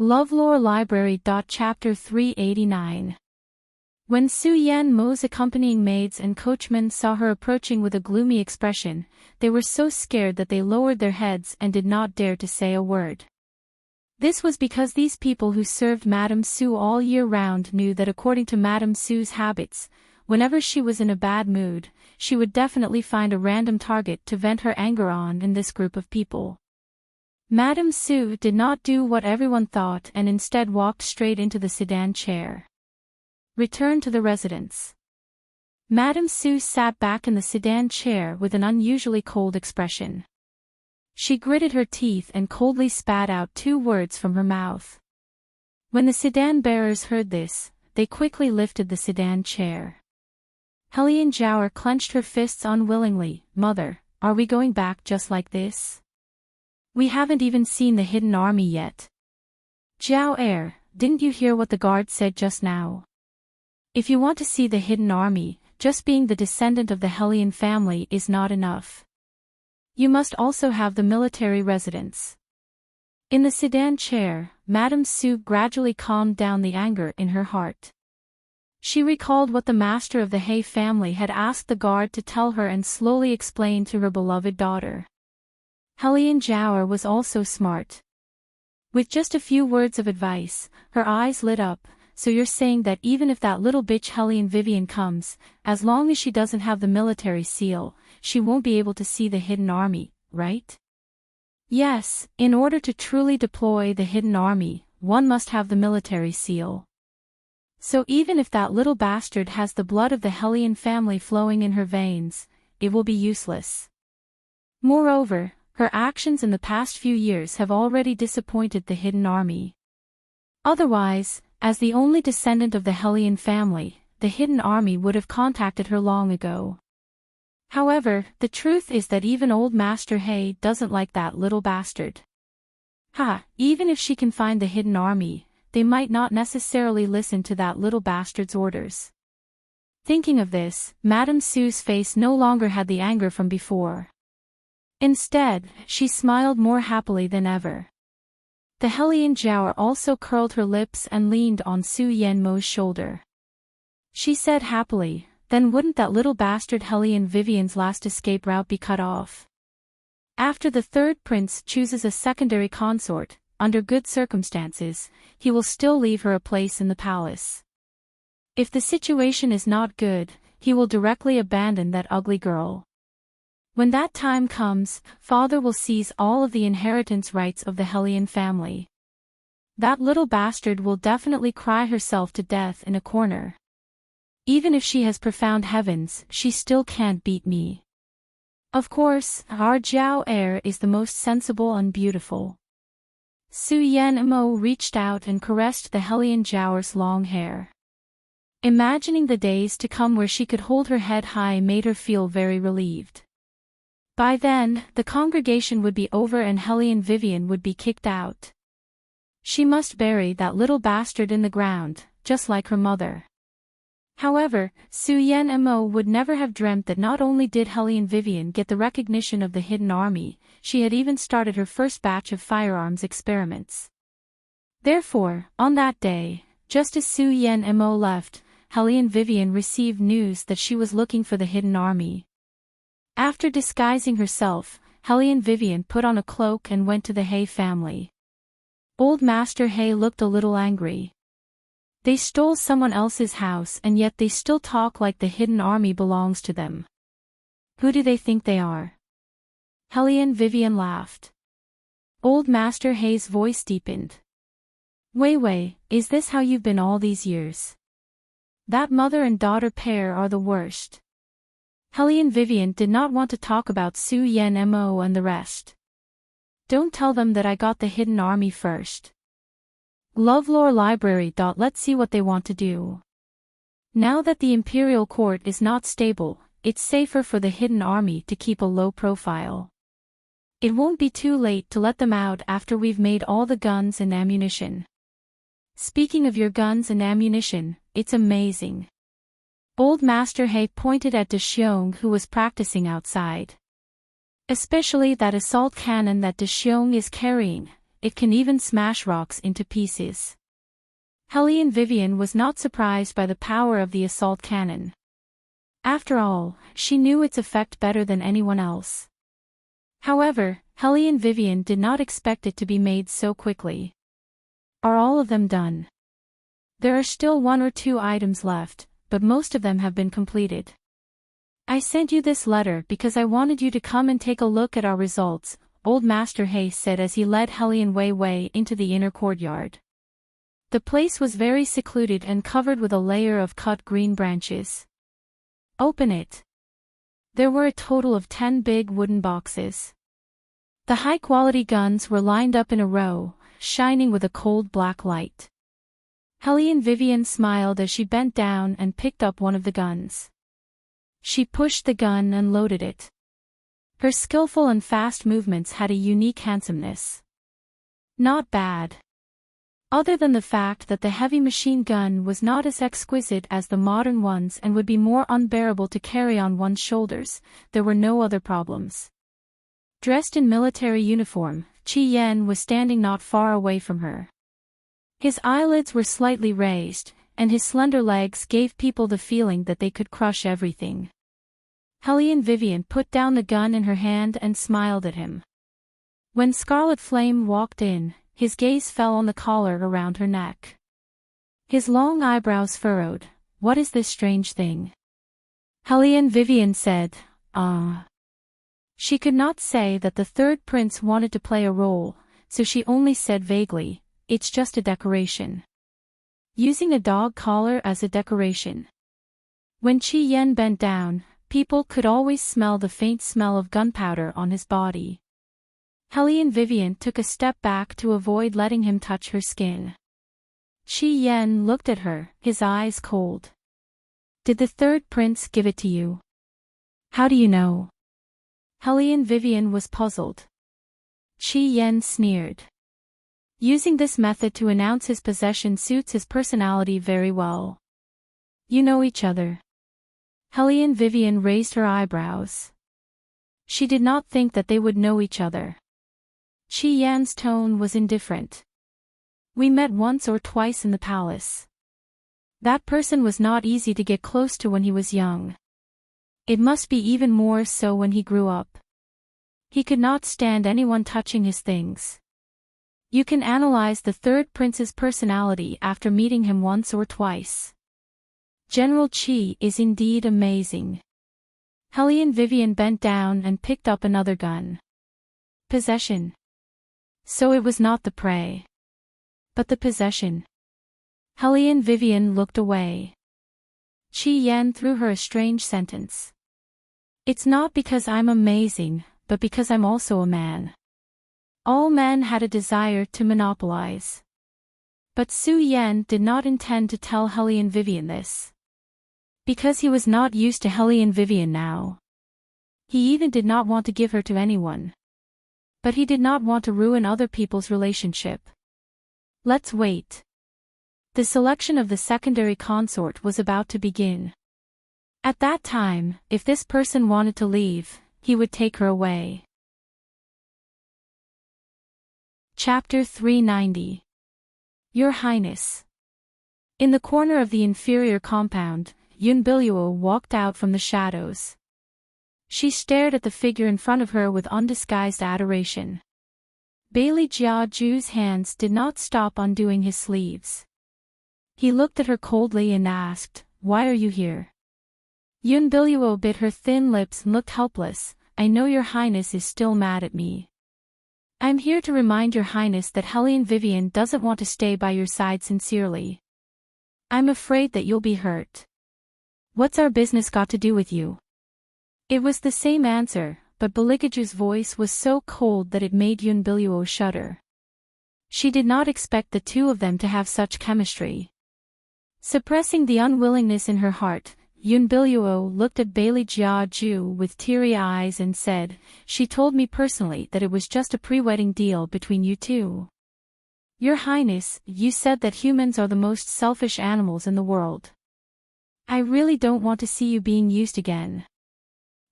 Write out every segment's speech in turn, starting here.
LoveLore Library. Chapter 389. When Su Yan Mo's accompanying maids and coachmen saw her approaching with a gloomy expression, they were so scared that they lowered their heads and did not dare to say a word. This was because these people who served Madame Su all year round knew that according to Madame Su's habits, whenever she was in a bad mood, she would definitely find a random target to vent her anger on in this group of people. Madame Su did not do what everyone thought and instead walked straight into the sedan chair. Return to the residence. Madame Su sat back in the sedan chair with an unusually cold expression. She gritted her teeth and coldly spat out 2 words from her mouth. When the sedan bearers heard this, they quickly lifted the sedan chair. Helian Jower clenched her fists unwillingly. Mother, are we going back just like this? We haven't even seen the hidden army yet. Jower, didn't you hear what the guard said just now? If you want to see the hidden army, just being the descendant of the Helian family is not enough. You must also have the military residence. In the sedan chair, Madame Su gradually calmed down the anger in her heart. She recalled what the master of the He family had asked the guard to tell her and slowly explained to her beloved daughter. Helian Jower was also smart. With just a few words of advice, her eyes lit up. So you're saying that even if that little bitch Helian Vivian comes, as long as she doesn't have the military seal, she won't be able to see the hidden army, right? Yes, in order to truly deploy the hidden army, one must have the military seal. So even if that little bastard has the blood of the Helian family flowing in her veins, it will be useless. Moreover, her actions in the past few years have already disappointed the hidden army. Otherwise, as the only descendant of the Helian family, the hidden army would have contacted her long ago. However, the truth is that even old Master He doesn't like that little bastard. Even if she can find the hidden army, they might not necessarily listen to that little bastard's orders. Thinking of this, Madame Su's face no longer had the anger from before. Instead, she smiled more happily than ever. The Helian Jower also curled her lips and leaned on Su Yan Mo's shoulder. She said happily, then wouldn't that little bastard Helian Vivian's last escape route be cut off? After the 3rd prince chooses a secondary consort, under good circumstances, he will still leave her a place in the palace. If the situation is not good, he will directly abandon that ugly girl. When that time comes, father will seize all of the inheritance rights of the Helian family. That little bastard will definitely cry herself to death in a corner. Even if she has profound heavens, she still can't beat me. Of course, our Jiao heir is the most sensible and beautiful. Su Yan Mo reached out and caressed the Helian Jower's long hair. Imagining the days to come where she could hold her head high made her feel very relieved. By then, the congregation would be over and Helian Vivian would be kicked out. She must bury that little bastard in the ground, just like her mother. However, Su Yan Mo would never have dreamt that not only did Helian Vivian get the recognition of the hidden army, she had even started her first batch of firearms experiments. Therefore, on that day, just as Su Yan Mo left, Helian Vivian received news that she was looking for the hidden army. After disguising herself, Helian Vivian put on a cloak and went to the He family. Old Master He looked a little angry. They stole someone else's house and yet they still talk like the hidden army belongs to them. Who do they think they are? Helian Vivian laughed. Old Master He's voice deepened. Wei, is this how you've been all these years? That mother and daughter pair are the worst. Helian Vivian did not want to talk about Su Yan Mo and the rest. Don't tell them that I got the hidden army first. LoveLore Library. Let's see what they want to do. Now that the Imperial Court is not stable, it's safer for the hidden army to keep a low profile. It won't be too late to let them out after we've made all the guns and ammunition. Speaking of your guns and ammunition, it's amazing. Old Master He pointed at De Xiong who was practicing outside. Especially that assault cannon that De Xiong is carrying. it can even smash rocks into pieces. Helene Vivian was not surprised by the power of the assault cannon. After all, she knew its effect better than anyone else. However, Helene Vivian did not expect it to be made so quickly. Are all of them done? There are still 1 or 2 items left, but most of them have been completed. I sent you this letter because I wanted you to come and take a look at our results, Old Master Hay said as he led Helene way into the inner courtyard. The place was very secluded and covered with a layer of cut green branches. Open it. There were a total of 10 big wooden boxes. The high-quality guns were lined up in a row, shining with a cold black light. Helene Vivian smiled as she bent down and picked up one of the guns. She pushed the gun and loaded it. Her skillful and fast movements had a unique handsomeness. Not bad. Other than the fact that the heavy machine gun was not as exquisite as the modern ones and would be more unbearable to carry on one's shoulders, there were no other problems. Dressed in military uniform, Qi Yan was standing not far away from her. His eyelids were slightly raised, and his slender legs gave people the feeling that they could crush everything. Helene Vivian put down the gun in her hand and smiled at him. When Scarlet Flame walked in, his gaze fell on the collar around her neck. His long eyebrows furrowed. What is this strange thing? Helene Vivian said, "Ah." She could not say that the third prince wanted to play a role, so she only said vaguely, "It's just a decoration." Using a dog collar as a decoration. When Qi Yan bent down, people could always smell the faint smell of gunpowder on his body. Helene Vivian took a step back to avoid letting him touch her skin. Qi Yan looked at her, his eyes cold. "Did the third prince give it to you?" "How do you know?" Helene Vivian was puzzled. Qi Yan sneered. Using this method to announce his possession suits his personality very well. "You know each other." Helene Vivian raised her eyebrows. She did not think that they would know each other. Qi Yan's tone was indifferent. "We met once or twice in the palace. That person was not easy to get close to when he was young. It must be even more so when he grew up. He could not stand anyone touching his things. You can analyze the third prince's personality after meeting him once or twice. General Qi is indeed amazing." Helene Vivian bent down and picked up another gun. Possession. So it was not the prey. But the possession. Helene Vivian looked away. Qi Yan threw her a strange sentence. "It's not because I'm amazing, but because I'm also a man." All men had a desire to monopolize. But Su Yan did not intend to tell Helene Vivian this. Because he was not used to Helene Vivian now. He even did not want to give her to anyone. But he did not want to ruin other people's relationship. Let's wait. The selection of the secondary consort was about to begin. At that time, if this person wanted to leave, he would take her away. Chapter 390. Your Highness. In the corner of the inferior compound, Yun Biluo walked out from the shadows. She stared at the figure in front of her with undisguised adoration. Bailey Jiaju's hands did not stop undoing his sleeves. He looked at her coldly and asked, "Why are you here?" Yun Biluo bit her thin lips and looked helpless. "I know your highness is still mad at me. I'm here to remind your highness that Helene Vivian doesn't want to stay by your side sincerely. I'm afraid that you'll be hurt." "What's our business got to do with you?" It was the same answer, but Beligaju's voice was so cold that it made Yun Biluo shudder. She did not expect the two of them to have such chemistry. Suppressing the unwillingness in her heart, Yun Biluo looked at Bailey Jiaju with teary eyes and said, "She told me personally that it was just a pre-wedding deal between you two. Your Highness, you said that humans are the most selfish animals in the world. I really don't want to see you being used again."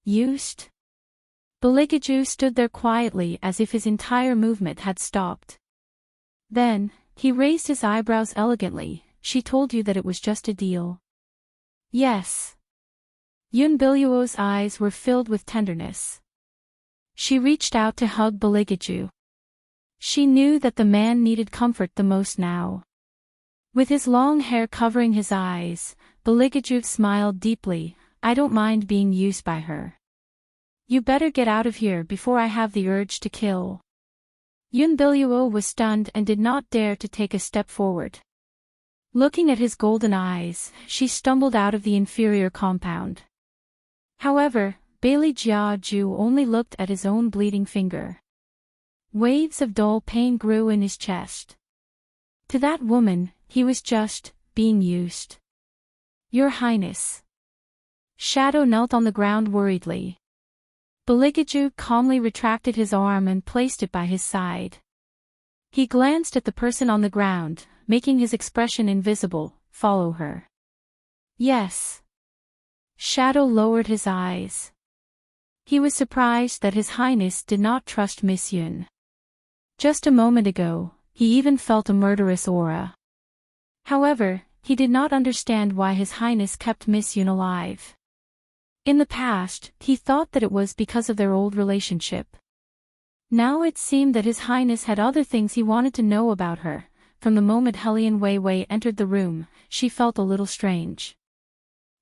"Used?" Beligaju stood there quietly as if his entire movement had stopped. Then, he raised his eyebrows elegantly. She told you that it was just a deal. Yes. Yun Biluo's eyes were filled with tenderness. She reached out to hug Baligaju. She knew that the man needed comfort the most now. With his long hair covering his eyes, Baligaju smiled deeply. I don't mind being used by her. You better get out of here before I have the urge to kill. Yun Biluo was stunned and did not dare to take a step forward. Looking at his golden eyes, she stumbled out of the inferior compound. However, Bailey Jiaju only looked at his own bleeding finger. Waves of dull pain grew in his chest. To that woman, he was just being used. Your Highness. Shadow knelt on the ground worriedly. Baligaju calmly retracted his arm and placed it by his side. He glanced at the person on the ground, making his expression invisible. Follow her. Yes. Shadow lowered his eyes. He was surprised that His Highness did not trust Miss Yun. Just a moment ago, he even felt a murderous aura. However, he did not understand why His Highness kept Miss Yun alive. In the past, he thought that it was because of their old relationship. Now it seemed that His Highness had other things he wanted to know about her. From the moment Helian Weiwei entered the room, she felt a little strange.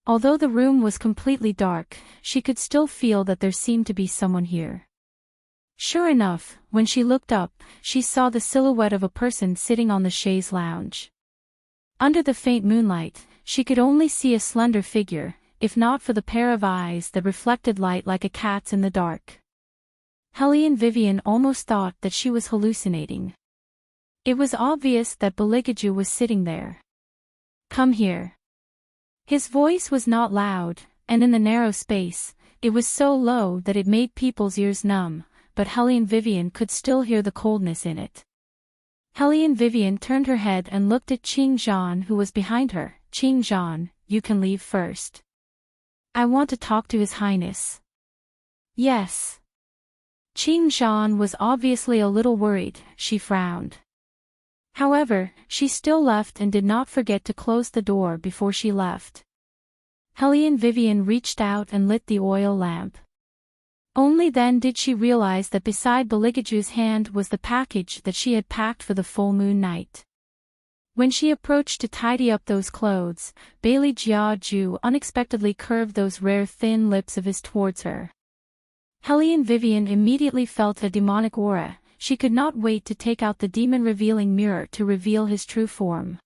Although the room was completely dark, she could still feel that there seemed to be someone here. Sure enough, when she looked up, she saw the silhouette of a person sitting on the chaise lounge. Under the faint moonlight, she could only see a slender figure, if not for the pair of eyes that reflected light like a cat's in the dark. Helian Vivian almost thought that she was hallucinating. It was obvious that Baligaju was sitting there. Come here. His voice was not loud, and in the narrow space, it was so low that it made people's ears numb, but Helian Vivian could still hear the coldness in it. Helian Vivian turned her head and looked at Qing Zhan, who was behind her. Qing Zhan, you can leave first. I want to talk to His Highness. Yes. Qing Zhan was obviously a little worried. She frowned. However, she still left and did not forget to close the door before she left. Helian Vivian reached out and lit the oil lamp. Only then did she realize that beside Baligaju's hand was the package that she had packed for the full moon night. When she approached to tidy up those clothes, Bailey Jiaju unexpectedly curved those rare thin lips of his towards her. Helian Vivian immediately felt a demonic aura. She could not wait to take out the demon-revealing mirror to reveal his true form.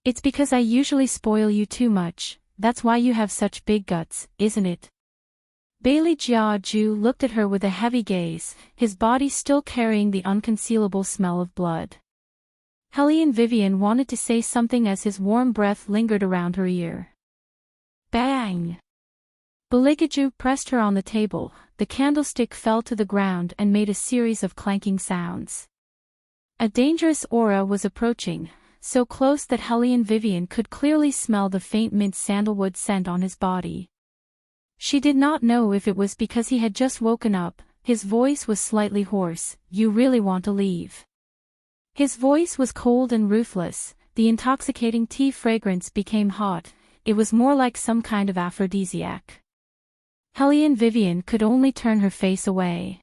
It's because I usually spoil you too much, that's why you have such big guts, isn't it? Bailey Jiaju looked at her with a heavy gaze, his body still carrying the unconcealable smell of blood. Helian Vivian wanted to say something as his warm breath lingered around her ear. Bang! Baligaju pressed her on the table, the candlestick fell to the ground and made a series of clanking sounds. A dangerous aura was approaching, so close that Helian Vivian could clearly smell the faint mint sandalwood scent on his body. She did not know if it was because he had just woken up. His voice was slightly hoarse. You really want to leave? His voice was cold and ruthless. The intoxicating tea fragrance became hot. It was more like some kind of aphrodisiac. Helian Vivian could only turn her face away.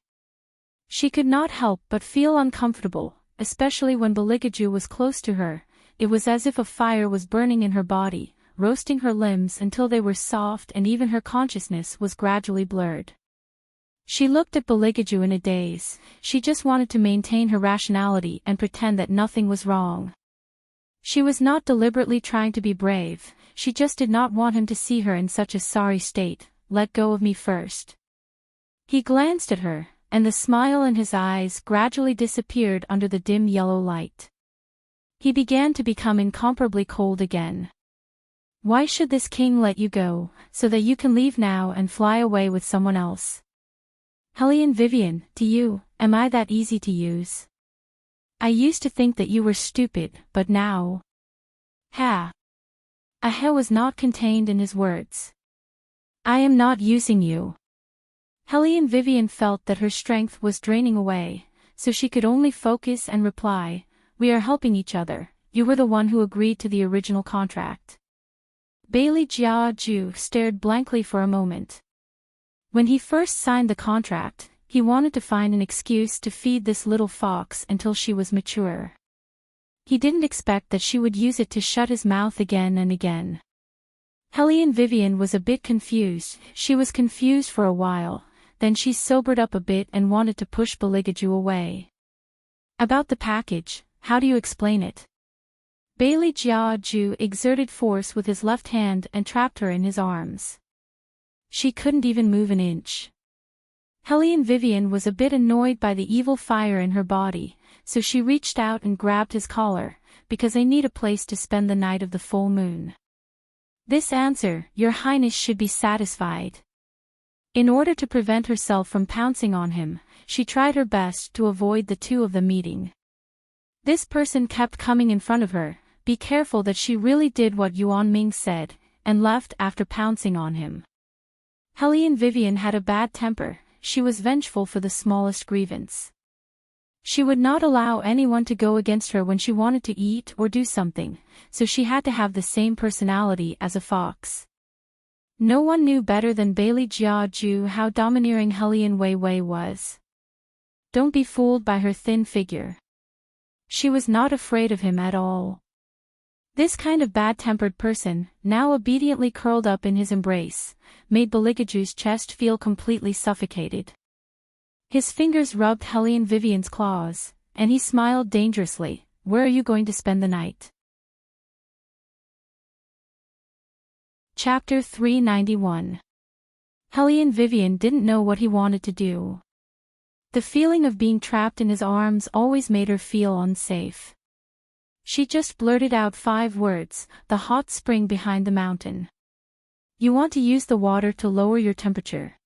She could not help but feel uncomfortable, especially when Baligaju was close to her. It was as if a fire was burning in her body, roasting her limbs until they were soft, and even her consciousness was gradually blurred. She looked at Baligaju in a daze. She just wanted to maintain her rationality and pretend that nothing was wrong. She was not deliberately trying to be brave, she just did not want him to see her in such a sorry state. Let go of me first. He glanced at her, and the smile in his eyes gradually disappeared under the dim yellow light. He began to become incomparably cold again. Why should this king let you go, so that you can leave now and fly away with someone else? Helian Vivian, to you, am I that easy to use? I used to think that you were stupid, but now... Ha! A he was not contained in his words. I am not using you. Helian Vivian felt that her strength was draining away, so she could only focus and reply, We are helping each other. You were the one who agreed to the original contract. Bailey Jiaju stared blankly for a moment. When he first signed the contract, he wanted to find an excuse to feed this little fox until she was mature. He didn't expect that she would use it to shut his mouth again and again. Hellion Vivian was a bit confused. She was confused for a while, then she sobered up a bit and wanted to push Beligaju away. About the package, how do you explain it? Bailey Jiaju exerted force with his left hand and trapped her in his arms. She couldn't even move an inch. Hellion Vivian was a bit annoyed by the evil fire in her body, so she reached out and grabbed his collar, because I need a place to spend the night of the full moon. This answer, Your Highness, should be satisfied. In order to prevent herself from pouncing on him, she tried her best to avoid the two of them meeting. This person kept coming in front of her. Be careful that she really did what Yuan Ming said, and left after pouncing on him. Hellion Vivian had a bad temper. She was vengeful for the smallest grievance. She would not allow anyone to go against her when she wanted to eat or do something, so she had to have the same personality as a fox. No one knew better than Bailey Jiaju how domineering Hellion Wei Wei was. Don't be fooled by her thin figure. She was not afraid of him at all. This kind of bad-tempered person, now obediently curled up in his embrace, made Beligaju's chest feel completely suffocated. His fingers rubbed Hellion Vivian's claws, and he smiled dangerously. Where are you going to spend the night? Chapter 391. Hellion Vivian didn't know what he wanted to do. The feeling of being trapped in his arms always made her feel unsafe. She just blurted out 5 words, the hot spring behind the mountain. You want to use the water to lower your temperature.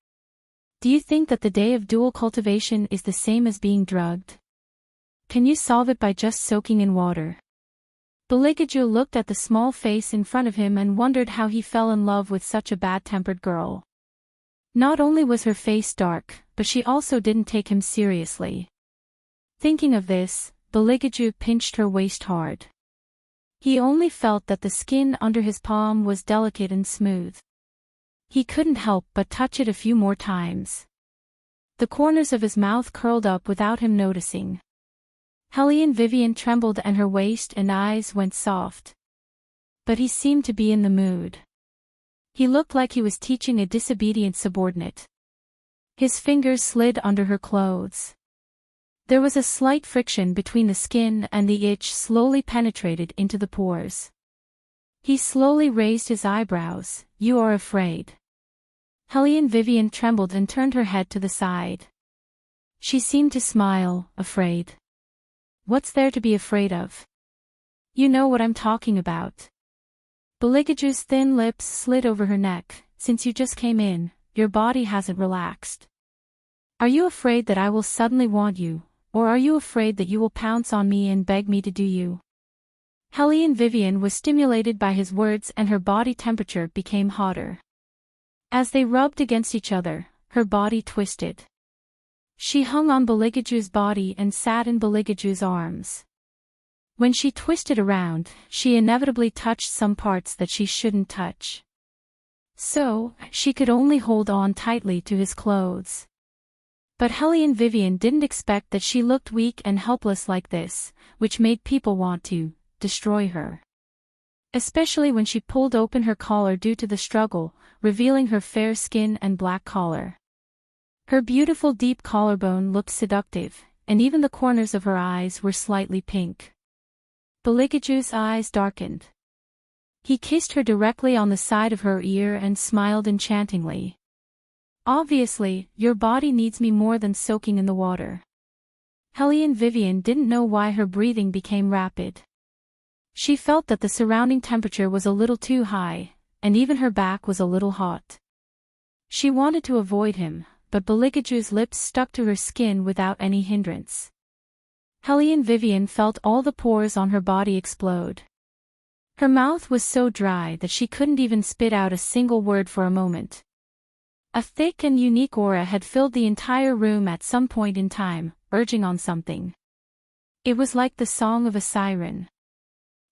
Do you think that the day of dual cultivation is the same as being drugged? Can you solve it by just soaking in water? Beligaju looked at the small face in front of him and wondered how he fell in love with such a bad-tempered girl. Not only was her face dark, but she also didn't take him seriously. Thinking of this, Beligaju pinched her waist hard. He only felt that the skin under his palm was delicate and smooth. He couldn't help but touch it a few more times. The corners of his mouth curled up without him noticing. Hellion Vivian trembled and her waist and eyes went soft. But he seemed to be in the mood. He looked like he was teaching a disobedient subordinate. His fingers slid under her clothes. There was a slight friction between the skin and the itch slowly penetrated into the pores. He slowly raised his eyebrows. You are afraid. Hellion Vivian trembled and turned her head to the side. She seemed to smile, afraid. What's there to be afraid of? You know what I'm talking about. Beligaju's thin lips slid over her neck. Since you just came in, your body hasn't relaxed. Are you afraid that I will suddenly want you? Or are you afraid that you will pounce on me and beg me to do you? Hellion Vivian was stimulated by his words and her body temperature became hotter. As they rubbed against each other, her body twisted. She hung on Beligaju's body and sat in Beligaju's arms. When she twisted around, she inevitably touched some parts that she shouldn't touch. So, she could only hold on tightly to his clothes. But Hellion Vivian didn't expect that she looked weak and helpless like this, which made people want to destroy her. Especially when she pulled open her collar due to the struggle, revealing her fair skin and black collar. Her beautiful deep collarbone looked seductive, and even the corners of her eyes were slightly pink. Beligaju's eyes darkened. He kissed her directly on the side of her ear and smiled enchantingly. Obviously, your body needs me more than soaking in the water. Hellion Vivian didn't know why her breathing became rapid. She felt that the surrounding temperature was a little too high, and even her back was a little hot. She wanted to avoid him, but Beligaju's lips stuck to her skin without any hindrance. Hellion Vivian felt all the pores on her body explode. Her mouth was so dry that she couldn't even spit out a single word for a moment. A thick and unique aura had filled the entire room at some point in time, urging on something. It was like the song of a siren.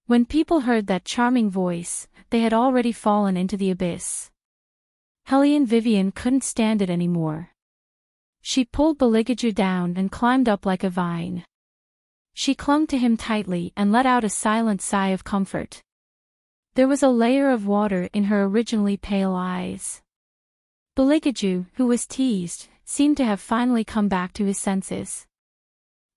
When people heard that charming voice, they had already fallen into the abyss. Hellion Vivian couldn't stand it anymore. She pulled Beligaju down and climbed up like a vine. She clung to him tightly and let out a silent sigh of comfort. There was a layer of water in her originally pale eyes. Beligaju, who was teased, seemed to have finally come back to his senses.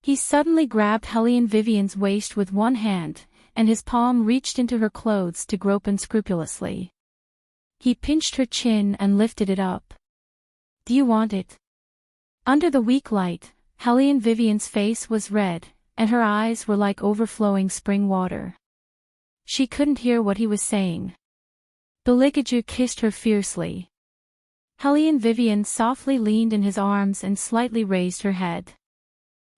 He suddenly grabbed Hellion Vivian's waist with one hand, and his palm reached into her clothes to grope unscrupulously. He pinched her chin and lifted it up. "Do you want it?" Under the weak light, Hellion Vivian's face was red, and her eyes were like overflowing spring water. She couldn't hear what he was saying. Beligaju kissed her fiercely. Hellion Vivian softly leaned in his arms and slightly raised her head.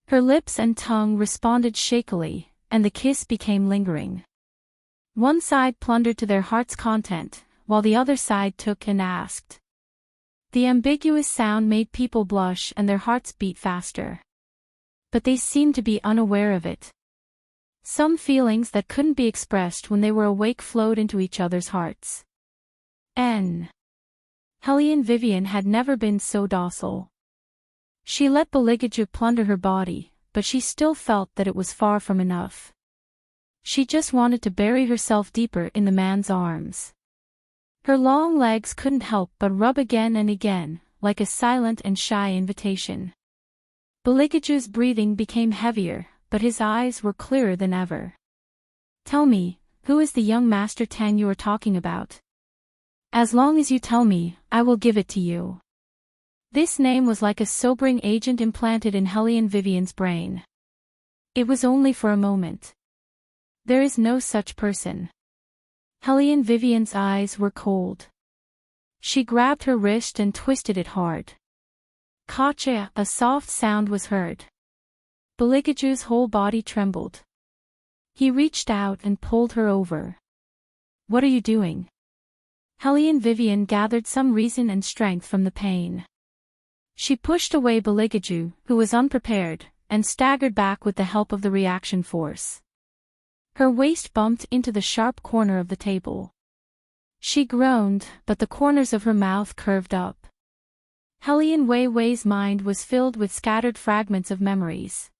Her lips and tongue responded shakily, and the kiss became lingering. One side plundered to their heart's content, while the other side took and asked. The ambiguous sound made people blush and their hearts beat faster. But they seemed to be unaware of it. Some feelings that couldn't be expressed when they were awake flowed into each other's hearts. Hellion Vivian had never been so docile. She let Beligaju plunder her body, but she still felt that it was far from enough. She just wanted to bury herself deeper in the man's arms. Her long legs couldn't help but rub again and again, like a silent and shy invitation. Beligaju's breathing became heavier, but his eyes were clearer than ever. "Tell me, who is the young Master Tang you are talking about? As long as you tell me, I will give it to you." This name was like a sobering agent implanted in Hellion Vivian's brain. It was only for a moment. "There is no such person." Hellion Vivian's eyes were cold. She grabbed her wrist and twisted it hard. Kacha, a soft sound was heard. Beligaju's whole body trembled. He reached out and pulled her over. "What are you doing?" Hellion Vivian gathered some reason and strength from the pain. She pushed away Beligaju, who was unprepared, and staggered back with the help of the reaction force. Her waist bumped into the sharp corner of the table. She groaned, but the corners of her mouth curved up. Hellion Wei's mind was filled with scattered fragments of memories.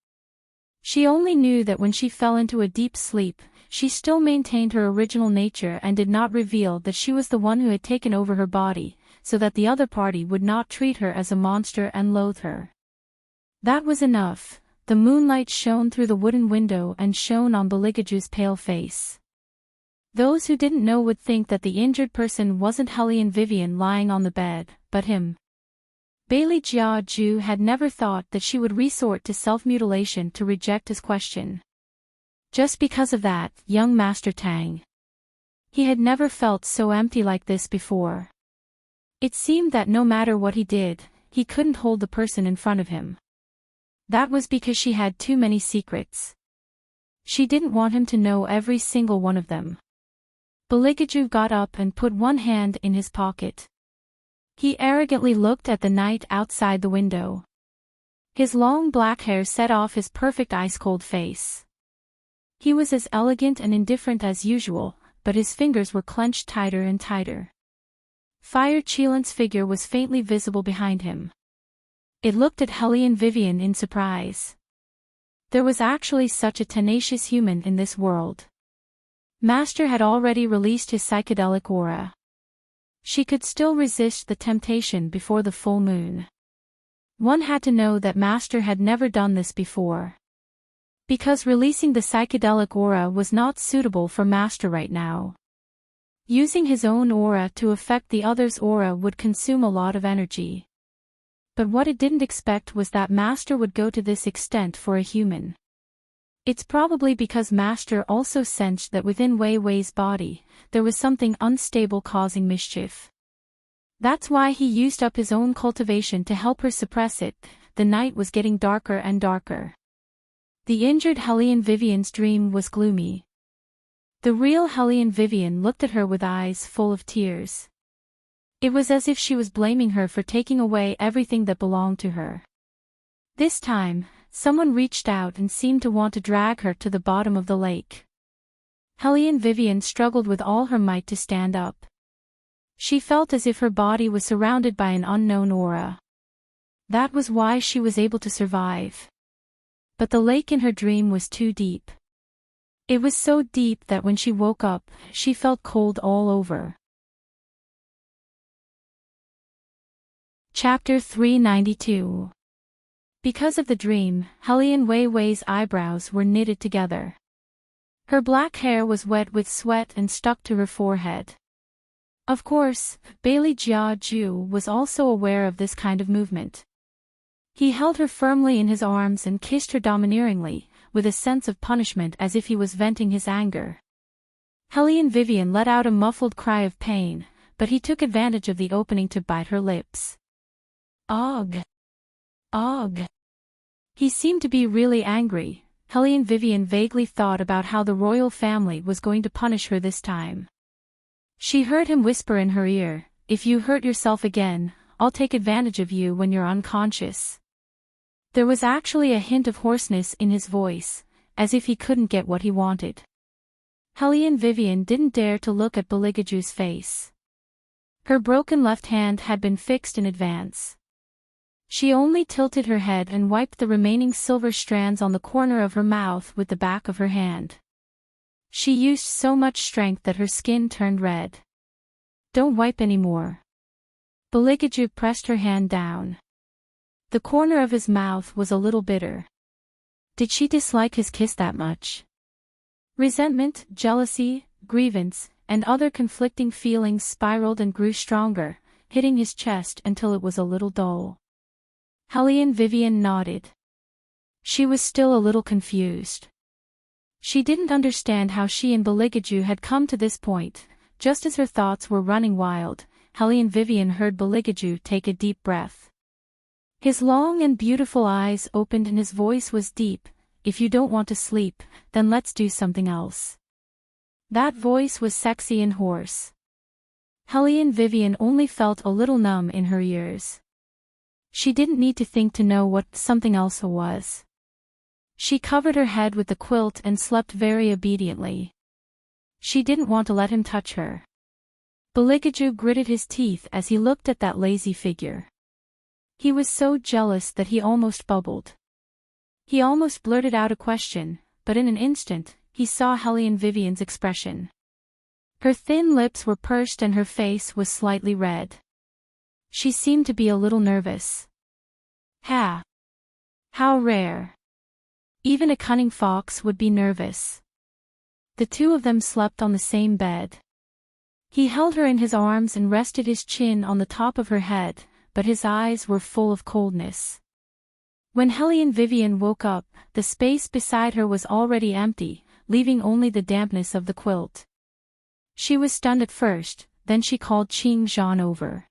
She only knew that when she fell into a deep sleep, she still maintained her original nature and did not reveal that she was the one who had taken over her body, so that the other party would not treat her as a monster and loathe her. That was enough. The moonlight shone through the wooden window and shone on Beligaju's pale face. Those who didn't know would think that the injured person wasn't Hellion Vivian lying on the bed, but him. Bailey Jiaju had never thought that she would resort to self-mutilation to reject his question. Just because of that, young Master Tang. He had never felt so empty like this before. It seemed that no matter what he did, he couldn't hold the person in front of him. That was because she had too many secrets. She didn't want him to know every single one of them. Beligaju got up and put one hand in his pocket. He arrogantly looked at the night outside the window. His long black hair set off his perfect ice-cold face. He was as elegant and indifferent as usual, but his fingers were clenched tighter and tighter. Fire Qilan's figure was faintly visible behind him. It looked at Hellion Vivian in surprise. There was actually such a tenacious human in this world. Master had already released his psychedelic aura. She could still resist the temptation before the full moon. One had to know that Master had never done this before. Because releasing the psychedelic aura was not suitable for Master right now. Using his own aura to affect the other's aura would consume a lot of energy. But what it didn't expect was that Master would go to this extent for a human. It's probably because Master also sensed that within Wei's body, there was something unstable causing mischief. That's why he used up his own cultivation to help her suppress it. The night was getting darker and darker. The injured Hellion Vivian's dream was gloomy. The real Hellion Vivian looked at her with eyes full of tears. It was as if she was blaming her for taking away everything that belonged to her. This time, someone reached out and seemed to want to drag her to the bottom of the lake. Helene Vivian struggled with all her might to stand up. She felt as if her body was surrounded by an unknown aura. That was why she was able to survive. But the lake in her dream was too deep. It was so deep that when she woke up, she felt cold all over. Chapter 392. Because of the dream, Helene Weiwei's eyebrows were knitted together. Her black hair was wet with sweat and stuck to her forehead. Of course, Bailey Jiaju was also aware of this kind of movement. He held her firmly in his arms and kissed her domineeringly, with a sense of punishment as if he was venting his anger. Helene Vivian let out a muffled cry of pain, but he took advantage of the opening to bite her lips. Ugh! Ugh! He seemed to be really angry. Helene Vivian vaguely thought about how the royal family was going to punish her this time. She heard him whisper in her ear, "If you hurt yourself again, I'll take advantage of you when you're unconscious." There was actually a hint of hoarseness in his voice, as if he couldn't get what he wanted. Helene Vivian didn't dare to look at Beligaju's face. Her broken left hand had been fixed in advance. She only tilted her head and wiped the remaining silver strands on the corner of her mouth with the back of her hand. She used so much strength that her skin turned red. "Don't wipe anymore." Beligaju pressed her hand down. The corner of his mouth was a little bitter. Did she dislike his kiss that much? Resentment, jealousy, grievance, and other conflicting feelings spiraled and grew stronger, hitting his chest until it was a little dull. Helene Vivian nodded. She was still a little confused. She didn't understand how she and Beligaju had come to this point. Just as her thoughts were running wild, Helene Vivian heard Beligaju take a deep breath. His long and beautiful eyes opened and his voice was deep. "If you don't want to sleep, then let's do something else." That voice was sexy and hoarse. Helene Vivian only felt a little numb in her ears. She didn't need to think to know what something else was. She covered her head with the quilt and slept very obediently. She didn't want to let him touch her. Beligaju gritted his teeth as he looked at that lazy figure. He was so jealous that he almost bubbled. He almost blurted out a question, but in an instant, he saw Helene Vivian's expression. Her thin lips were pursed and her face was slightly red. She seemed to be a little nervous. Ha! How rare! Even a cunning fox would be nervous. The two of them slept on the same bed. He held her in his arms and rested his chin on the top of her head, but his eyes were full of coldness. When Helene Vivian woke up, the space beside her was already empty, leaving only the dampness of the quilt. She was stunned at first, then she called Qing Zhan over.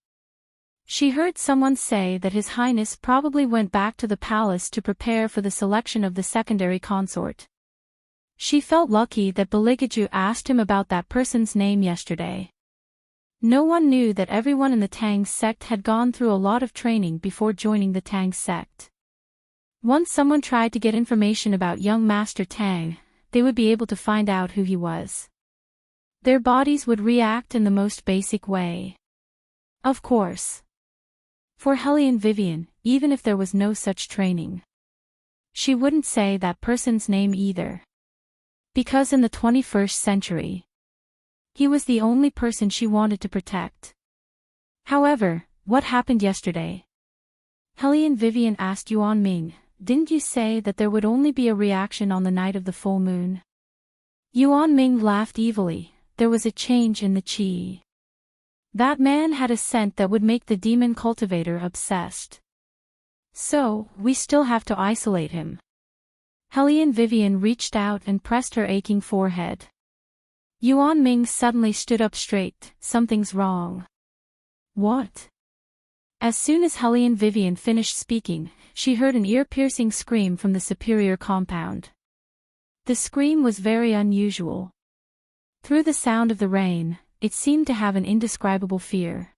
She heard someone say that His Highness probably went back to the palace to prepare for the selection of the secondary consort. She felt lucky that Beligaju asked him about that person's name yesterday. No one knew that everyone in the Tang sect had gone through a lot of training before joining the Tang sect. Once someone tried to get information about young Master Tang, they would be able to find out who he was. Their bodies would react in the most basic way. Of course. For Helene Vivian, even if there was no such training, she wouldn't say that person's name either. Because in the 21st century, he was the only person she wanted to protect. However, what happened yesterday? Helene Vivian asked Yuan Ming, "Didn't you say that there would only be a reaction on the night of the full moon?" Yuan Ming laughed evilly. There was a change in the qi. That man had a scent that would make the demon cultivator obsessed. So, we still have to isolate him. Helene Vivian reached out and pressed her aching forehead. Yuan Ming suddenly stood up straight. "Something's wrong." "What?" As soon as Helene Vivian finished speaking, she heard an ear-piercing scream from the superior compound. The scream was very unusual. Through the sound of the rain, it seemed to have an indescribable fear.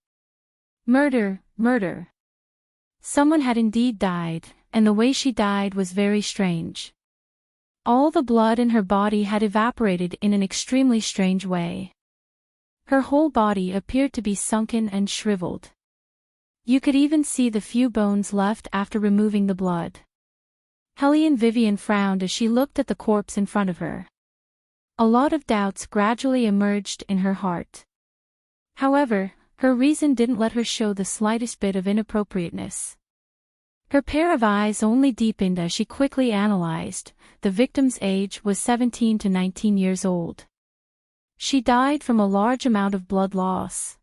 Murder, murder. Someone had indeed died. and the way she died was very strange. All the blood in her body had evaporated in an extremely strange way. Her whole body appeared to be sunken and shriveled. You could even see the few bones left after removing the blood. Helene Vivian frowned as she looked at the corpse in front of her. A lot of doubts gradually emerged in her heart. However, her reason didn't let her show the slightest bit of inappropriateness. Her pair of eyes only deepened as she quickly analyzed. The victim's age was 17 to 19 years old. She died from a large amount of blood loss.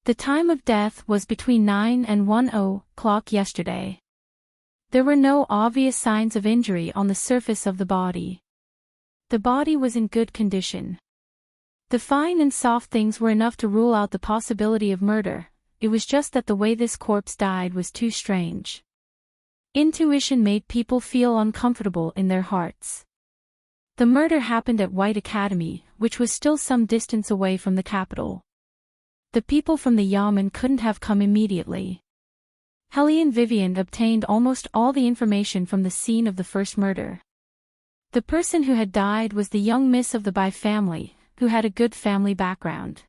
The time of death was between 9 and 1:00 yesterday. There were no obvious signs of injury on the surface of the body. The body was in good condition. The fine and soft things were enough to rule out the possibility of murder. It was just that the way this corpse died was too strange. Intuition made people feel uncomfortable in their hearts. The murder happened at White Academy, which was still some distance away from the capital. The people from the Yamen couldn't have come immediately. Helene Vivian obtained almost all the information from the scene of the first murder. The person who had died was the young miss of the Bai family, who had a good family background.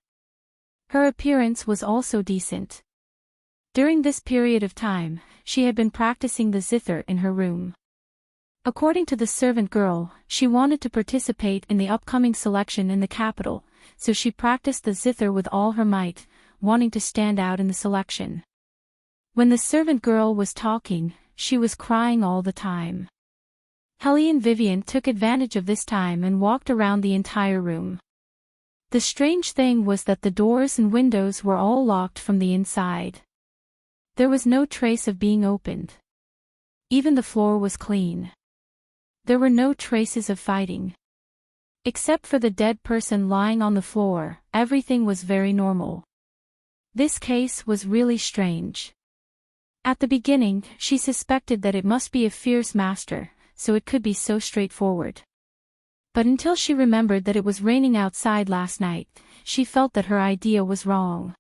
Her appearance was also decent. During this period of time, she had been practicing the zither in her room. According to the servant girl, she wanted to participate in the upcoming selection in the capital, so she practiced the zither with all her might, wanting to stand out in the selection. When the servant girl was talking, she was crying all the time. Helene Vivian took advantage of this time and walked around the entire room. The strange thing was that the doors and windows were all locked from the inside. There was no trace of being opened. Even the floor was clean. There were no traces of fighting. Except for the dead person lying on the floor, everything was very normal. This case was really strange. At the beginning, she suspected that it must be a fierce master, so it could be so straightforward. But until she remembered that it was raining outside last night, she felt that her idea was wrong.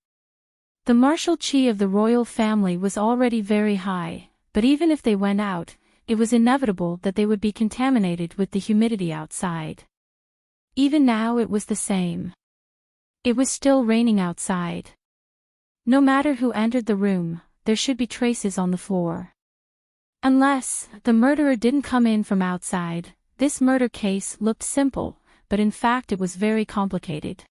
The martial chi of the royal family was already very high, but even if they went out, it was inevitable that they would be contaminated with the humidity outside. Even now it was the same. It was still raining outside. No matter who entered the room, there should be traces on the floor. Unless the murderer didn't come in from outside, this murder case looked simple, but in fact it was very complicated.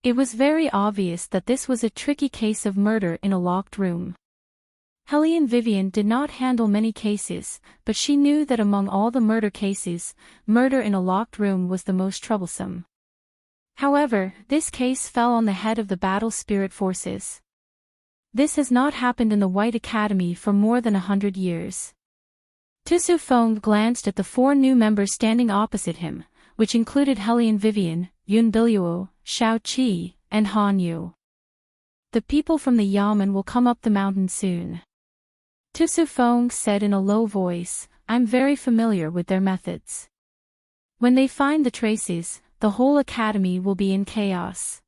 It was very obvious that this was a tricky case of murder in a locked room. Helene Vivian did not handle many cases, but she knew that among all the murder cases, murder in a locked room was the most troublesome. However, this case fell on the head of the battle spirit forces. This has not happened in the White Academy for more than 100 years. Tu Su Feng glanced at the 4 new members standing opposite him, which included Helene Vivian, Yun Biluo, Shao Qi, and Han Yu. The people from the Yamen will come up the mountain soon. Tu Su Feng said in a low voice, I'm very familiar with their methods. When they find the traces, the whole academy will be in chaos.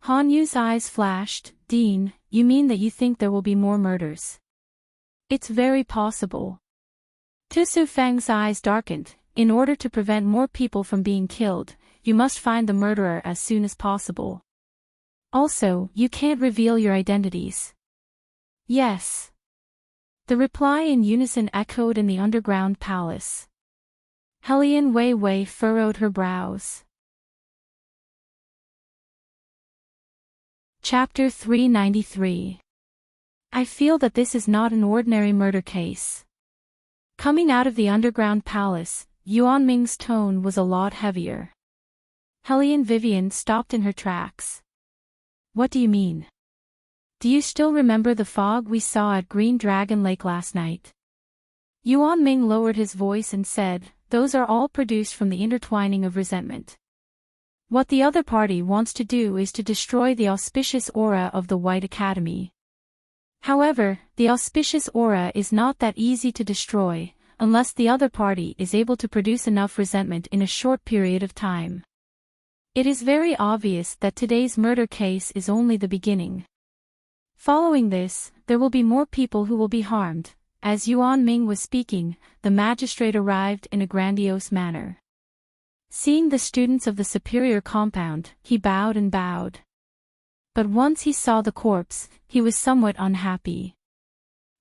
Han Yu's eyes flashed. Dean, you mean that you think there will be more murders? It's very possible. Tu Su Feng's eyes darkened. In order to prevent more people from being killed, you must find the murderer as soon as possible. Also, you can't reveal your identities. Yes. The reply in unison echoed in the underground palace. Helene Wei furrowed her brows. Chapter 393. I feel that this is not an ordinary murder case. Coming out of the underground palace, Yuan Ming's tone was a lot heavier. Helene Vivian stopped in her tracks. What do you mean? Do you still remember the fog we saw at Green Dragon Lake last night? Yuan Ming lowered his voice and said, those are all produced from the intertwining of resentment. What the other party wants to do is to destroy the auspicious aura of the White Academy. However, the auspicious aura is not that easy to destroy, unless the other party is able to produce enough resentment in a short period of time. It is very obvious that today's murder case is only the beginning. Following this, there will be more people who will be harmed, As Yuan Ming was speaking, the magistrate arrived in a grandiose manner. Seeing the students of the superior compound, he bowed and bowed. But once he saw the corpse, he was somewhat unhappy.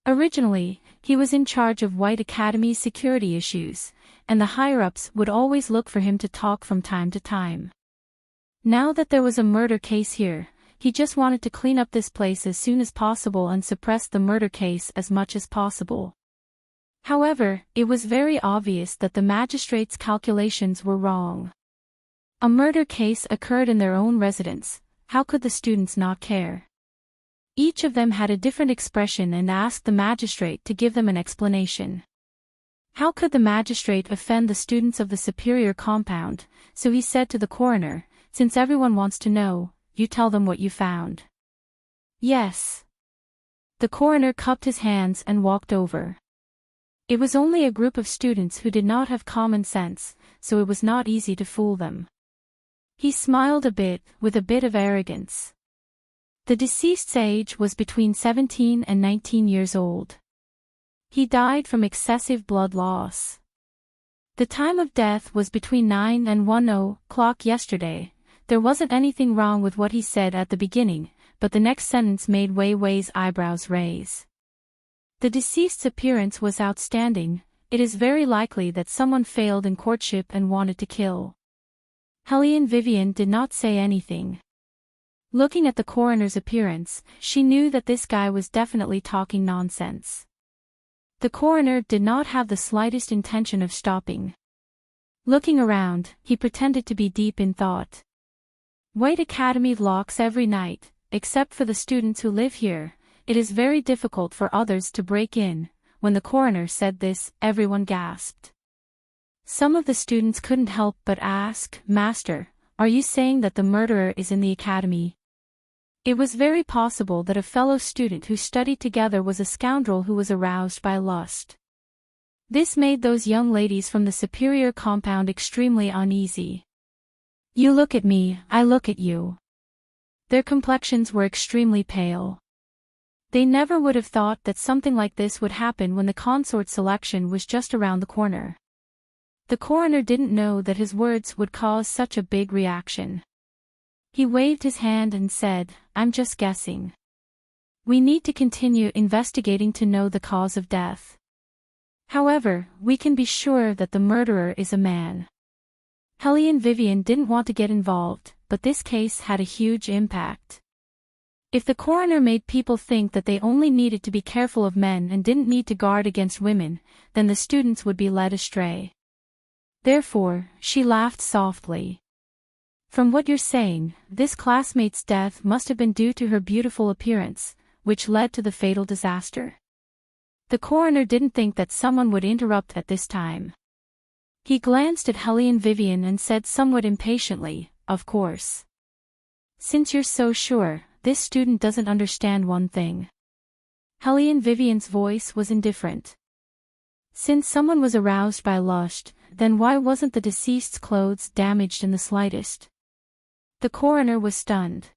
Originally, he was in charge of White Academy's security issues, and the higher-ups would always look for him to talk from time to time. Now that there was a murder case here, he just wanted to clean up this place as soon as possible and suppress the murder case as much as possible. However, it was very obvious that the magistrate's calculations were wrong. A murder case occurred in their own residence. How could the students not care? Each of them had a different expression and asked the magistrate to give them an explanation. How could the magistrate offend the students of the superior compound? So he said to the coroner, "Since everyone wants to know, you tell them what you found." "Yes." The coroner cupped his hands and walked over. It was only a group of students who did not have common sense, so it was not easy to fool them. He smiled a bit, with a bit of arrogance. The deceased's age was between 17 and 19 years old. He died from excessive blood loss. The time of death was between 9 and 1 o'clock yesterday. There wasn't anything wrong with what he said at the beginning, but the next sentence made Wei Wei's eyebrows raise. The deceased's appearance was outstanding. It is very likely that someone failed in courtship and wanted to kill. Helene Vivian did not say anything. Looking at the coroner's appearance, she knew that this guy was definitely talking nonsense. The coroner did not have the slightest intention of stopping. Looking around, he pretended to be deep in thought. White Academy locks every night, except for the students who live here. It is very difficult for others to break in. When the coroner said this, everyone gasped. Some of the students couldn't help but ask, "Master, are you saying that the murderer is in the academy?" It was very possible that a fellow student who studied together was a scoundrel who was aroused by lust. This made those young ladies from the superior compound extremely uneasy. "You look at me, I look at you." Their complexions were extremely pale. They never would have thought that something like this would happen when the consort selection was just around the corner. The coroner didn't know that his words would cause such a big reaction. He waved his hand and said, "I'm just guessing. We need to continue investigating to know the cause of death. However, we can be sure that the murderer is a man." Helene Vivian didn't want to get involved, but this case had a huge impact. If the coroner made people think that they only needed to be careful of men and didn't need to guard against women, then the students would be led astray. Therefore, she laughed softly. "From what you're saying, this classmate's death must have been due to her beautiful appearance, which led to the fatal disaster." The coroner didn't think that someone would interrupt at this time. He glanced at Helene Vivian and said somewhat impatiently, "Of course. Since you're so sure, this student doesn't understand one thing." Helene Vivian's voice was indifferent. Since someone was aroused by lust, then why wasn't the deceased's clothes damaged in the slightest? The coroner was stunned.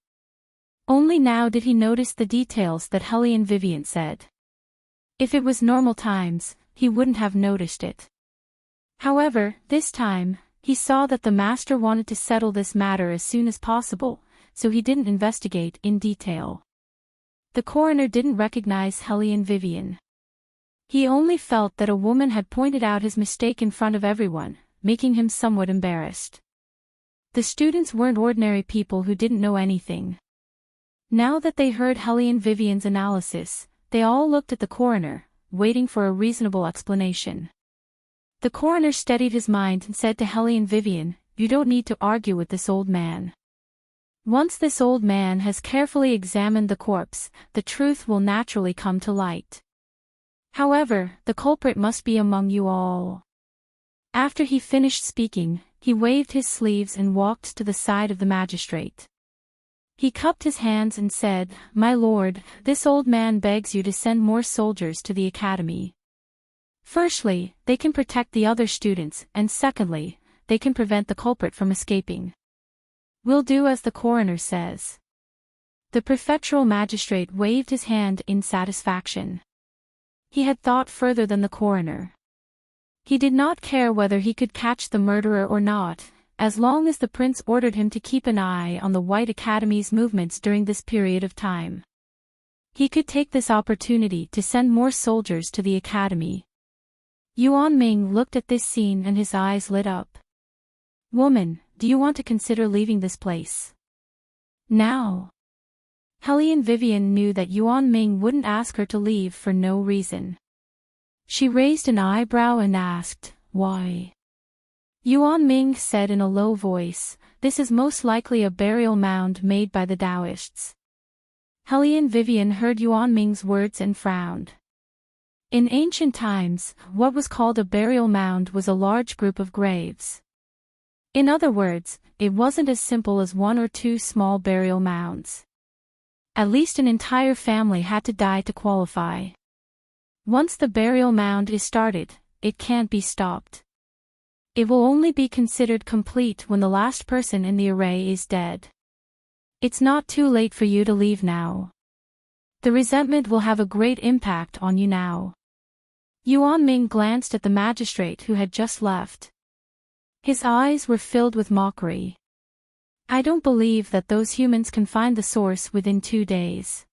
Only now did he notice the details that Helene Vivian said. If it was normal times, he wouldn't have noticed it. However, this time, he saw that the master wanted to settle this matter as soon as possible, so he didn't investigate in detail. The coroner didn't recognize Helene Vivian. He only felt that a woman had pointed out his mistake in front of everyone, making him somewhat embarrassed. The students weren't ordinary people who didn't know anything. Now that they heard Helene Vivian's analysis, they all looked at the coroner, waiting for a reasonable explanation. The coroner steadied his mind and said to Helene Vivian, "You don't need to argue with this old man. Once this old man has carefully examined the corpse, the truth will naturally come to light. However, the culprit must be among you all." After he finished speaking, he waved his sleeves and walked to the side of the magistrate. He cupped his hands and said, "My lord, this old man begs you to send more soldiers to the academy. Firstly, they can protect the other students, and secondly, they can prevent the culprit from escaping. We'll do as the coroner says." The prefectural magistrate waved his hand in satisfaction. He had thought further than the coroner. He did not care whether he could catch the murderer or not, as long as the prince ordered him to keep an eye on the White Academy's movements during this period of time. He could take this opportunity to send more soldiers to the academy. Yuan Ming looked at this scene and his eyes lit up. "Woman, do you want to consider leaving this place now?" Hellion Vivian knew that Yuan Ming wouldn't ask her to leave for no reason. She raised an eyebrow and asked, "Why?" Yuan Ming said in a low voice, "This is most likely a burial mound made by the Taoists." Hellion Vivian heard Yuan Ming's words and frowned. In ancient times, what was called a burial mound was a large group of graves. In other words, it wasn't as simple as one or two small burial mounds. At least an entire family had to die to qualify. Once the burial mound is started, it can't be stopped. It will only be considered complete when the last person in the array is dead. It's not too late for you to leave now. The resentment will have a great impact on you now. Yuan Ming glanced at the magistrate who had just left. His eyes were filled with mockery. "I don't believe that those humans can find the source within 2 days.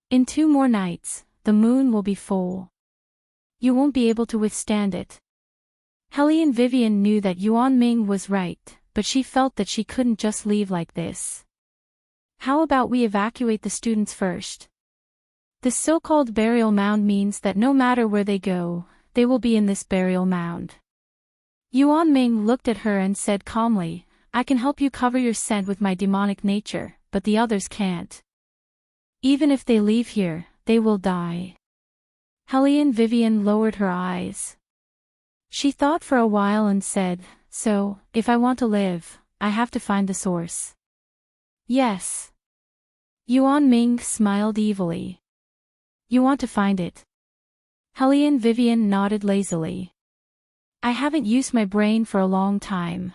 In 2 more nights, the moon will be full. You won't be able to withstand it." Hellion Vivian knew that Yuan Ming was right, but she felt that she couldn't just leave like this. "How about we evacuate the students first? This so-called burial mound means that no matter where they go, they will be in this burial mound." Yuan Ming looked at her and said calmly, "I can help you cover your scent with my demonic nature, but the others can't. Even if they leave here, they will die." Hellion Vivian lowered her eyes. She thought for a while and said, "So, if I want to live, I have to find the source." "Yes." Yuan Ming smiled evilly. "You want to find it?" Hellion Vivian nodded lazily. "I haven't used my brain for a long time.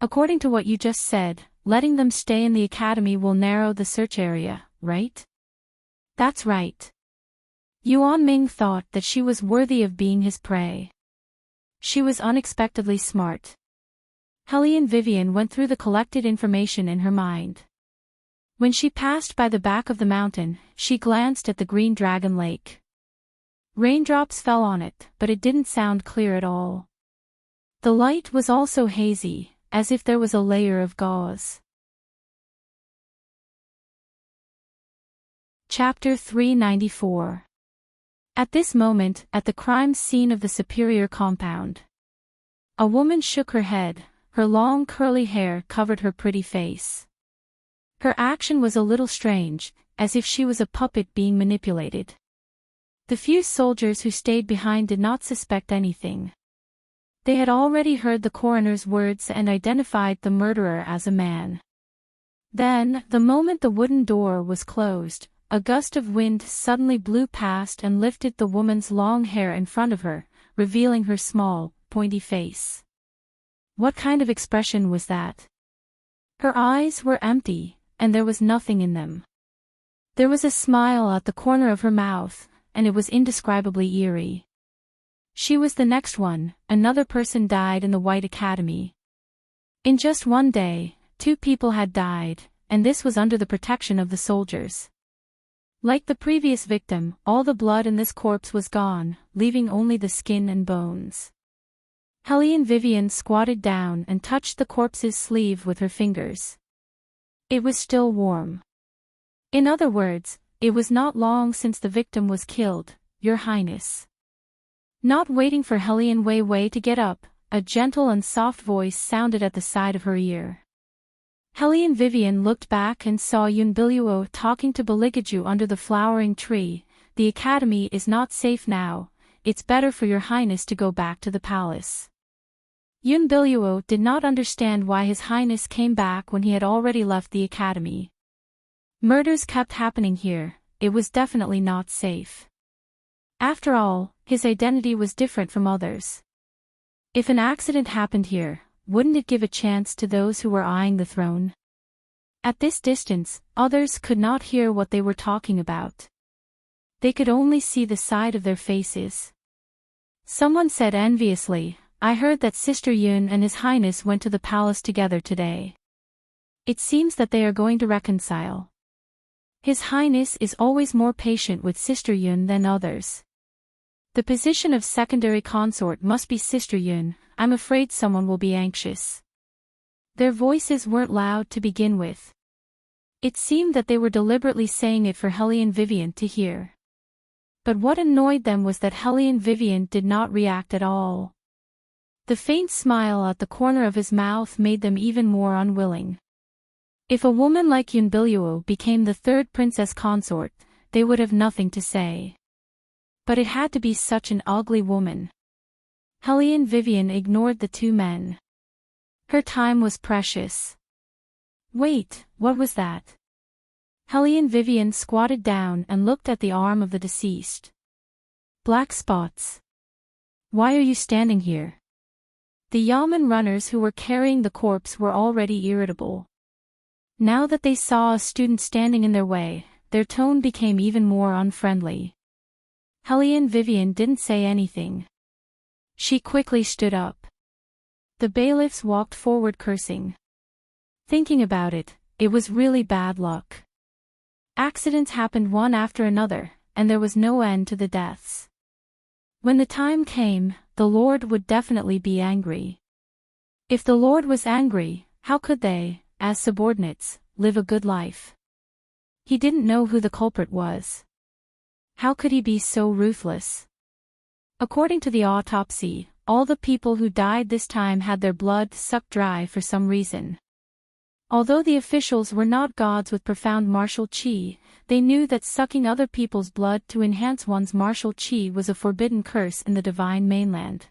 According to what you just said, letting them stay in the academy will narrow the search area, right?" "That's right." Yuan Ming thought that she was worthy of being his prey. She was unexpectedly smart. Hellion Vivian went through the collected information in her mind. When she passed by the back of the mountain, she glanced at the Green Dragon Lake. Raindrops fell on it, but it didn't sound clear at all. The light was also hazy, as if there was a layer of gauze. Chapter 394. At this moment, at the crime scene of the Superior Compound, a woman shook her head, her long curly hair covered her pretty face. Her action was a little strange, as if she was a puppet being manipulated. The few soldiers who stayed behind did not suspect anything. They had already heard the coroner's words and identified the murderer as a man. Then, the moment the wooden door was closed, a gust of wind suddenly blew past and lifted the woman's long hair in front of her, revealing her small, pointy face. What kind of expression was that? Her eyes were empty, and there was nothing in them. There was a smile at the corner of her mouth, and it was indescribably eerie. She was the next one. Another person died in the White Academy. In just one day, 2 people had died, and this was under the protection of the soldiers. Like the previous victim, all the blood in this corpse was gone, leaving only the skin and bones. Hellion Vivian squatted down and touched the corpse's sleeve with her fingers. It was still warm. In other words, it was not long since the victim was killed, Your Highness. Not waiting for Hellion Wei to get up, a gentle and soft voice sounded at the side of her ear. Hellion Vivian looked back and saw Yun Biluo talking to Beligaju under the flowering tree. "The academy is not safe now, it's better for Your Highness to go back to the palace." Yun Biluo did not understand why His Highness came back when he had already left the academy. Murders kept happening here, it was definitely not safe. After all, his identity was different from others. If an accident happened here, wouldn't it give a chance to those who were eyeing the throne? At this distance, others could not hear what they were talking about. They could only see the side of their faces. Someone said enviously, "I heard that Sister Yun and His Highness went to the palace together today. It seems that they are going to reconcile. His Highness is always more patient with Sister Yun than others. The position of secondary consort must be Sister Yun. I'm afraid someone will be anxious." Their voices weren't loud to begin with. It seemed that they were deliberately saying it for Hellion Vivian to hear. But what annoyed them was that Hellion Vivian did not react at all. The faint smile at the corner of his mouth made them even more unwilling. If a woman like Yun Biluo became the third princess consort, they would have nothing to say. But it had to be such an ugly woman. Hellion Vivian ignored the two men. Her time was precious. Wait, what was that? Hellion Vivian squatted down and looked at the arm of the deceased. Black spots. Why are you standing here? The Yamen runners who were carrying the corpse were already irritable. Now that they saw a student standing in their way, their tone became even more unfriendly. Hellion Vivian didn't say anything. She quickly stood up. The bailiffs walked forward cursing. Thinking about it, it was really bad luck. Accidents happened one after another, and there was no end to the deaths. When the time came, the Lord would definitely be angry. If the Lord was angry, how could they, as subordinates, live a good life? He didn't know who the culprit was. How could he be so ruthless? According to the autopsy, all the people who died this time had their blood sucked dry for some reason. Although the officials were not gods with profound martial qi, they knew that sucking other people's blood to enhance one's martial qi was a forbidden curse in the divine mainland.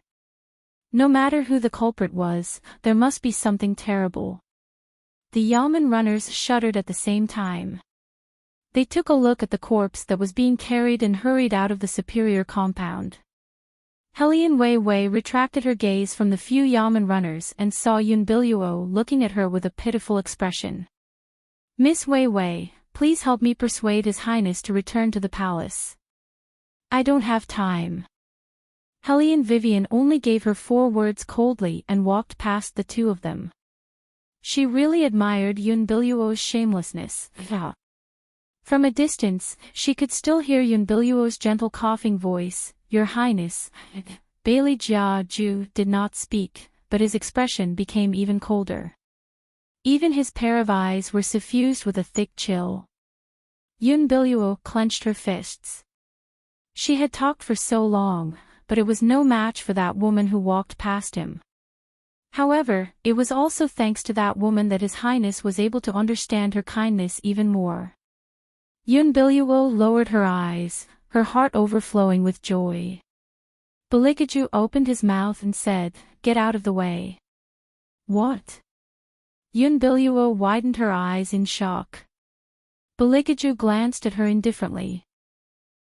No matter who the culprit was, there must be something terrible. The Yamen runners shuddered at the same time. They took a look at the corpse that was being carried and hurried out of the superior compound. Hellion Wei Wei retracted her gaze from the few Yamen runners and saw Yun Biluo looking at her with a pitiful expression. "Miss Wei Wei, please help me persuade His Highness to return to the palace." "I don't have time." Hellion Vivian only gave her 4 words coldly and walked past the two of them. She really admired Yun Biluo's shamelessness. From a distance, she could still hear Yun Biluo's gentle coughing voice, "Your Highness." Bailey Jia Ju did not speak, but his expression became even colder. Even his pair of eyes were suffused with a thick chill. Yun Biluo clenched her fists. She had talked for so long, but it was no match for that woman who walked past him. However, it was also thanks to that woman that His Highness was able to understand her kindness even more. Yun Biluo lowered her eyes, her heart overflowing with joy. Balikaju opened his mouth and said, "Get out of the way." "What?" Yun Biluo widened her eyes in shock. Balikaju glanced at her indifferently.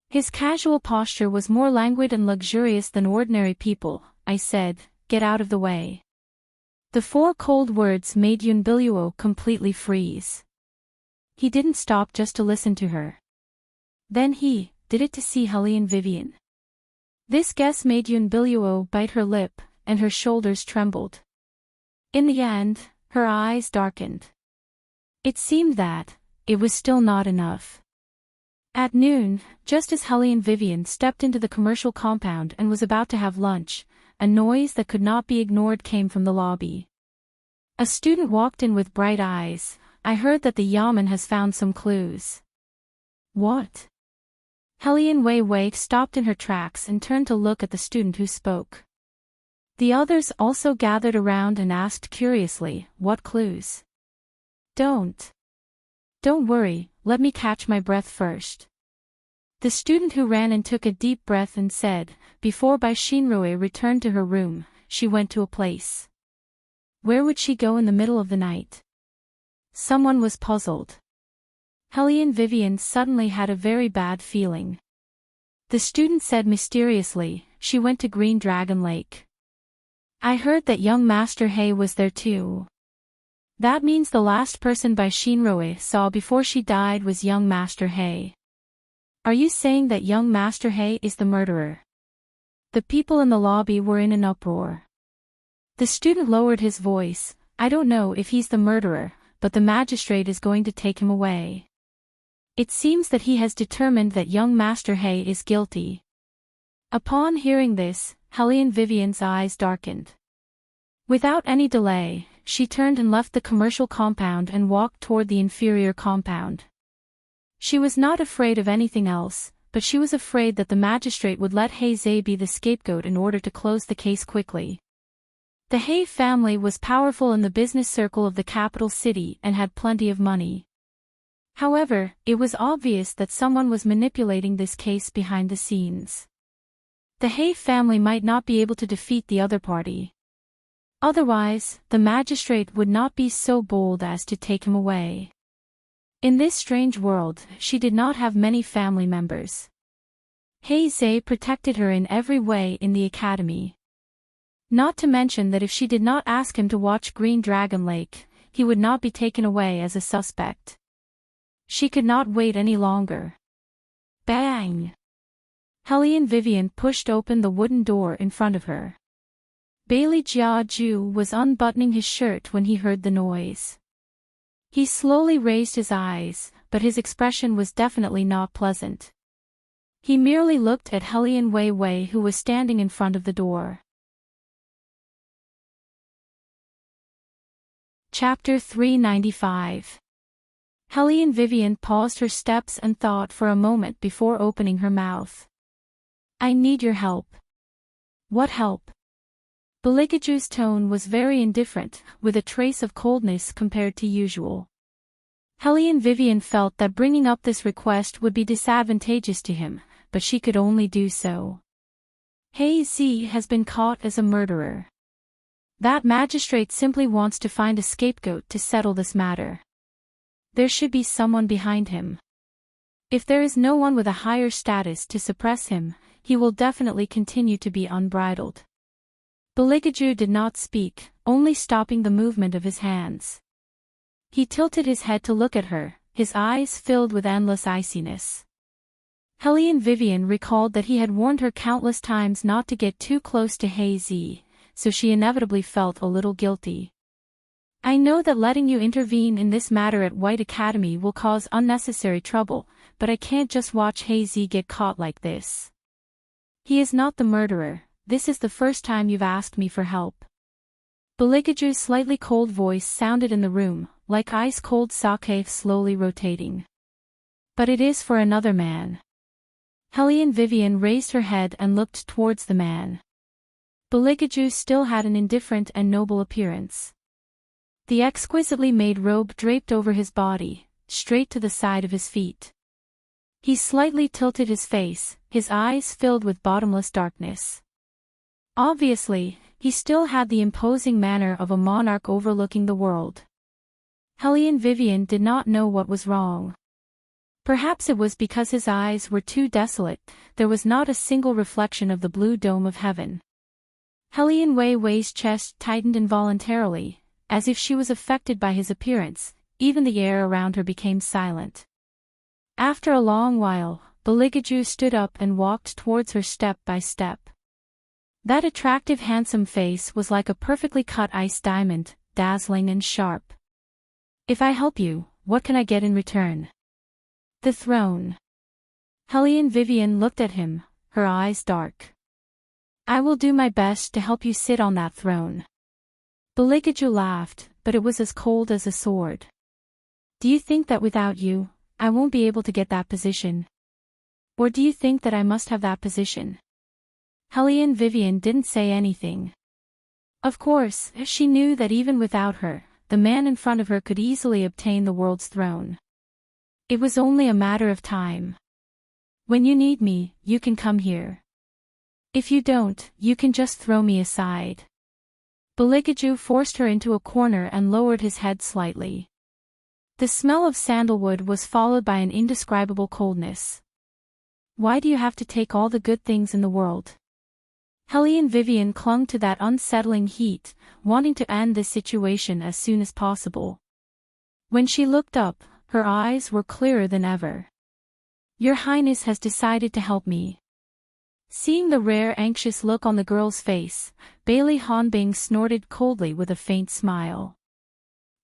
His casual posture was more languid and luxurious than ordinary people. "I said, get out of the way." The 4 cold words made Yun Biluo completely freeze. He didn't stop just to listen to her. Then he did it to see Hellion Vivian. This guess made Yun Biluo bite her lip, and her shoulders trembled. In the end, her eyes darkened. It seemed that it was still not enough. At noon, just as Hellion Vivian stepped into the commercial compound and was about to have lunch, a noise that could not be ignored came from the lobby. A student walked in with bright eyes. "I heard that the Yamen has found some clues." "What?" Hellion Wei Wei stopped in her tracks and turned to look at the student who spoke. The others also gathered around and asked curiously, "What clues?" Don't worry, let me catch my breath first." The student who ran and took a deep breath and said, "Before Bai Shinrui returned to her room, she went to a place." Where would she go in the middle of the night? Someone was puzzled. Hellion Vivian suddenly had a very bad feeling. The student said mysteriously, "She went to Green Dragon Lake." "I heard that young Master He was there too." That means the last person Bai Shinrui saw before she died was young Master He. Are you saying that young Master Hay is the murderer? The people in the lobby were in an uproar. The student lowered his voice. I don't know if he's the murderer, but the magistrate is going to take him away. It seems that he has determined that young Master Hay is guilty. Upon hearing this, Helene Vivian's eyes darkened. Without any delay, she turned and left the commercial compound and walked toward the inferior compound. She was not afraid of anything else, but she was afraid that the magistrate would let Hay Zay be the scapegoat in order to close the case quickly. The Hay family was powerful in the business circle of the capital city and had plenty of money. However, it was obvious that someone was manipulating this case behind the scenes. The Hay family might not be able to defeat the other party. Otherwise, the magistrate would not be so bold as to take him away. In this strange world, she did not have many family members. Hay Zay protected her in every way in the academy. Not to mention that if she did not ask him to watch Green Dragon Lake, he would not be taken away as a suspect. She could not wait any longer. Bang! Helene Vivian pushed open the wooden door in front of her. Bailey Jiaju was unbuttoning his shirt when he heard the noise. He slowly raised his eyes, but his expression was definitely not pleasant. He merely looked at Helene Wei Wei, who was standing in front of the door. Chapter 395. Helene Vivian paused her steps and thought for a moment before opening her mouth. I need your help. What help? Beligaju's tone was very indifferent, with a trace of coldness compared to usual. Helene Vivian felt that bringing up this request would be disadvantageous to him, but she could only do so. Hay Zay has been caught as a murderer. That magistrate simply wants to find a scapegoat to settle this matter. There should be someone behind him. If there is no one with a higher status to suppress him, he will definitely continue to be unbridled. Beligaju did not speak, only stopping the movement of his hands. He tilted his head to look at her, his eyes filled with endless iciness. Helene Vivian recalled that he had warned her countless times not to get too close to Hay Zay, so she inevitably felt a little guilty. I know that letting you intervene in this matter at White Academy will cause unnecessary trouble, but I can't just watch Hay Zay get caught like this. He is not the murderer. This is the first time you've asked me for help. Beligaju's slightly cold voice sounded in the room, like ice-cold sake slowly rotating. But it is for another man. Helene Vivian raised her head and looked towards the man. Beligaju still had an indifferent and noble appearance. The exquisitely made robe draped over his body, straight to the side of his feet. He slightly tilted his face, his eyes filled with bottomless darkness. Obviously, he still had the imposing manner of a monarch overlooking the world. Helene Vivian did not know what was wrong. Perhaps it was because his eyes were too desolate, there was not a single reflection of the blue dome of heaven. Helene Wei Wei's chest tightened involuntarily, as if she was affected by his appearance, even the air around her became silent. After a long while, Beligaju stood up and walked towards her step by step. That attractive handsome face was like a perfectly cut ice diamond, dazzling and sharp. If I help you, what can I get in return? The throne. Helene Vivian looked at him, her eyes dark. I will do my best to help you sit on that throne. Beligaju laughed, but it was as cold as a sword. Do you think that without you, I won't be able to get that position? Or do you think that I must have that position? Helene Vivian didn't say anything. Of course, she knew that even without her, the man in front of her could easily obtain the world's throne. It was only a matter of time. When you need me, you can come here. If you don't, you can just throw me aside. Beligaju forced her into a corner and lowered his head slightly. The smell of sandalwood was followed by an indescribable coldness. Why do you have to take all the good things in the world? Helene Vivian clung to that unsettling heat, wanting to end this situation as soon as possible. When she looked up, her eyes were clearer than ever. Your Highness has decided to help me. Seeing the rare anxious look on the girl's face, Bailey Hanbing snorted coldly with a faint smile.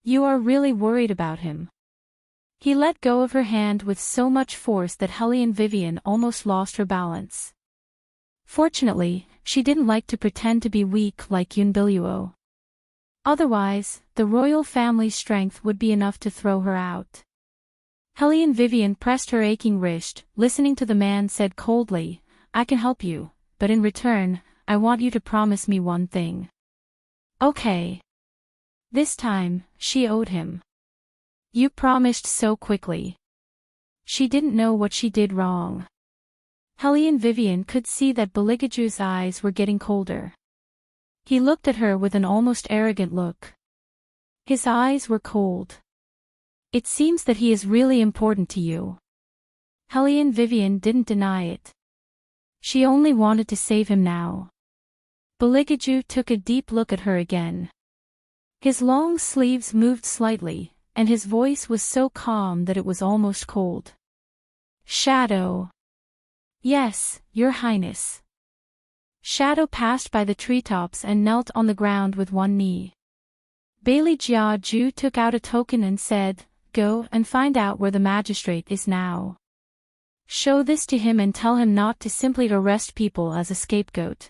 You are really worried about him. He let go of her hand with so much force that Hellion Vivian almost lost her balance. Fortunately, she didn't like to pretend to be weak like Yunbiluo. Otherwise, the royal family's strength would be enough to throw her out. Hellion Vivian pressed her aching wrist, listening to the man said coldly, I can help you, but in return, I want you to promise me one thing. Okay. This time, she owed him. You promised so quickly. She didn't know what she did wrong. Hellion Vivian could see that Beligaju's eyes were getting colder. He looked at her with an almost arrogant look. His eyes were cold. It seems that he is really important to you. Hellion Vivian didn't deny it. She only wanted to save him now. Beligaju took a deep look at her again. His long sleeves moved slightly, and his voice was so calm that it was almost cold. Shadow. Yes, Your Highness. Shadow passed by the treetops and knelt on the ground with one knee. Bailey Jiaju took out a token and said, Go and find out where the magistrate is now. Show this to him and tell him not to simply arrest people as a scapegoat.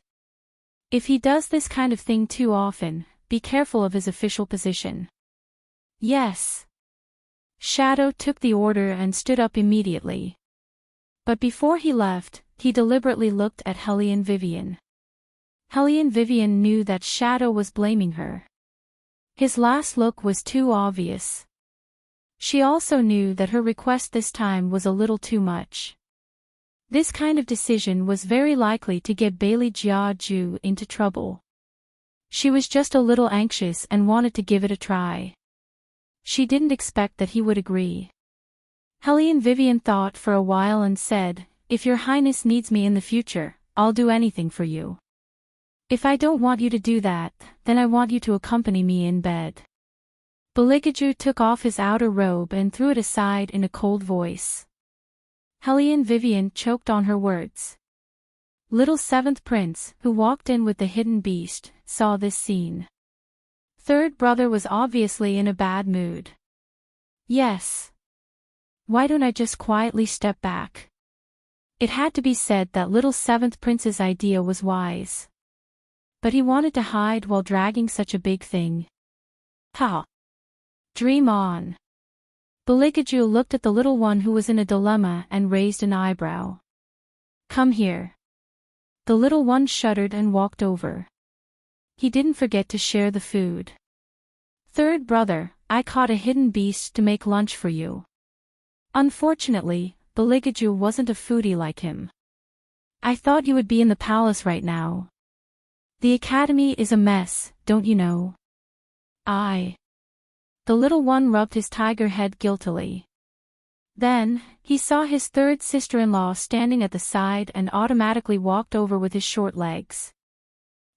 If he does this kind of thing too often, be careful of his official position. Yes. Shadow took the order and stood up immediately. But before he left, he deliberately looked at Hellion Vivian. Hellion Vivian knew that Shadow was blaming her. His last look was too obvious. She also knew that her request this time was a little too much. This kind of decision was very likely to get Bailey Jiaju into trouble. She was just a little anxious and wanted to give it a try. She didn't expect that he would agree. Hellion Vivian thought for a while and said, If Your Highness needs me in the future, I'll do anything for you. If I don't want you to do that, then I want you to accompany me in bed. Beligaju took off his outer robe and threw it aside in a cold voice. Hellion Vivian choked on her words. Little seventh prince, who walked in with the hidden beast, saw this scene. Third brother was obviously in a bad mood. Yes. Why don't I just quietly step back? It had to be said that little seventh prince's idea was wise. But he wanted to hide while dragging such a big thing. Ha! Dream on. Beligaju looked at the little one who was in a dilemma and raised an eyebrow. Come here. The little one shuddered and walked over. He didn't forget to share the food. Third brother, I caught a hidden beast to make lunch for you. Unfortunately, Beligaju wasn't a foodie like him. I thought you would be in the palace right now. The academy is a mess, don't you know? The little one rubbed his tiger head guiltily. Then, he saw his third sister-in-law standing at the side and automatically walked over with his short legs.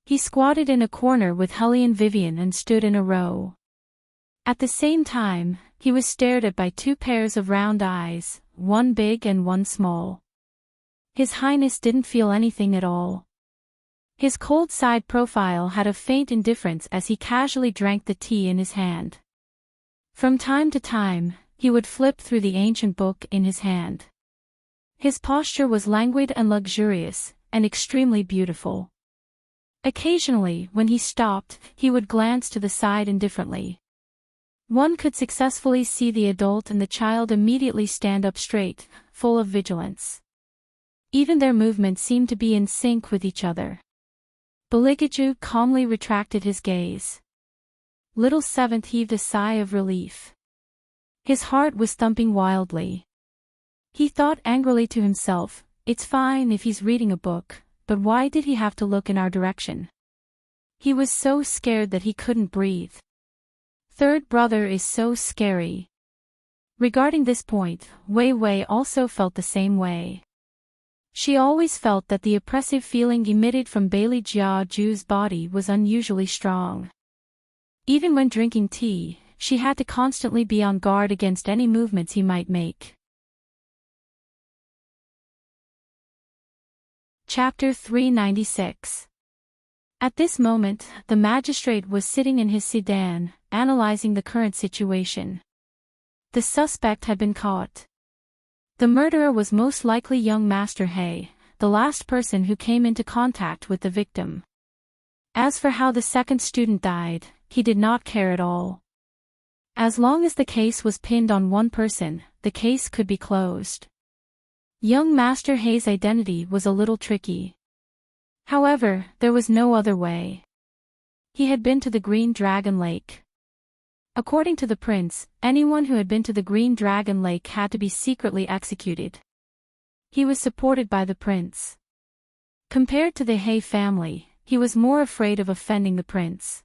He squatted in a corner with Hellion Vivian and stood in a row. At the same time, he was stared at by two pairs of round eyes, one big and one small. His Highness didn't feel anything at all. His cold side profile had a faint indifference as he casually drank the tea in his hand. From time to time, he would flip through the ancient book in his hand. His posture was languid and luxurious, and extremely beautiful. Occasionally, when he stopped, he would glance to the side indifferently. One could successfully see the adult and the child immediately stand up straight, full of vigilance. Even their movements seemed to be in sync with each other. Beligaju calmly retracted his gaze. Little Seventh heaved a sigh of relief. His heart was thumping wildly. He thought angrily to himself, it's fine if he's reading a book, but why did he have to look in our direction? He was so scared that he couldn't breathe. Third brother is so scary. Regarding this point, Wei Wei also felt the same way. She always felt that the oppressive feeling emitted from Bailey Jiaju's body was unusually strong. Even when drinking tea, she had to constantly be on guard against any movements he might make. Chapter 396. At this moment, the magistrate was sitting in his sedan, analyzing the current situation. The suspect had been caught. The murderer was most likely young Master Hay, the last person who came into contact with the victim. As for how the second student died, he did not care at all. As long as the case was pinned on one person, the case could be closed. Young Master Hay's identity was a little tricky. However, there was no other way. He had been to the Green Dragon Lake. According to the prince, anyone who had been to the Green Dragon Lake had to be secretly executed. He was supported by the prince. Compared to the Hay family, he was more afraid of offending the prince.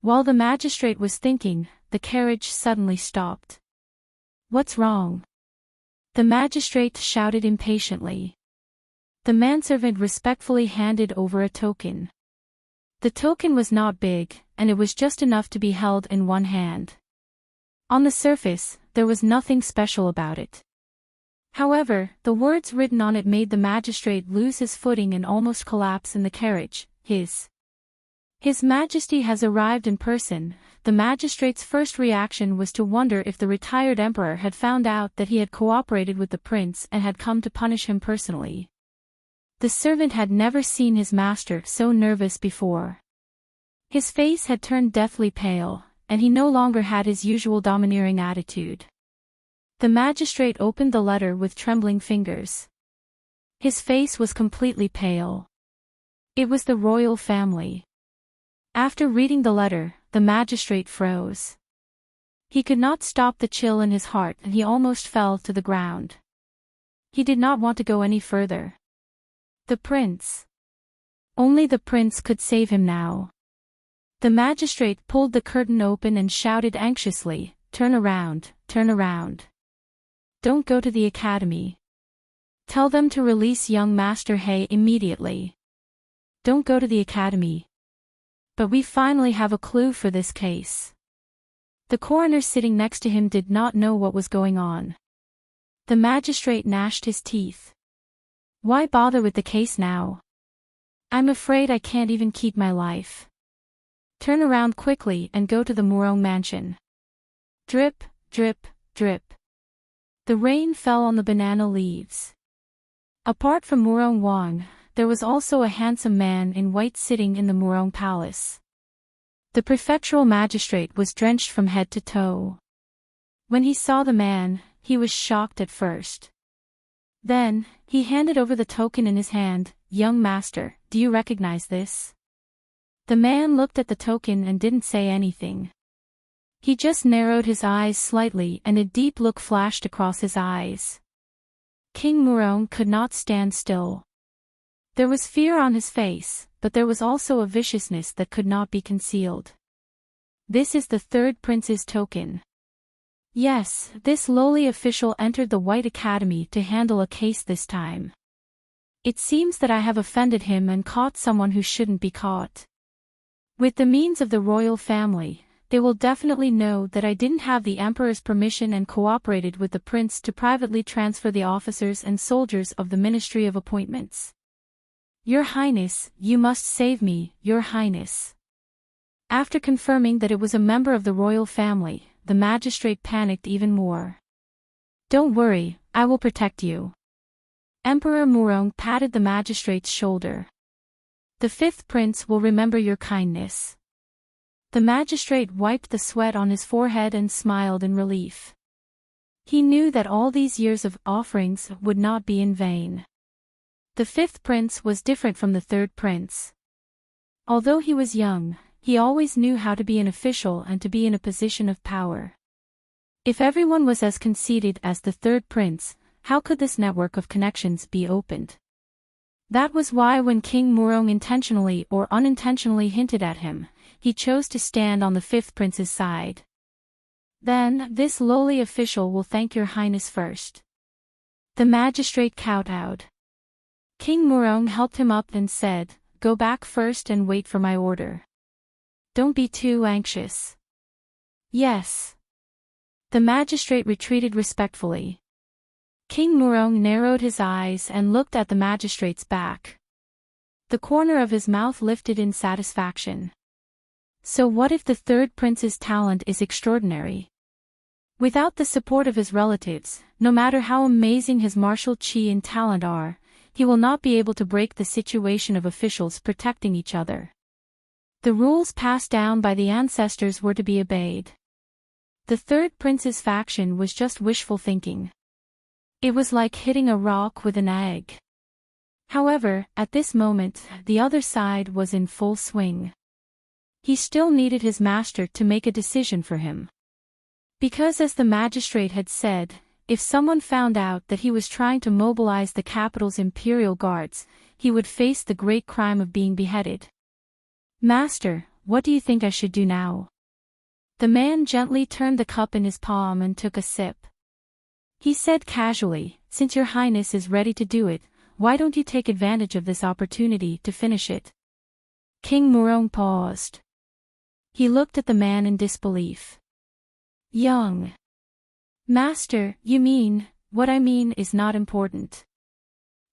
While the magistrate was thinking, the carriage suddenly stopped. "What's wrong?" the magistrate shouted impatiently. The manservant respectfully handed over a token. The token was not big, and it was just enough to be held in one hand. On the surface, there was nothing special about it. However, the words written on it made the magistrate lose his footing and almost collapse in the carriage. His Majesty has arrived in person. The magistrate's first reaction was to wonder if the retired emperor had found out that he had cooperated with the prince and had come to punish him personally. The servant had never seen his master so nervous before. His face had turned deathly pale, and he no longer had his usual domineering attitude. The magistrate opened the letter with trembling fingers. His face was completely pale. It was the royal family. After reading the letter, the magistrate froze. He could not stop the chill in his heart and he almost fell to the ground. He did not want to go any further. The prince. Only the prince could save him now. The magistrate pulled the curtain open and shouted anxiously, "Turn around, turn around. Don't go to the academy. Tell them to release young Master Hay immediately. Don't go to the academy. But we finally have a clue for this case." The coroner sitting next to him did not know what was going on. The magistrate gnashed his teeth. "Why bother with the case now? I'm afraid I can't even keep my life. Turn around quickly and go to the Mourong mansion." Drip, drip, drip. The rain fell on the banana leaves. Apart from Mourong Wang, there was also a handsome man in white sitting in the Mourong palace. The prefectural magistrate was drenched from head to toe. When he saw the man, he was shocked at first. Then, he handed over the token in his hand. "Young master, do you recognize this?" The man looked at the token and didn't say anything. He just narrowed his eyes slightly and a deep look flashed across his eyes. King Mourong could not stand still. There was fear on his face, but there was also a viciousness that could not be concealed. "This is the third prince's token." Yes, this lowly official entered the White Academy to handle a case this time. "It seems that I have offended him and caught someone who shouldn't be caught. With the means of the royal family, they will definitely know that I didn't have the emperor's permission and cooperated with the prince to privately transfer the officers and soldiers of the Ministry of Appointments. Your Highness, you must save me, Your Highness." After confirming that it was a member of the royal family, the magistrate panicked even more. "Don't worry, I will protect you." Emperor Mourong patted the magistrate's shoulder. "The fifth prince will remember your kindness." The magistrate wiped the sweat on his forehead and smiled in relief. He knew that all these years of offerings would not be in vain. The fifth prince was different from the third prince. Although he was young, he always knew how to be an official and to be in a position of power. If everyone was as conceited as the third prince, how could this network of connections be opened? That was why when King Mourong intentionally or unintentionally hinted at him, he chose to stand on the fifth prince's side. "Then, this lowly official will thank your highness first." The magistrate kowtowed. King Mourong helped him up and said, "Go back first and wait for my order. Don't be too anxious." "Yes." The magistrate retreated respectfully. King Murong narrowed his eyes and looked at the magistrate's back. The corner of his mouth lifted in satisfaction. So what if the third prince's talent is extraordinary? Without the support of his relatives, no matter how amazing his martial chi and talent are, he will not be able to break the situation of officials protecting each other. The rules passed down by the ancestors were to be obeyed. The third prince's faction was just wishful thinking. It was like hitting a rock with an egg. However, at this moment, the other side was in full swing. He still needed his master to make a decision for him. Because as the magistrate had said, if someone found out that he was trying to mobilize the capital's imperial guards, he would face the great crime of being beheaded. Master, what do you think I should do now? The man gently turned the cup in his palm and took a sip. He said casually, since your highness is ready to do it, why don't you take advantage of this opportunity to finish it? King Murong paused. He looked at the man in disbelief. Young. Master, you mean, what I mean is not important.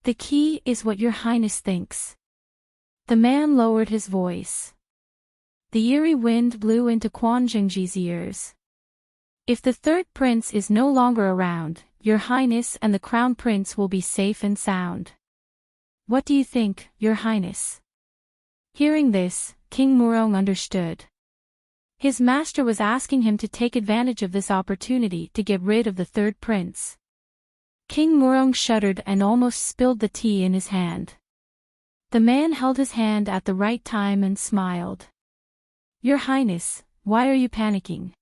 The key is what your highness thinks. The man lowered his voice. The eerie wind blew into Quan Zhengji's ears. If the third prince is no longer around, your highness and the crown prince will be safe and sound. What do you think, your highness? Hearing this, King Murong understood. His master was asking him to take advantage of this opportunity to get rid of the third prince. King Murong shuddered and almost spilled the tea in his hand. The man held his hand at the right time and smiled. Your highness, why are you panicking?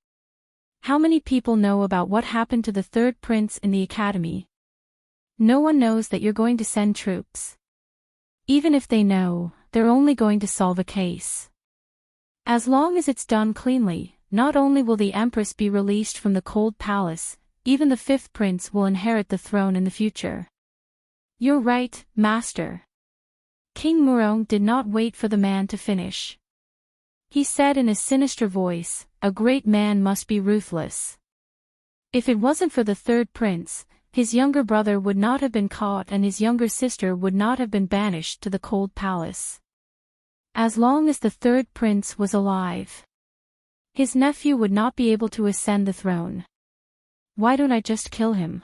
How many people know about what happened to the third prince in the academy? No one knows that you're going to send troops. Even if they know, they're only going to solve a case. As long as it's done cleanly, not only will the Empress be released from the cold palace, even the fifth prince will inherit the throne in the future. You're right, master. King Murong did not wait for the man to finish. He said in a sinister voice, a great man must be ruthless. If it wasn't for the third prince, his younger brother would not have been caught and his younger sister would not have been banished to the cold palace. As long as the third prince was alive, his nephew would not be able to ascend the throne. Why don't I just kill him?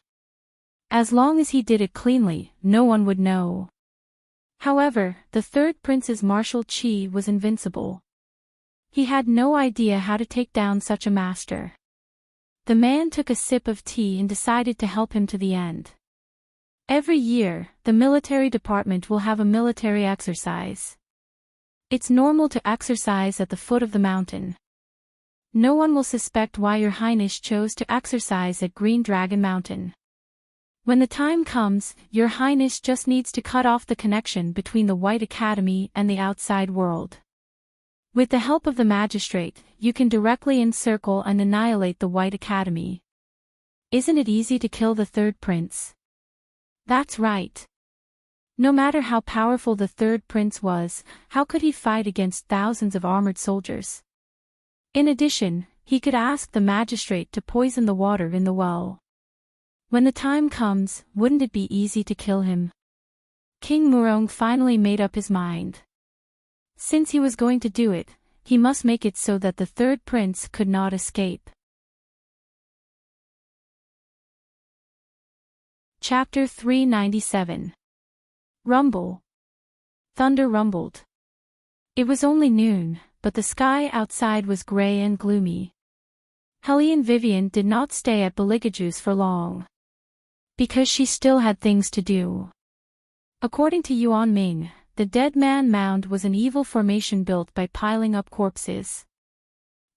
As long as he did it cleanly, no one would know. However, the third prince's martial chi was invincible. He had no idea how to take down such a master. The man took a sip of tea and decided to help him to the end. Every year, the military department will have a military exercise. It's normal to exercise at the foot of the mountain. No one will suspect why your highness chose to exercise at Green Dragon Mountain. When the time comes, your highness just needs to cut off the connection between the White Academy and the outside world. With the help of the magistrate, you can directly encircle and annihilate the White Academy. Isn't it easy to kill the third prince? That's right. No matter how powerful the third prince was, how could he fight against thousands of armored soldiers? In addition, he could ask the magistrate to poison the water in the well. When the time comes, wouldn't it be easy to kill him? King Murong finally made up his mind. Since he was going to do it, he must make it so that the third prince could not escape. Chapter 397. Rumble. Thunder rumbled. It was only noon, but the sky outside was gray and gloomy. Helly and Vivian did not stay at Beligaju's for long. Because she still had things to do. According to Yuan Ming, the Dead Man Mound was an evil formation built by piling up corpses.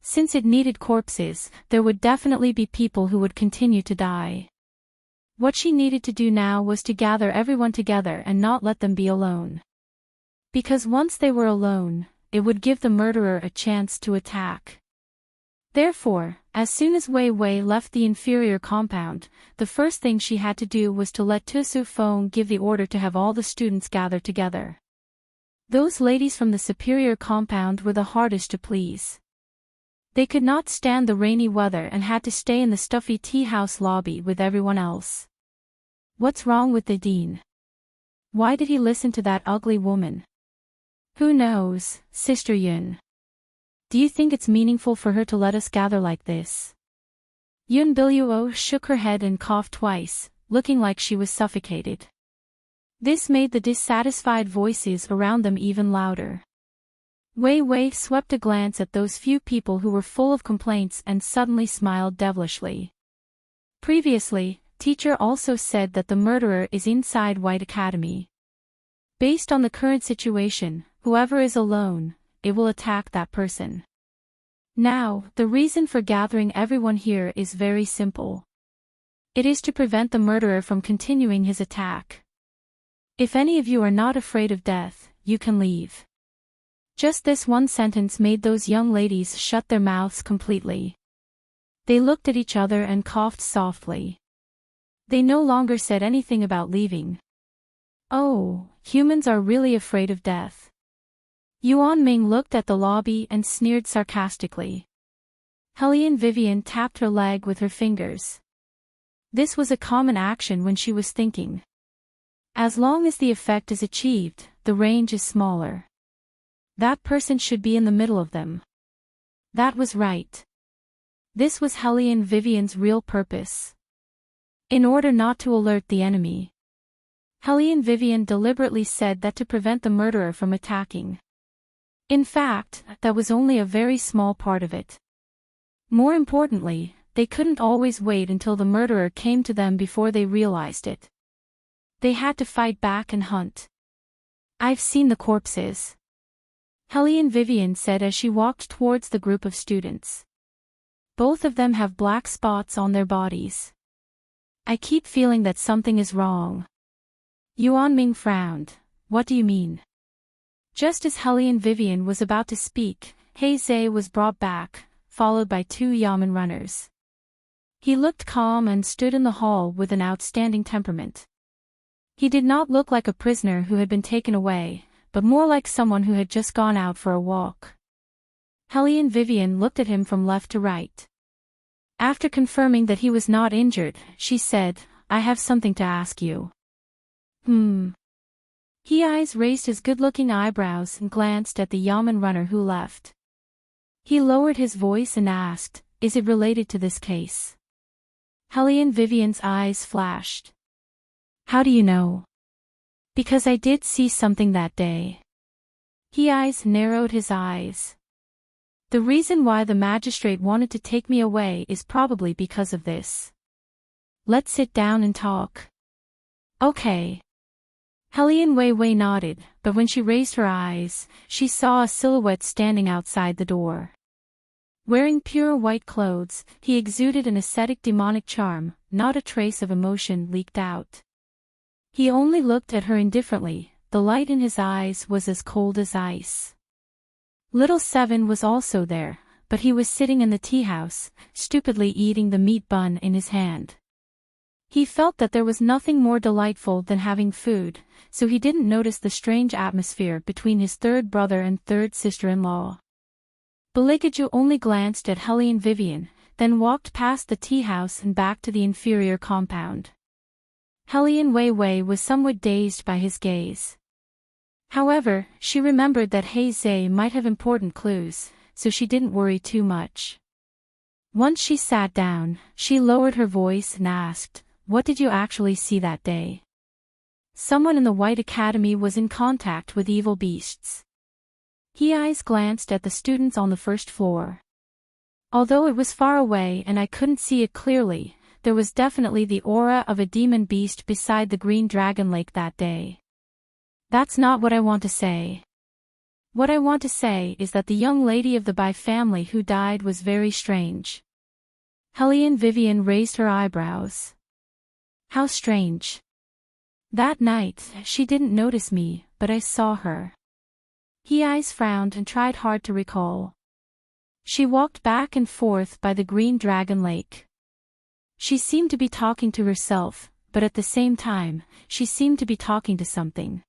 Since it needed corpses, there would definitely be people who would continue to die. What she needed to do now was to gather everyone together and not let them be alone. Because once they were alone, it would give the murderer a chance to attack. Therefore, as soon as Wei Wei left the inferior compound, the first thing she had to do was to let Tu Su Feng give the order to have all the students gather together. Those ladies from the superior compound were the hardest to please. They could not stand the rainy weather and had to stay in the stuffy tea house lobby with everyone else. What's wrong with the dean? Why did he listen to that ugly woman? Who knows, Sister Yun? Do you think it's meaningful for her to let us gather like this? Yun Biluo shook her head and coughed twice, looking like she was suffocated. This made the dissatisfied voices around them even louder. Wei Wei swept a glance at those few people who were full of complaints and suddenly smiled devilishly. Previously, teacher also said that the murderer is inside White Academy. Based on the current situation, whoever is alone, it will attack that person. Now, the reason for gathering everyone here is very simple. It is to prevent the murderer from continuing his attack. If any of you are not afraid of death, you can leave. Just this one sentence made those young ladies shut their mouths completely. They looked at each other and coughed softly. They no longer said anything about leaving. Oh, humans are really afraid of death. Yuan Ming looked at the lobby and sneered sarcastically. Hellion Vivian tapped her leg with her fingers. This was a common action when she was thinking. As long as the effect is achieved, the range is smaller. That person should be in the middle of them. That was right. This was Hellion Vivian's real purpose. In order not to alert the enemy, Hellion Vivian deliberately said that to prevent the murderer from attacking. In fact, that was only a very small part of it. More importantly, they couldn't always wait until the murderer came to them before they realized it. They had to fight back and hunt. I've seen the corpses, Hellion Vivian said as she walked towards the group of students. Both of them have black spots on their bodies. I keep feeling that something is wrong. Yuan Ming frowned. What do you mean? Just as Hellion Vivian was about to speak, He Zhe was brought back, followed by 2 Yamen runners. He looked calm and stood in the hall with an outstanding temperament. He did not look like a prisoner who had been taken away, but more like someone who had just gone out for a walk. Hellion Vivian looked at him from left to right. After confirming that he was not injured, she said, I have something to ask you. He eyes raised his good-looking eyebrows and glanced at the Yamen runner who left. He lowered his voice and asked, Is it related to this case? Hellion Vivian's eyes flashed. How do you know? Because I did see something that day. He eyes narrowed his eyes. The reason why the magistrate wanted to take me away is probably because of this. Let's sit down and talk. Okay. Hellion Wei Wei nodded, but when she raised her eyes, she saw a silhouette standing outside the door. Wearing pure white clothes, he exuded an ascetic demonic charm, not a trace of emotion leaked out. He only looked at her indifferently, the light in his eyes was as cold as ice. Little Seven was also there, but he was sitting in the tea house, stupidly eating the meat bun in his hand. He felt that there was nothing more delightful than having food, so he didn't notice the strange atmosphere between his third brother and third sister-in-law. Beligaju only glanced at Hellion Vivian, then walked past the tea house and back to the inferior compound. Hellion Wei Wei was somewhat dazed by his gaze. However, she remembered that He Zhe might have important clues, so she didn't worry too much. Once she sat down, she lowered her voice and asked, What did you actually see that day? Someone in the White Academy was in contact with evil beasts. He eyes glanced at the students on the first floor. Although it was far away and I couldn't see it clearly, there was definitely the aura of a demon beast beside the Green Dragon Lake that day. That's not what I want to say. What I want to say is that the young lady of the Bai family who died was very strange. Hellion Vivian raised her eyebrows. How strange. That night, she didn't notice me, but I saw her. He eyes frowned and tried hard to recall. She walked back and forth by the Green Dragon Lake. She seemed to be talking to herself, but at the same time, she seemed to be talking to something.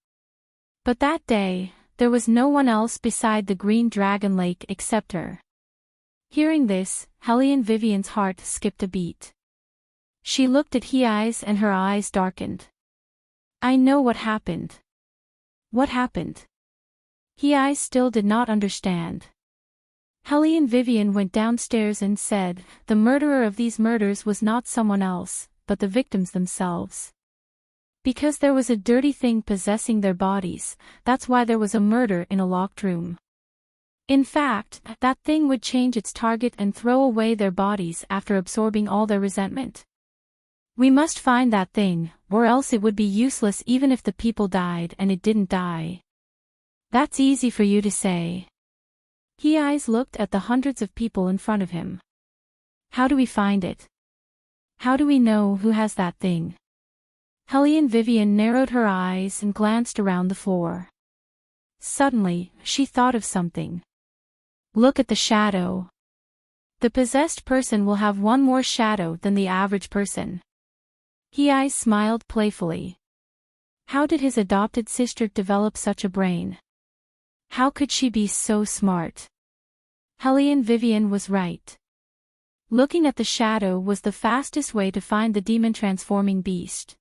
But that day, there was no one else beside the Green Dragon Lake except her. Hearing this, Hellion Vivian's heart skipped a beat. She looked at He-Eyes and her eyes darkened. I know what happened. What happened? He-Eyes still did not understand. Helene Vivian went downstairs and said, the murderer of these murders was not someone else, but the victims themselves. Because there was a dirty thing possessing their bodies, that's why there was a murder in a locked room. In fact, that thing would change its target and throw away their bodies after absorbing all their resentment. We must find that thing, or else it would be useless even if the people died and it didn't die. That's easy for you to say. He-Eyes looked at the hundreds of people in front of him. How do we find it? How do we know who has that thing? Helene Vivian narrowed her eyes and glanced around the floor. Suddenly, she thought of something. Look at the shadow. The possessed person will have one more shadow than the average person. He-Eyes smiled playfully. How did his adopted sister develop such a brain? How could she be so smart? Helene Vivian was right. Looking at the shadow was the fastest way to find the demon-transforming beast.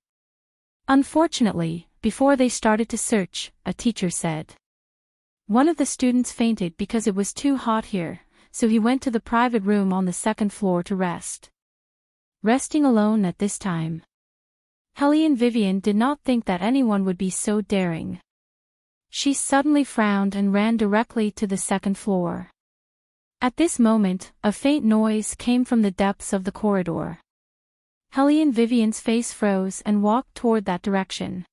Unfortunately, before they started to search, a teacher said. One of the students fainted because it was too hot here, so he went to the private room on the second floor to rest. Resting alone at this time. Helene Vivian did not think that anyone would be so daring. She suddenly frowned and ran directly to the second floor. At this moment, a faint noise came from the depths of the corridor. Helene Vivian's face froze and walked toward that direction.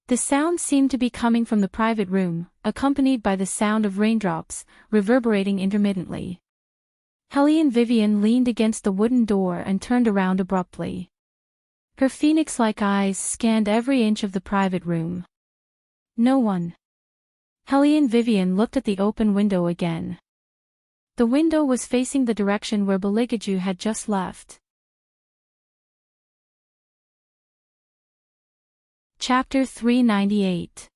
The sound seemed to be coming from the private room, accompanied by the sound of raindrops, reverberating intermittently. Helene Vivian leaned against the wooden door and turned around abruptly. Her phoenix-like eyes scanned every inch of the private room. No one. Helene Vivian looked at the open window again. The window was facing the direction where Beligaju had just left. Chapter 398.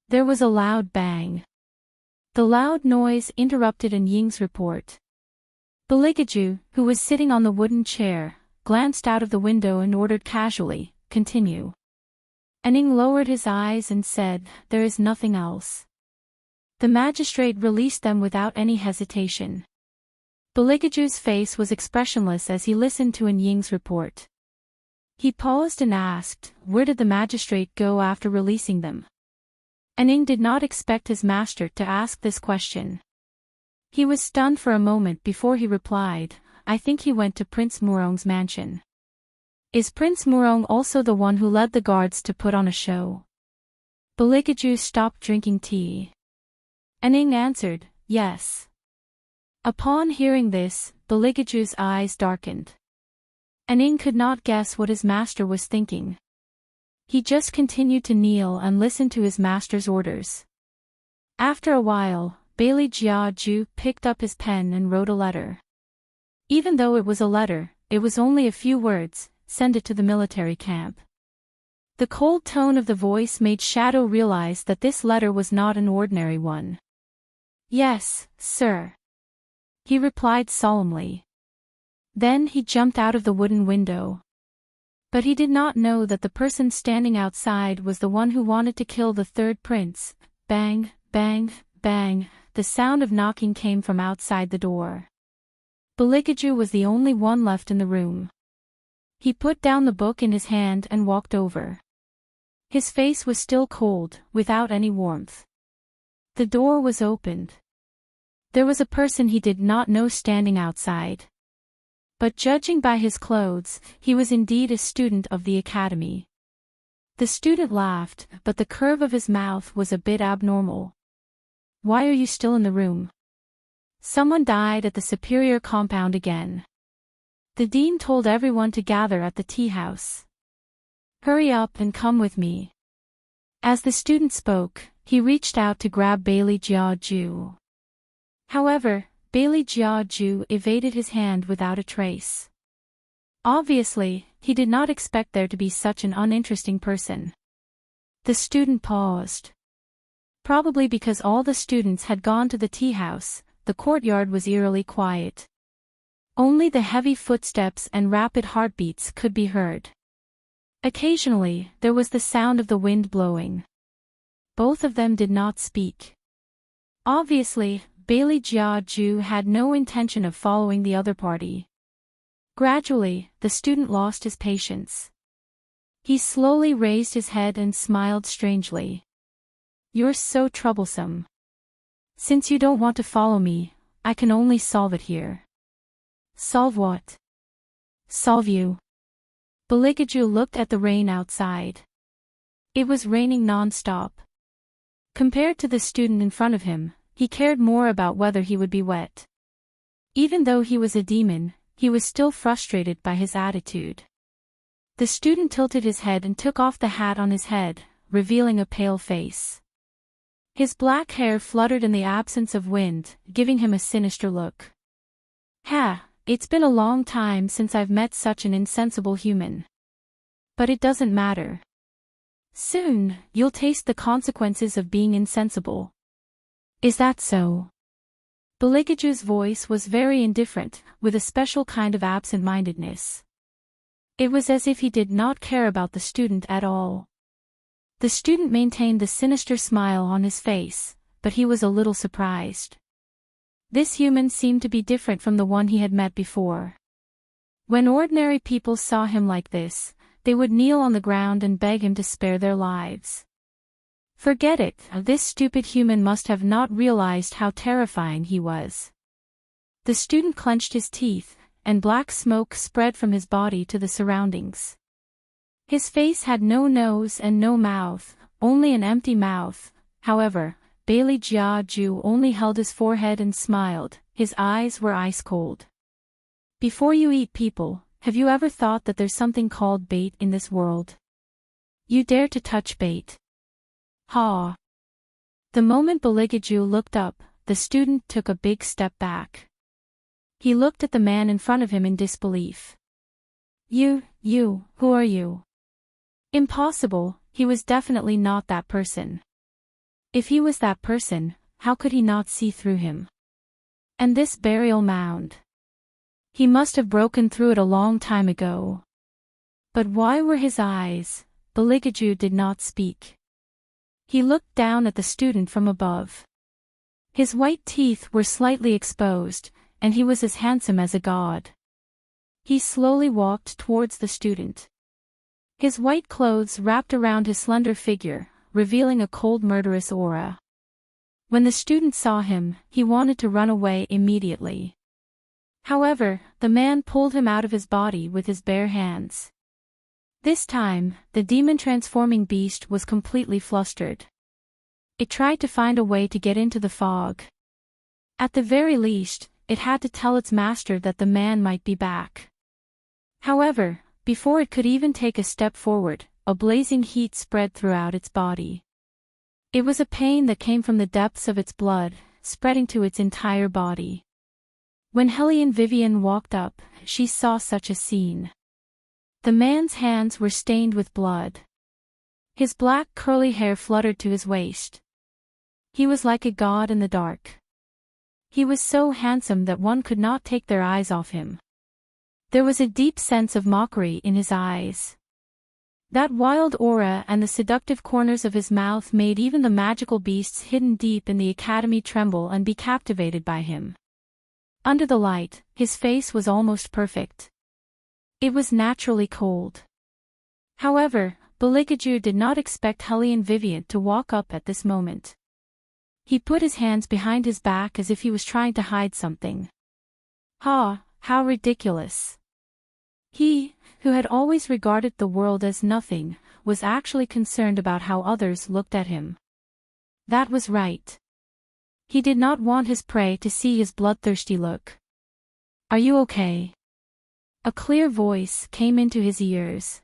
There was a loud bang. The loud noise interrupted Ying's report. Beligaju, who was sitting on the wooden chair, glanced out of the window and ordered casually, "Continue." Ying lowered his eyes and said, "There is nothing else." The magistrate released them without any hesitation. Beligaju's face was expressionless as he listened to Ying's report. He paused and asked, where did the magistrate go after releasing them? Ying did not expect his master to ask this question. He was stunned for a moment before he replied, I think he went to Prince Murong's mansion. Is Prince Murong also the one who led the guards to put on a show? Beligaju stopped drinking tea. Ying answered, yes. Upon hearing this, Beligaju's eyes darkened. Ying could not guess what his master was thinking. He just continued to kneel and listen to his master's orders. After a while, Bailey Jiaju picked up his pen and wrote a letter. Even though it was a letter, it was only a few words, send it to the military camp. The cold tone of the voice made Shadow realize that this letter was not an ordinary one. Yes, sir. He replied solemnly. Then he jumped out of the wooden window. But he did not know that the person standing outside was the one who wanted to kill the third prince. Bang, bang, bang, the sound of knocking came from outside the door. Beligaju was the only one left in the room. He put down the book in his hand and walked over. His face was still cold, without any warmth. The door was opened. There was a person he did not know standing outside. But judging by his clothes, he was indeed a student of the academy. The student laughed, but the curve of his mouth was a bit abnormal. Why are you still in the room? Someone died at the superior compound again. The dean told everyone to gather at the tea house. Hurry up and come with me. As the student spoke, he reached out to grab Bailey Jiaju. However, Bailey Jiaju evaded his hand without a trace. Obviously, he did not expect there to be such an uninteresting person. The student paused. Probably because all the students had gone to the tea house, the courtyard was eerily quiet. Only the heavy footsteps and rapid heartbeats could be heard. Occasionally, there was the sound of the wind blowing. Both of them did not speak. Obviously, Bailey Jiaju had no intention of following the other party. Gradually, the student lost his patience. He slowly raised his head and smiled strangely. "You're so troublesome. Since you don't want to follow me, I can only solve it here." "Solve what?" "Solve you." Baligaju looked at the rain outside. It was raining non-stop. Compared to the student in front of him, he cared more about whether he would be wet. Even though he was a demon, he was still frustrated by his attitude. The student tilted his head and took off the hat on his head, revealing a pale face. His black hair fluttered in the absence of wind, giving him a sinister look. "Ha, it's been a long time since I've met such an insensible human. But it doesn't matter. Soon, you'll taste the consequences of being insensible." "Is that so?" Baligaju's voice was very indifferent, with a special kind of absent-mindedness. It was as if he did not care about the student at all. The student maintained the sinister smile on his face, but he was a little surprised. This human seemed to be different from the one he had met before. When ordinary people saw him like this, they would kneel on the ground and beg him to spare their lives. Forget it, this stupid human must have not realized how terrifying he was. The student clenched his teeth, and black smoke spread from his body to the surroundings. His face had no nose and no mouth, only an empty mouth. However, Bailey Jiaju only held his forehead and smiled. His eyes were ice cold. "Before you eat people, have you ever thought that there's something called bait in this world? You dare to touch bait? Ha!" The moment Baligaju looked up, the student took a big step back. He looked at the man in front of him in disbelief. You, who are you?" Impossible, he was definitely not that person. If he was that person, how could he not see through him? And this burial mound. He must have broken through it a long time ago. But why were his eyes? Baligaju did not speak. He looked down at the student from above. His white teeth were slightly exposed, and he was as handsome as a god. He slowly walked towards the student. His white clothes wrapped around his slender figure, revealing a cold murderous aura. When the student saw him, he wanted to run away immediately. However, the man pulled him out of his body with his bare hands. This time, the demon-transforming beast was completely flustered. It tried to find a way to get into the fog. At the very least, it had to tell its master that the man might be back. However, before it could even take a step forward, a blazing heat spread throughout its body. It was a pain that came from the depths of its blood, spreading to its entire body. When Helene Vivian walked up, she saw such a scene. The man's hands were stained with blood. His black curly hair fluttered to his waist. He was like a god in the dark. He was so handsome that one could not take their eyes off him. There was a deep sense of mockery in his eyes. That wild aura and the seductive corners of his mouth made even the magical beasts hidden deep in the academy tremble and be captivated by him. Under the light, his face was almost perfect. It was naturally cold. However, Baligaju did not expect Helene Vivian to walk up at this moment. He put his hands behind his back as if he was trying to hide something. Ha, how ridiculous. He, who had always regarded the world as nothing, was actually concerned about how others looked at him. That was right. He did not want his prey to see his bloodthirsty look. "Are you okay?" A clear voice came into his ears.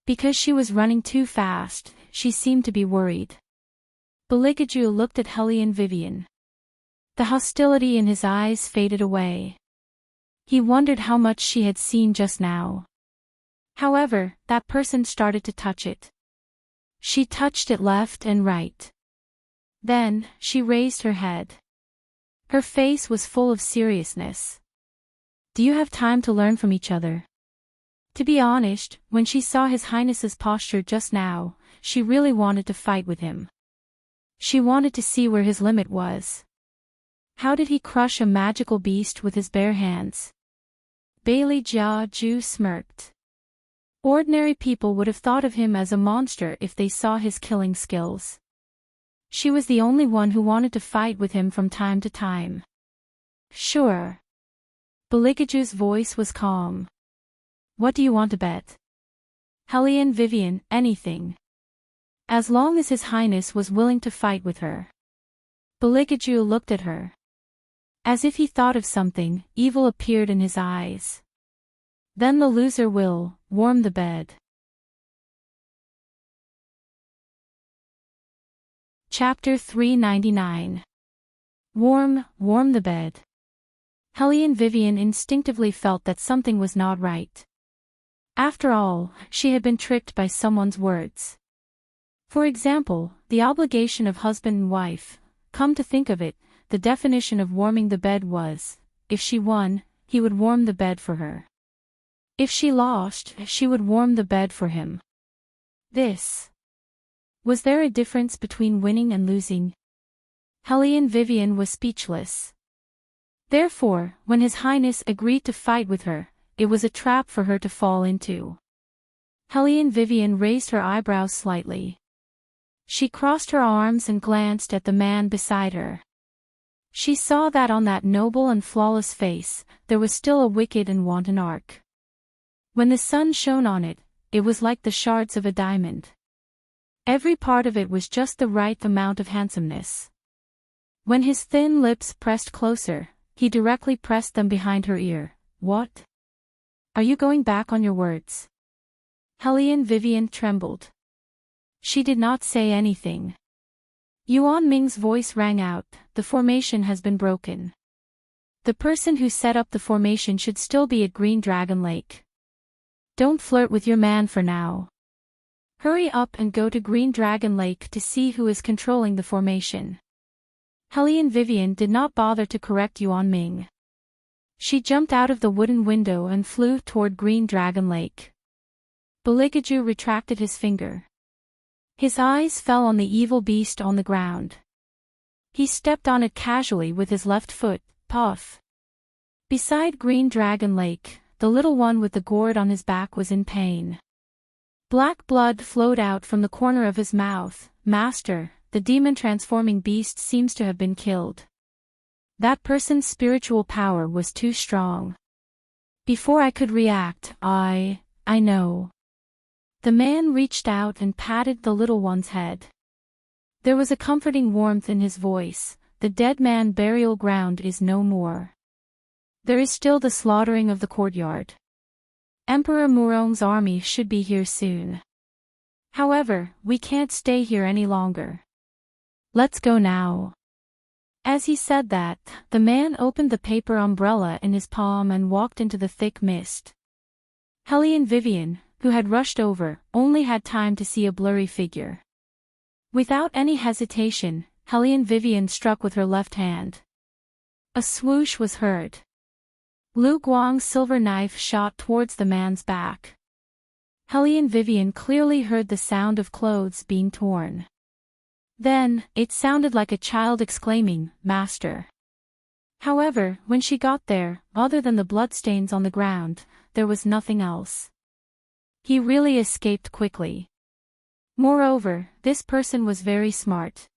Because she was running too fast, she seemed to be worried. Baligaju looked at Helene Vivian. The hostility in his eyes faded away. He wondered how much she had seen just now. However, that person started to touch it. She touched it left and right. Then, she raised her head. Her face was full of seriousness. Do you have time to learn from each other? To be honest, when she saw His Highness's posture just now, she really wanted to fight with him. She wanted to see where his limit was. How did he crush a magical beast with his bare hands? Bailey Jia Ju smirked. Ordinary people would have thought of him as a monster if they saw his killing skills. She was the only one who wanted to fight with him from time to time. Sure. Belikaju's voice was calm. What do you want to bet? Hellion Vivian, anything. As long as His Highness was willing to fight with her. Belikaju looked at her. As if he thought of something, evil appeared in his eyes. Then the loser will warm the bed. Chapter 399. Warm the bed. Hellion Vivian instinctively felt that something was not right. After all, she had been tricked by someone's words. For example, the obligation of husband and wife. Come to think of it, the definition of warming the bed was, if she won, he would warm the bed for her. If she lost, she would warm the bed for him. Was there a difference between winning and losing? Hellion Vivian was speechless. Therefore, when His Highness agreed to fight with her, it was a trap for her to fall into. Hellion Vivian raised her eyebrows slightly. She crossed her arms and glanced at the man beside her. She saw that on that noble and flawless face, there was still a wicked and wanton arc. When the sun shone on it, it was like the shards of a diamond. Every part of it was just the right amount of handsomeness. When his thin lips pressed closer, he directly pressed them behind her ear. What? Are you going back on your words? Hellion Vivian trembled. She did not say anything. Yuan Ming's voice rang out, the formation has been broken. The person who set up the formation should still be at Green Dragon Lake. Don't flirt with your man for now. Hurry up and go to Green Dragon Lake to see who is controlling the formation. Hellion Vivian did not bother to correct Yuan Ming. She jumped out of the wooden window and flew toward Green Dragon Lake. Belikaju retracted his finger. His eyes fell on the evil beast on the ground. He stepped on it casually with his left foot, puff. Beside Green Dragon Lake, the little one with the gourd on his back was in pain. Black blood flowed out from the corner of his mouth. Master, the demon-transforming beast seems to have been killed. That person's spiritual power was too strong. Before I could react, I know. The man reached out and patted the little one's head. There was a comforting warmth in his voice. The dead man burial ground is no more. There is still the slaughtering of the courtyard. Emperor Murong's army should be here soon. However, we can't stay here any longer. Let's go now. As he said that, the man opened the paper umbrella in his palm and walked into the thick mist. Hellion Vivian, who had rushed over, only had time to see a blurry figure. Without any hesitation, Hellion Vivian struck with her left hand. A swoosh was heard. Lu Guang's silver knife shot towards the man's back. Hellion Vivian clearly heard the sound of clothes being torn. Then, it sounded like a child exclaiming, "Master!" However, when she got there, other than the bloodstains on the ground, there was nothing else. He really escaped quickly. Moreover, this person was very smart.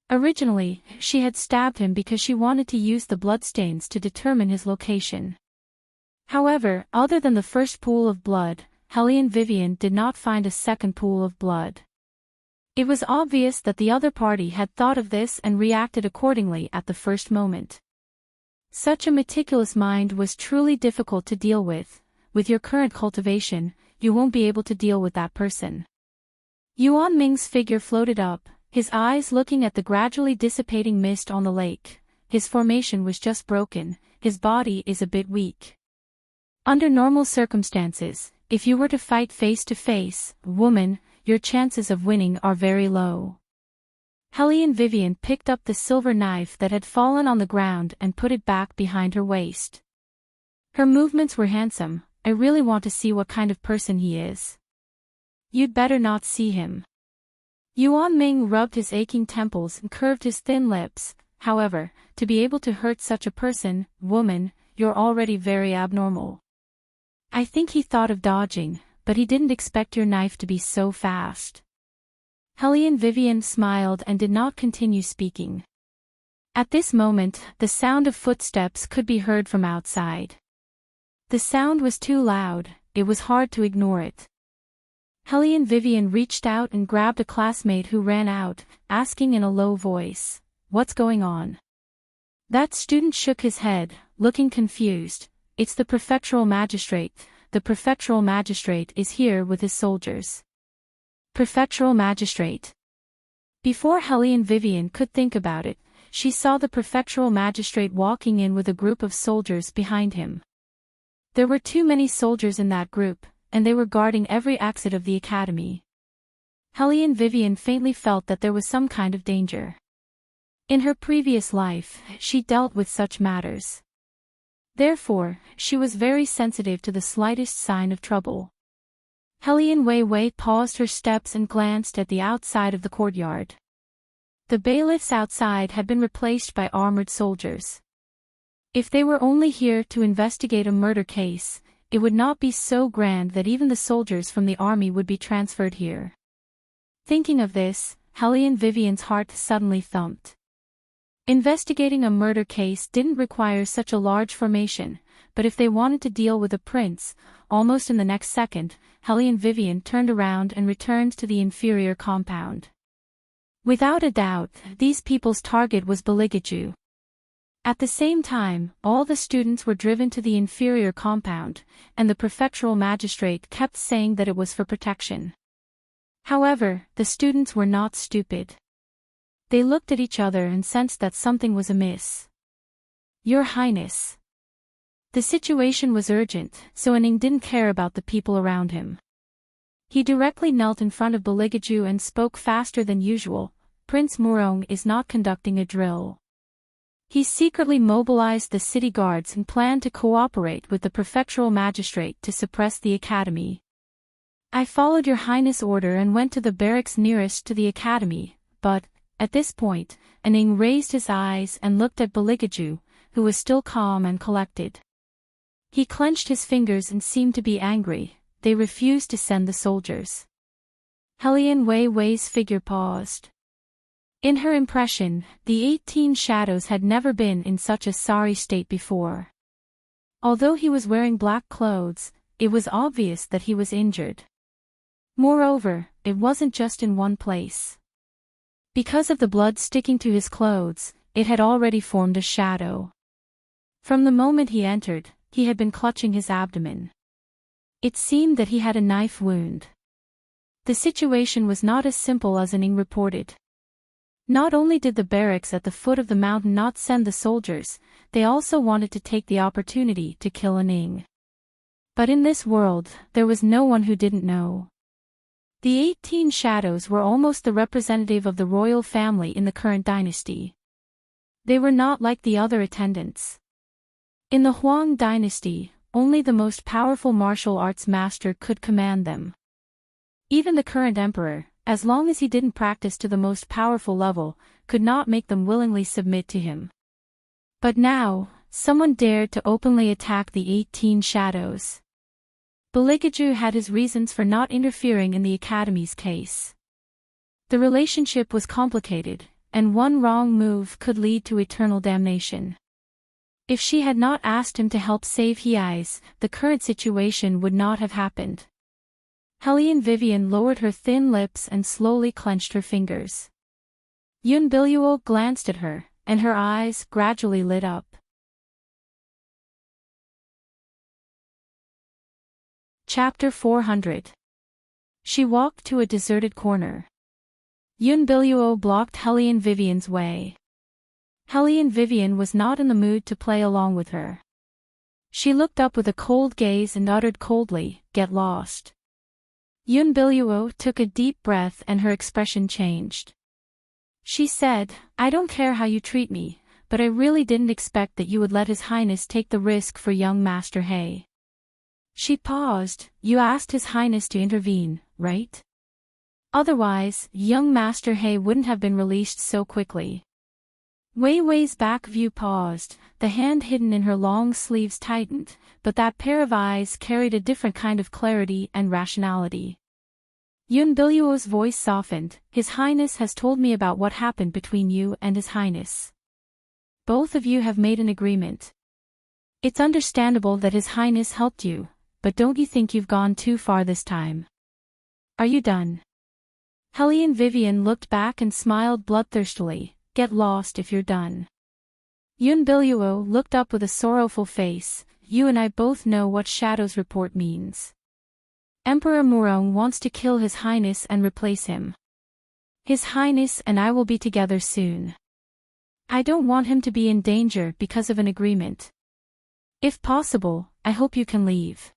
Originally, she had stabbed him because she wanted to use the bloodstains to determine his location. However, other than the first pool of blood, Hellion Vivian did not find a second pool of blood. It was obvious that the other party had thought of this and reacted accordingly at the first moment. Such a meticulous mind was truly difficult to deal with. With your current cultivation, you won't be able to deal with that person. Yuan Ming's figure floated up, his eyes looking at the gradually dissipating mist on the lake. His formation was just broken, his body is a bit weak. Under normal circumstances, if you were to fight face to face, woman, your chances of winning are very low. Hellion Vivian picked up the silver knife that had fallen on the ground and put it back behind her waist. Her movements were handsome. I really want to see what kind of person he is. You'd better not see him. Yuan Ming rubbed his aching temples and curved his thin lips. However, to be able to hurt such a person, woman, you're already very abnormal. I think he thought of dodging, but he didn't expect your knife to be so fast. Hellion Vivian smiled and did not continue speaking. At this moment, the sound of footsteps could be heard from outside. The sound was too loud, it was hard to ignore it. Hellion Vivian reached out and grabbed a classmate who ran out, asking in a low voice, "What's going on?" That student shook his head, looking confused. "It's the prefectural magistrate. The prefectural magistrate is here with his soldiers." Prefectural magistrate. Before Hellion Vivian could think about it, she saw the prefectural magistrate walking in with a group of soldiers behind him. There were too many soldiers in that group, and they were guarding every exit of the academy. Hellion Vivian faintly felt that there was some kind of danger. In her previous life, she dealt with such matters. Therefore, she was very sensitive to the slightest sign of trouble. Hellion Wei paused her steps and glanced at the outside of the courtyard. The bailiffs outside had been replaced by armored soldiers. If they were only here to investigate a murder case, it would not be so grand that even the soldiers from the army would be transferred here. Thinking of this, Hellion Vivian's heart suddenly thumped. Investigating a murder case didn't require such a large formation, but if they wanted to deal with a prince, almost in the next second, Hellion Vivian turned around and returned to the inferior compound. Without a doubt, these people's target was Beligaju. At the same time, all the students were driven to the inferior compound, and the prefectural magistrate kept saying that it was for protection. However, the students were not stupid. They looked at each other and sensed that something was amiss. "Your Highness." The situation was urgent, so Aning didn't care about the people around him. He directly knelt in front of Beligaju and spoke faster than usual. "Prince Murong is not conducting a drill. He secretly mobilized the city guards and planned to cooperate with the prefectural magistrate to suppress the academy. I followed your Highness' order and went to the barracks nearest to the academy, but..." At this point, Aning raised his eyes and looked at Beligaju, who was still calm and collected. He clenched his fingers and seemed to be angry. They refused to send the soldiers. Hellion Wei's figure paused. In her impression, the 18 Shadows had never been in such a sorry state before. Although he was wearing black clothes, it was obvious that he was injured. Moreover, it wasn't just in one place. Because of the blood sticking to his clothes, it had already formed a shadow. From the moment he entered, he had been clutching his abdomen. It seemed that he had a knife wound. The situation was not as simple as Aning reported. Not only did the barracks at the foot of the mountain not send the soldiers, they also wanted to take the opportunity to kill Aning. But in this world, there was no one who didn't know. The 18 Shadows were almost the representative of the royal family in the current dynasty. They were not like the other attendants. In the Huang dynasty, only the most powerful martial arts master could command them. Even the current emperor, as long as he didn't practice to the most powerful level, could not make them willingly submit to him. But now, someone dared to openly attack the 18 Shadows. Beligaju had his reasons for not interfering in the academy's case. The relationship was complicated, and one wrong move could lead to eternal damnation. If she had not asked him to help save Hei's, the current situation would not have happened. Hellion Vivian lowered her thin lips and slowly clenched her fingers. Yun Biluo glanced at her, and her eyes gradually lit up. Chapter 400. She walked to a deserted corner. Yun Biluo blocked Hellion Vivian's way. Hellion Vivian was not in the mood to play along with her. She looked up with a cold gaze and uttered coldly, "Get lost." Yun Biluo took a deep breath and her expression changed. She said, "I don't care how you treat me, but I really didn't expect that you would let His Highness take the risk for young Master He. She paused. You asked His Highness to intervene, right? Otherwise, young Master He wouldn't have been released so quickly. Wei Wei's back view paused, the hand hidden in her long sleeves tightened, but that pair of eyes carried a different kind of clarity and rationality. Yun Biluo's voice softened. His Highness has told me about what happened between you and His Highness. Both of you have made an agreement. It's understandable that His Highness helped you, but don't you think you've gone too far this time? Are you done? Hellion Vivian looked back and smiled bloodthirstily. Get lost if you're done. Yun Biluo looked up with a sorrowful face. You and I both know what Shadow's report means. Emperor Murong wants to kill His Highness and replace him. His Highness and I will be together soon. I don't want him to be in danger because of an agreement. If possible, I hope you can leave.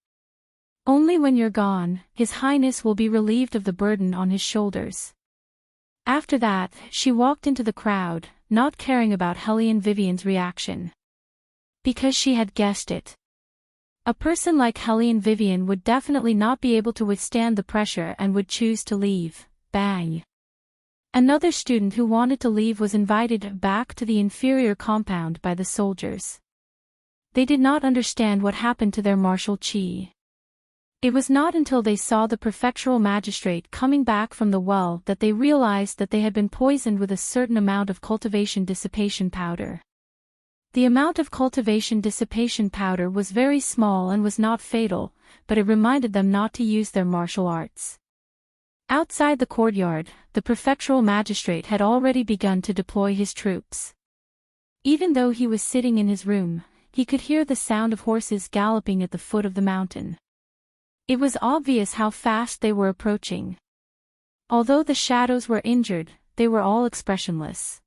Only when you're gone, His Highness will be relieved of the burden on his shoulders. After that, she walked into the crowd, not caring about Hellion Vivian's reaction. Because she had guessed it. A person like Hellion Vivian would definitely not be able to withstand the pressure and would choose to leave. Bang. Another student who wanted to leave was invited back to the inferior compound by the soldiers. They did not understand what happened to their martial chi. It was not until they saw the prefectural magistrate coming back from the well that they realized that they had been poisoned with a certain amount of cultivation dissipation powder. The amount of cultivation dissipation powder was very small and was not fatal, but it reminded them not to use their martial arts. Outside the courtyard, the prefectural magistrate had already begun to deploy his troops. Even though he was sitting in his room, he could hear the sound of horses galloping at the foot of the mountain. It was obvious how fast they were approaching. Although the shadows were injured, they were all expressionless.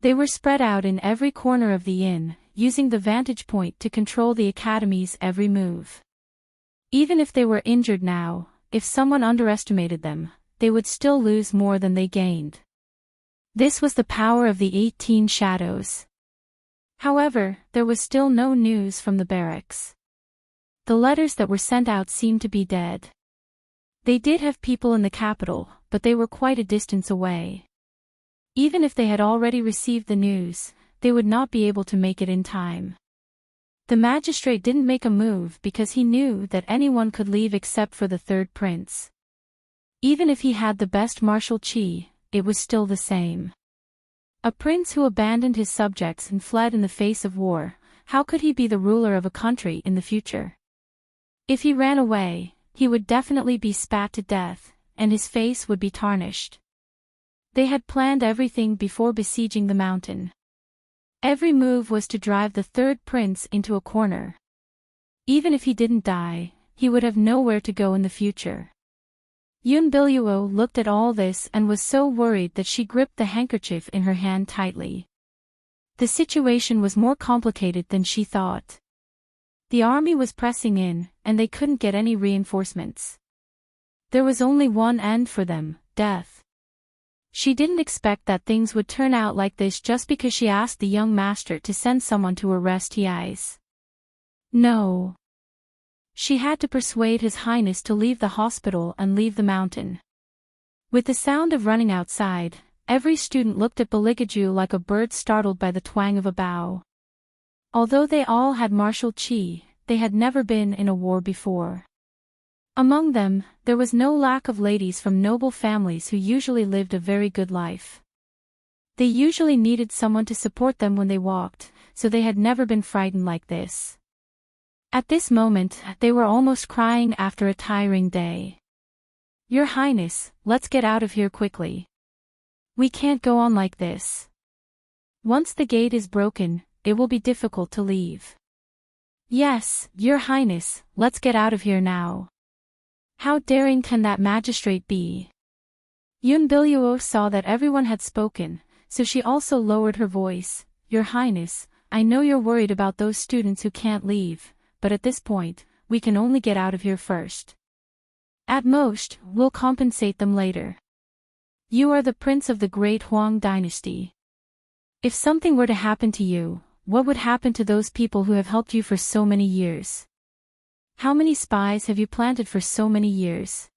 They were spread out in every corner of the inn, using the vantage point to control the academy's every move. Even if they were injured now, if someone underestimated them, they would still lose more than they gained. This was the power of the 18 shadows. However, there was still no news from the barracks. The letters that were sent out seemed to be dead. They did have people in the capital, but they were quite a distance away. Even if they had already received the news, they would not be able to make it in time. The magistrate didn't make a move because he knew that anyone could leave except for the third prince. Even if he had the best martial chi, it was still the same. A prince who abandoned his subjects and fled in the face of war, how could he be the ruler of a country in the future? If he ran away, he would definitely be spat to death, and his face would be tarnished. They had planned everything before besieging the mountain. Every move was to drive the third prince into a corner. Even if he didn't die, he would have nowhere to go in the future. Yun Biluo looked at all this and was so worried that she gripped the handkerchief in her hand tightly. The situation was more complicated than she thought. The army was pressing in, and they couldn't get any reinforcements. There was only one end for them, death. She didn't expect that things would turn out like this just because she asked the young master to send someone to arrest Hi's. No. She had to persuade His Highness to leave the hospital and leave the mountain. With the sound of running outside, every student looked at Beligaju like a bird startled by the twang of a bow. Although they all had martial chi, they had never been in a war before. Among them, there was no lack of ladies from noble families who usually lived a very good life. They usually needed someone to support them when they walked, so they had never been frightened like this. At this moment, they were almost crying after a tiring day. Your Highness, let's get out of here quickly. We can't go on like this. Once the gate is broken, it will be difficult to leave. Yes, Your Highness, let's get out of here now. How daring can that magistrate be? Yun Biluo saw that everyone had spoken, so she also lowered her voice. Your Highness, I know you're worried about those students who can't leave, but at this point, we can only get out of here first. At most, we'll compensate them later. You are the prince of the great Huang dynasty. If something were to happen to you, what would happen to those people who have helped you for so many years? How many spies have you planted for so many years?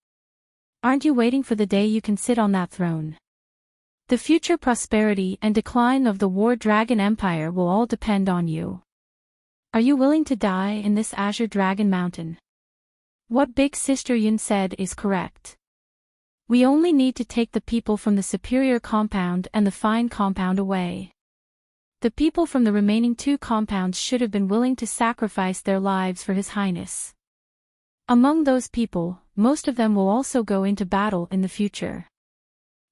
Aren't you waiting for the day you can sit on that throne? The future prosperity and decline of the War Dragon Empire will all depend on you. Are you willing to die in this Azure Dragon Mountain? What Big Sister Yun said is correct. We only need to take the people from the superior compound and the fine compound away. The people from the remaining 2 compounds should have been willing to sacrifice their lives for His Highness. Among those people, most of them will also go into battle in the future.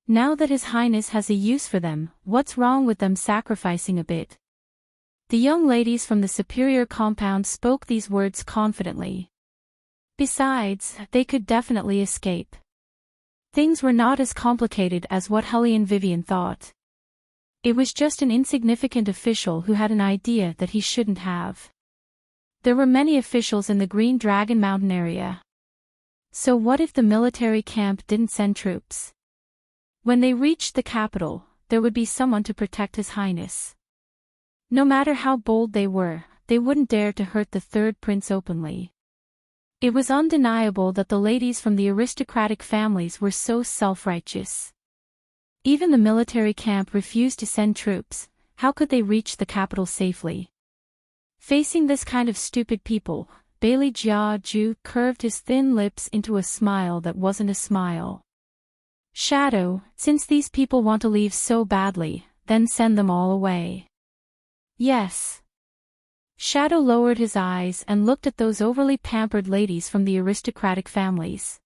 Now that His Highness has a use for them, what's wrong with them sacrificing a bit? The young ladies from the superior compound spoke these words confidently. Besides, they could definitely escape. Things were not as complicated as what Hellion Vivian thought. It was just an insignificant official who had an idea that he shouldn't have. There were many officials in the Green Dragon Mountain area. So what if the military camp didn't send troops? When they reached the capital, there would be someone to protect His Highness. No matter how bold they were, they wouldn't dare to hurt the third prince openly. It was undeniable that the ladies from the aristocratic families were so self-righteous. Even the military camp refused to send troops. How could they reach the capital safely? Facing this kind of stupid people, Bailey Jiaju curved his thin lips into a smile that wasn't a smile. Shadow, since these people want to leave so badly, then send them all away. Yes. Shadow lowered his eyes and looked at those overly pampered ladies from the aristocratic families.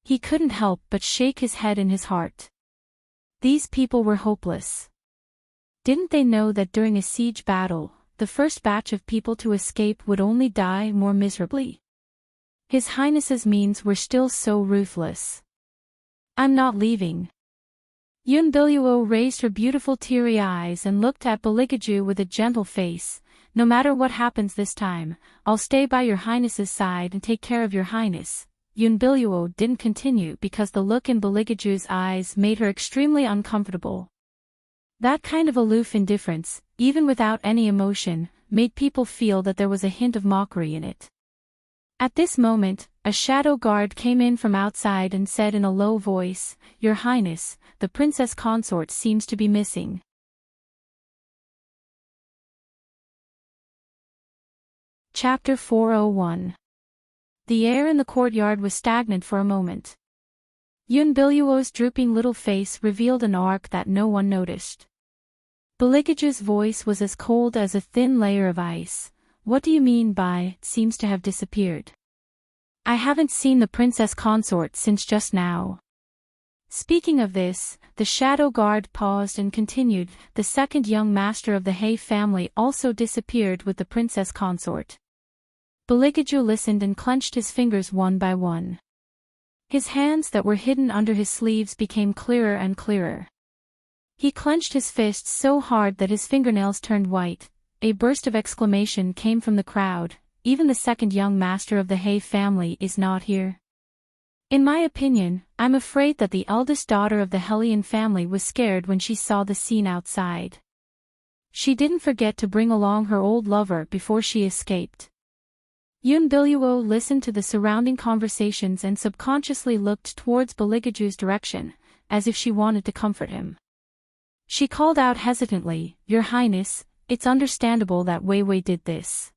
He couldn't help but shake his head in his heart. These people were hopeless. Didn't they know that during a siege battle, the first batch of people to escape would only die more miserably? His Highness's means were still so ruthless. I'm not leaving. Yun Biluo raised her beautiful teary eyes and looked at Beligaju with a gentle face. No matter what happens this time, I'll stay by your Highness's side and take care of your Highness. Yun Biluo didn't continue because the look in Beligaju's eyes made her extremely uncomfortable. That kind of aloof indifference, even without any emotion, made people feel that there was a hint of mockery in it. At this moment, a shadow guard came in from outside and said in a low voice, "Your Highness, the Princess Consort seems to be missing." Chapter 401. The air in the courtyard was stagnant for a moment. Yun Biluo's drooping little face revealed an arc that no one noticed. Beligaju's voice was as cold as a thin layer of ice. What do you mean by, seems to have disappeared? I haven't seen the Princess Consort since just now. Speaking of this, the shadow guard paused and continued, the second young master of the He family also disappeared with the Princess Consort. Beligaju listened and clenched his fingers one by one. His hands that were hidden under his sleeves became clearer and clearer. He clenched his fists so hard that his fingernails turned white. A burst of exclamation came from the crowd. Even the second young master of the He family is not here. In my opinion, I'm afraid that the eldest daughter of the Hellion family was scared when she saw the scene outside. She didn't forget to bring along her old lover before she escaped. Yun Biluo listened to the surrounding conversations and subconsciously looked towards Beligaju's direction, as if she wanted to comfort him. She called out hesitantly, "Your Highness, it's understandable that Wei Wei did this.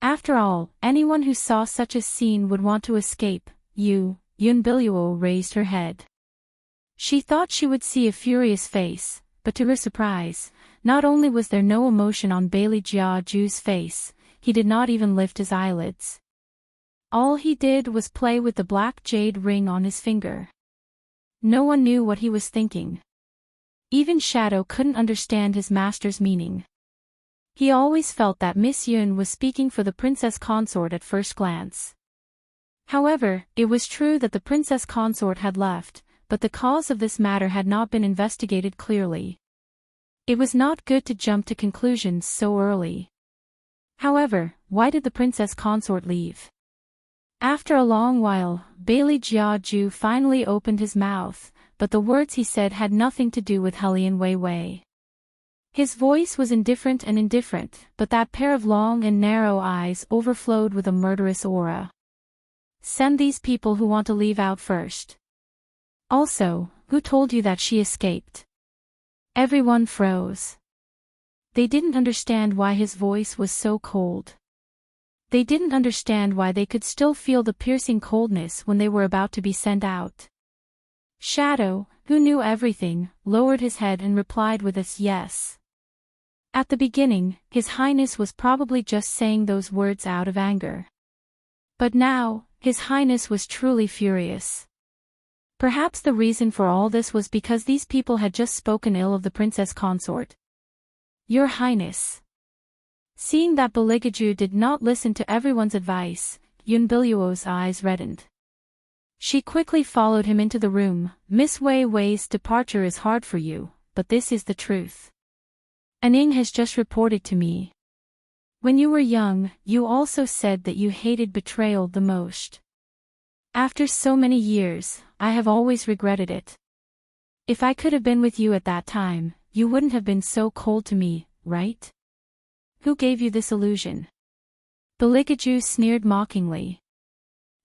After all, anyone who saw such a scene would want to escape." Yun Biluo raised her head. She thought she would see a furious face, but to her surprise, not only was there no emotion on Bailey Jiaju's face, he did not even lift his eyelids. All he did was play with the black jade ring on his finger. No one knew what he was thinking. Even Shadow couldn't understand his master's meaning. He always felt that Miss Yun was speaking for the Princess Consort at first glance. However, it was true that the Princess Consort had left, but the cause of this matter had not been investigated clearly. It was not good to jump to conclusions so early. However, why did the Princess Consort leave? After a long while, Bailey Jiaju finally opened his mouth, but the words he said had nothing to do with Hellion Wei Wei. His voice was indifferent, but that pair of long and narrow eyes overflowed with a murderous aura. Send these people who want to leave out first. Also, who told you that she escaped? Everyone froze. They didn't understand why his voice was so cold. They didn't understand why they could still feel the piercing coldness when they were about to be sent out. Shadow, who knew everything, lowered his head and replied with a yes. At the beginning, His Highness was probably just saying those words out of anger. But now, His Highness was truly furious. Perhaps the reason for all this was because these people had just spoken ill of the Princess Consort. Your Highness. Seeing that Beligaju did not listen to everyone's advice, Yunbiluo's eyes reddened. She quickly followed him into the room. Miss Wei Wei's departure is hard for you, but this is the truth. Aning has just reported to me. When you were young, you also said that you hated betrayal the most. After so many years, I have always regretted it. If I could have been with you at that time, you wouldn't have been so cold to me, right? Who gave you this illusion? Beligaju sneered mockingly.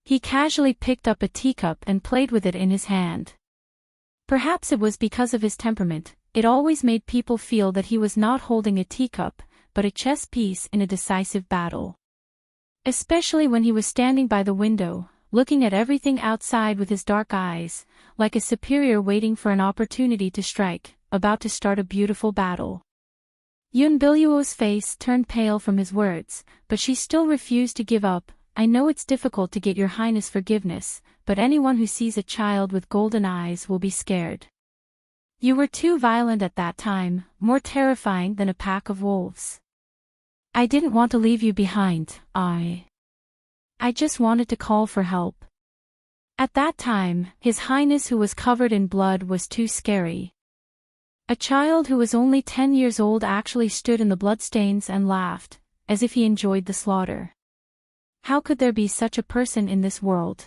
He casually picked up a teacup and played with it in his hand. Perhaps it was because of his temperament. It always made people feel that he was not holding a teacup, but a chess piece in a decisive battle. Especially when he was standing by the window, looking at everything outside with his dark eyes, like a superior waiting for an opportunity to strike, about to start a beautiful battle. Yunbiluo's face turned pale from his words, but she still refused to give up. I know it's difficult to get your highness forgiveness, but anyone who sees a child with golden eyes will be scared. You were too violent at that time, more terrifying than a pack of wolves. I didn't want to leave you behind, I just wanted to call for help. At that time, His Highness who was covered in blood was too scary. A child who was only 10 years old actually stood in the bloodstains and laughed, as if he enjoyed the slaughter. How could there be such a person in this world?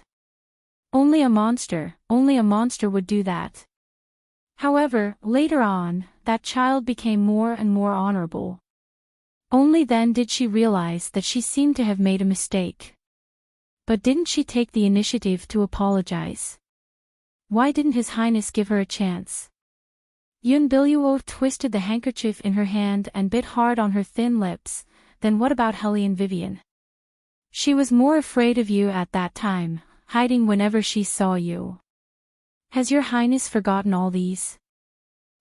Only a monster would do that. However, later on, that child became more and more honorable. Only then did she realize that she seemed to have made a mistake. But didn't she take the initiative to apologize? Why didn't His Highness give her a chance? Yunbiluo twisted the handkerchief in her hand and bit hard on her thin lips. Then what about Hellion Vivian? She was more afraid of you at that time, hiding whenever she saw you. Has your highness forgotten all these?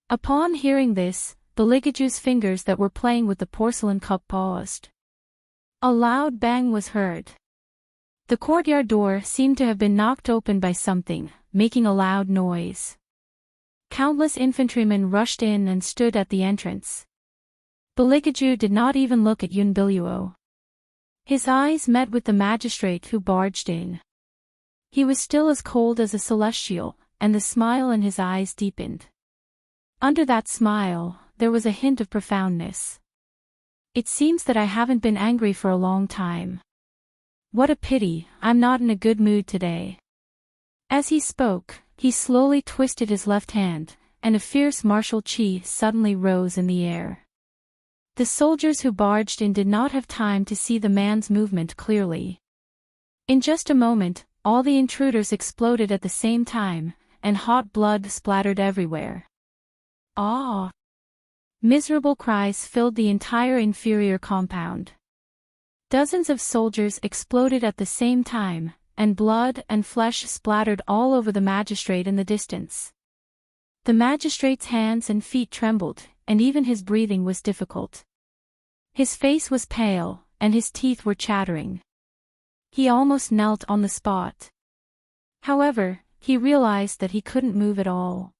Upon hearing this, Beligaju's fingers that were playing with the porcelain cup paused. A loud bang was heard. The courtyard door seemed to have been knocked open by something, making a loud noise. Countless infantrymen rushed in and stood at the entrance. Beligaju did not even look at Yunbiluo. His eyes met with the magistrate who barged in. He was still as cold as a celestial, and the smile in his eyes deepened. Under that smile, there was a hint of profoundness. It seems that I haven't been angry for a long time. What a pity, I'm not in a good mood today. As he spoke, he slowly twisted his left hand, and a fierce martial chi suddenly rose in the air. The soldiers who barged in did not have time to see the man's movement clearly. In just a moment, all the intruders exploded at the same time, and hot blood splattered everywhere. Ah! Miserable cries filled the entire inferior compound. Dozens of soldiers exploded at the same time, and blood and flesh splattered all over the magistrate in the distance. The magistrate's hands and feet trembled, and even his breathing was difficult. His face was pale, and his teeth were chattering. He almost knelt on the spot. However, he realized that he couldn't move at all.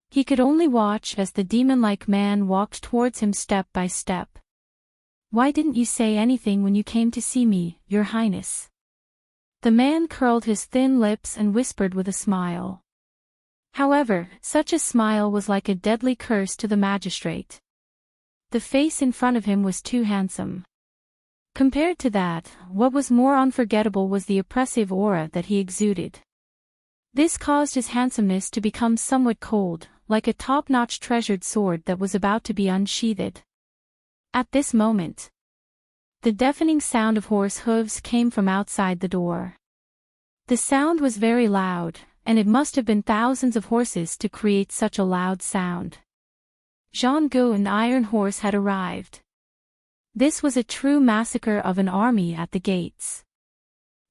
He could only watch as the demon-like man walked towards him step by step. Why didn't you say anything when you came to see me, Your Highness? The man curled his thin lips and whispered with a smile. However, such a smile was like a deadly curse to the magistrate. The face in front of him was too handsome. Compared to that, what was more unforgettable was the oppressive aura that he exuded. This caused his handsomeness to become somewhat cold, like a top-notch treasured sword that was about to be unsheathed. At this moment, the deafening sound of horse hooves came from outside the door. The sound was very loud, and it must have been thousands of horses to create such a loud sound. Zhang and Iron Horse had arrived. This was a true massacre of an army at the gates.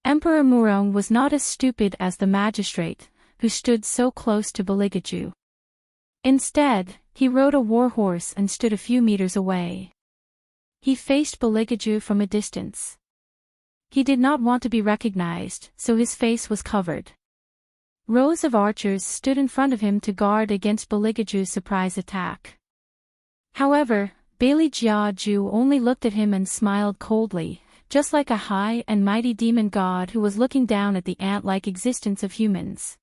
Emperor Murong was not as stupid as the magistrate, who stood so close to Beligaju. Instead, he rode a war horse and stood a few meters away. He faced Beligaju from a distance. He did not want to be recognized, so his face was covered. Rows of archers stood in front of him to guard against Beligaju's surprise attack. However, Bailey Jiaju only looked at him and smiled coldly, just like a high and mighty demon god who was looking down at the ant-like existence of humans.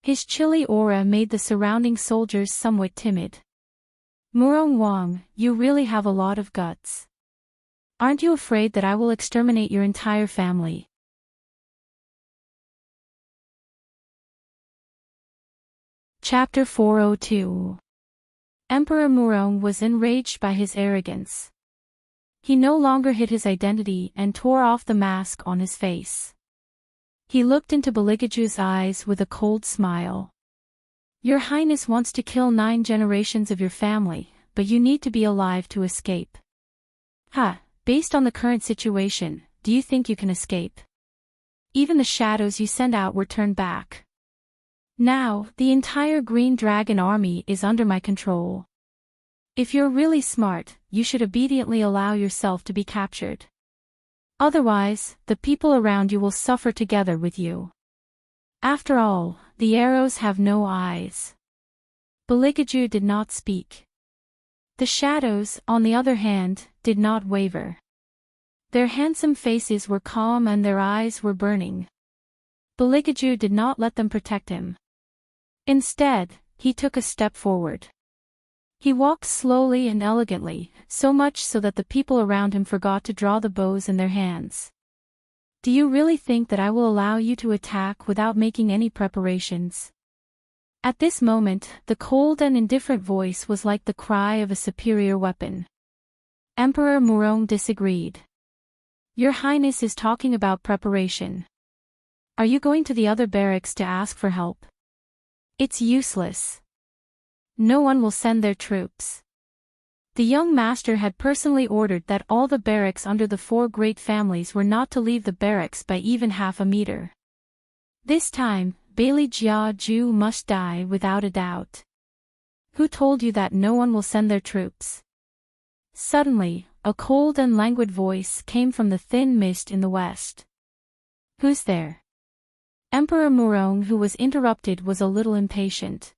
His chilly aura made the surrounding soldiers somewhat timid. Murong Wang, you really have a lot of guts. Aren't you afraid that I will exterminate your entire family? Chapter 402. Emperor Murong was enraged by his arrogance. He no longer hid his identity and tore off the mask on his face. He looked into Beligaju's eyes with a cold smile. Your Highness wants to kill 9 generations of your family, but you need to be alive to escape. Based on the current situation, do you think you can escape? Even the shadows you send out were turned back. Now, the entire Green Dragon army is under my control. If you're really smart, you should obediently allow yourself to be captured. Otherwise, the people around you will suffer together with you. After all, the arrows have no eyes. Beligaju did not speak. The shadows, on the other hand, did not waver. Their handsome faces were calm and their eyes were burning. Beligaju did not let them protect him. Instead, he took a step forward. He walked slowly and elegantly, so much so that the people around him forgot to draw the bows in their hands. Do you really think that I will allow you to attack without making any preparations? At this moment, the cold and indifferent voice was like the cry of a superior weapon. Emperor Murong disagreed. Your Highness is talking about preparation. Are you going to the other barracks to ask for help? It's useless. No one will send their troops. The young master had personally ordered that all the barracks under the 4 great families were not to leave the barracks by even half a meter. This time, Bailey Jiaju must die without a doubt. Who told you that no one will send their troops? Suddenly, a cold and languid voice came from the thin mist in the west. Who's there? Emperor Murong, who was interrupted, was a little impatient.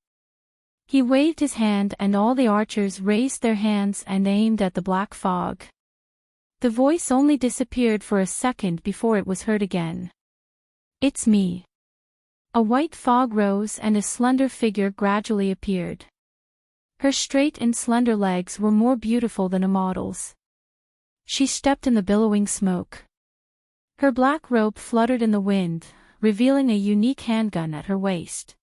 He waved his hand and all the archers raised their hands and aimed at the black fog. The voice only disappeared for a second before it was heard again. It's me. A white fog rose and a slender figure gradually appeared. Her straight and slender legs were more beautiful than a model's. She stepped in the billowing smoke. Her black robe fluttered in the wind, revealing a unique handgun at her waist.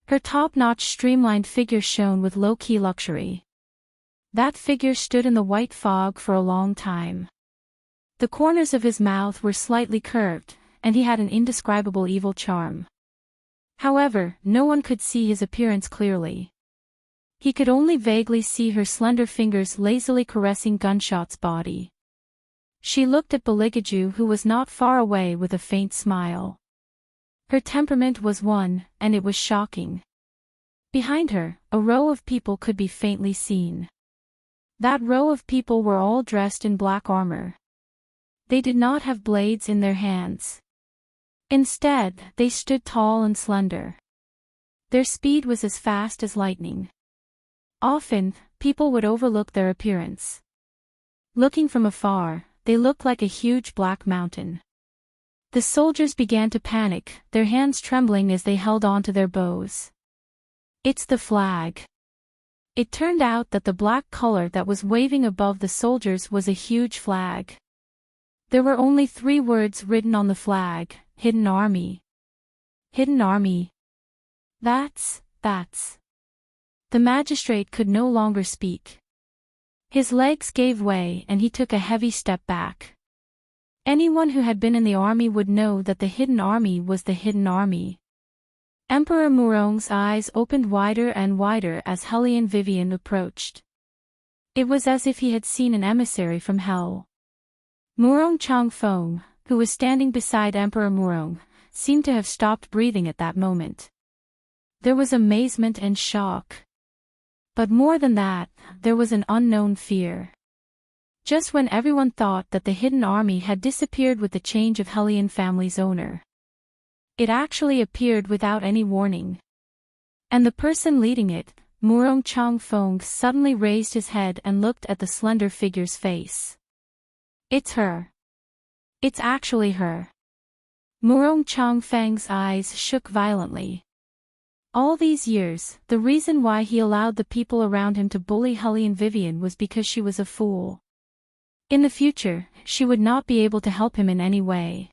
Her top-notch streamlined figure shone with low-key luxury. That figure stood in the white fog for a long time. The corners of his mouth were slightly curved, and he had an indescribable evil charm. However, no one could see his appearance clearly. He could only vaguely see her slender fingers lazily caressing Gunshot's body. She looked at Beligaju, who was not far away, with a faint smile. Her temperament was one, and it was shocking. Behind her, a row of people could be faintly seen. That row of people were all dressed in black armor. They did not have blades in their hands. Instead, they stood tall and slender. Their speed was as fast as lightning. Often, people would overlook their appearance. Looking from afar, they looked like a huge black mountain. The soldiers began to panic, their hands trembling as they held on to their bows. It's the flag. It turned out that the black color that was waving above the soldiers was a huge flag. There were only 3 words written on the flag: Hidden Army. Hidden Army. That's. The magistrate could no longer speak. His legs gave way and he took a heavy step back. Anyone who had been in the army would know that the hidden army was the hidden army. Emperor Murong's eyes opened wider and wider as Hellion Vivian approached. It was as if he had seen an emissary from hell. Murong Changfeng, who was standing beside Emperor Murong, seemed to have stopped breathing at that moment. There was amazement and shock. But more than that, there was an unknown fear. Just when everyone thought that the hidden army had disappeared with the change of Hellion family's owner, it actually appeared without any warning. And the person leading it, Murong Changfeng, suddenly raised his head and looked at the slender figure's face. It's her. It's actually her. Murong Changfeng's eyes shook violently. All these years, the reason why he allowed the people around him to bully Hellion Vivian was because she was a fool. In the future, she would not be able to help him in any way.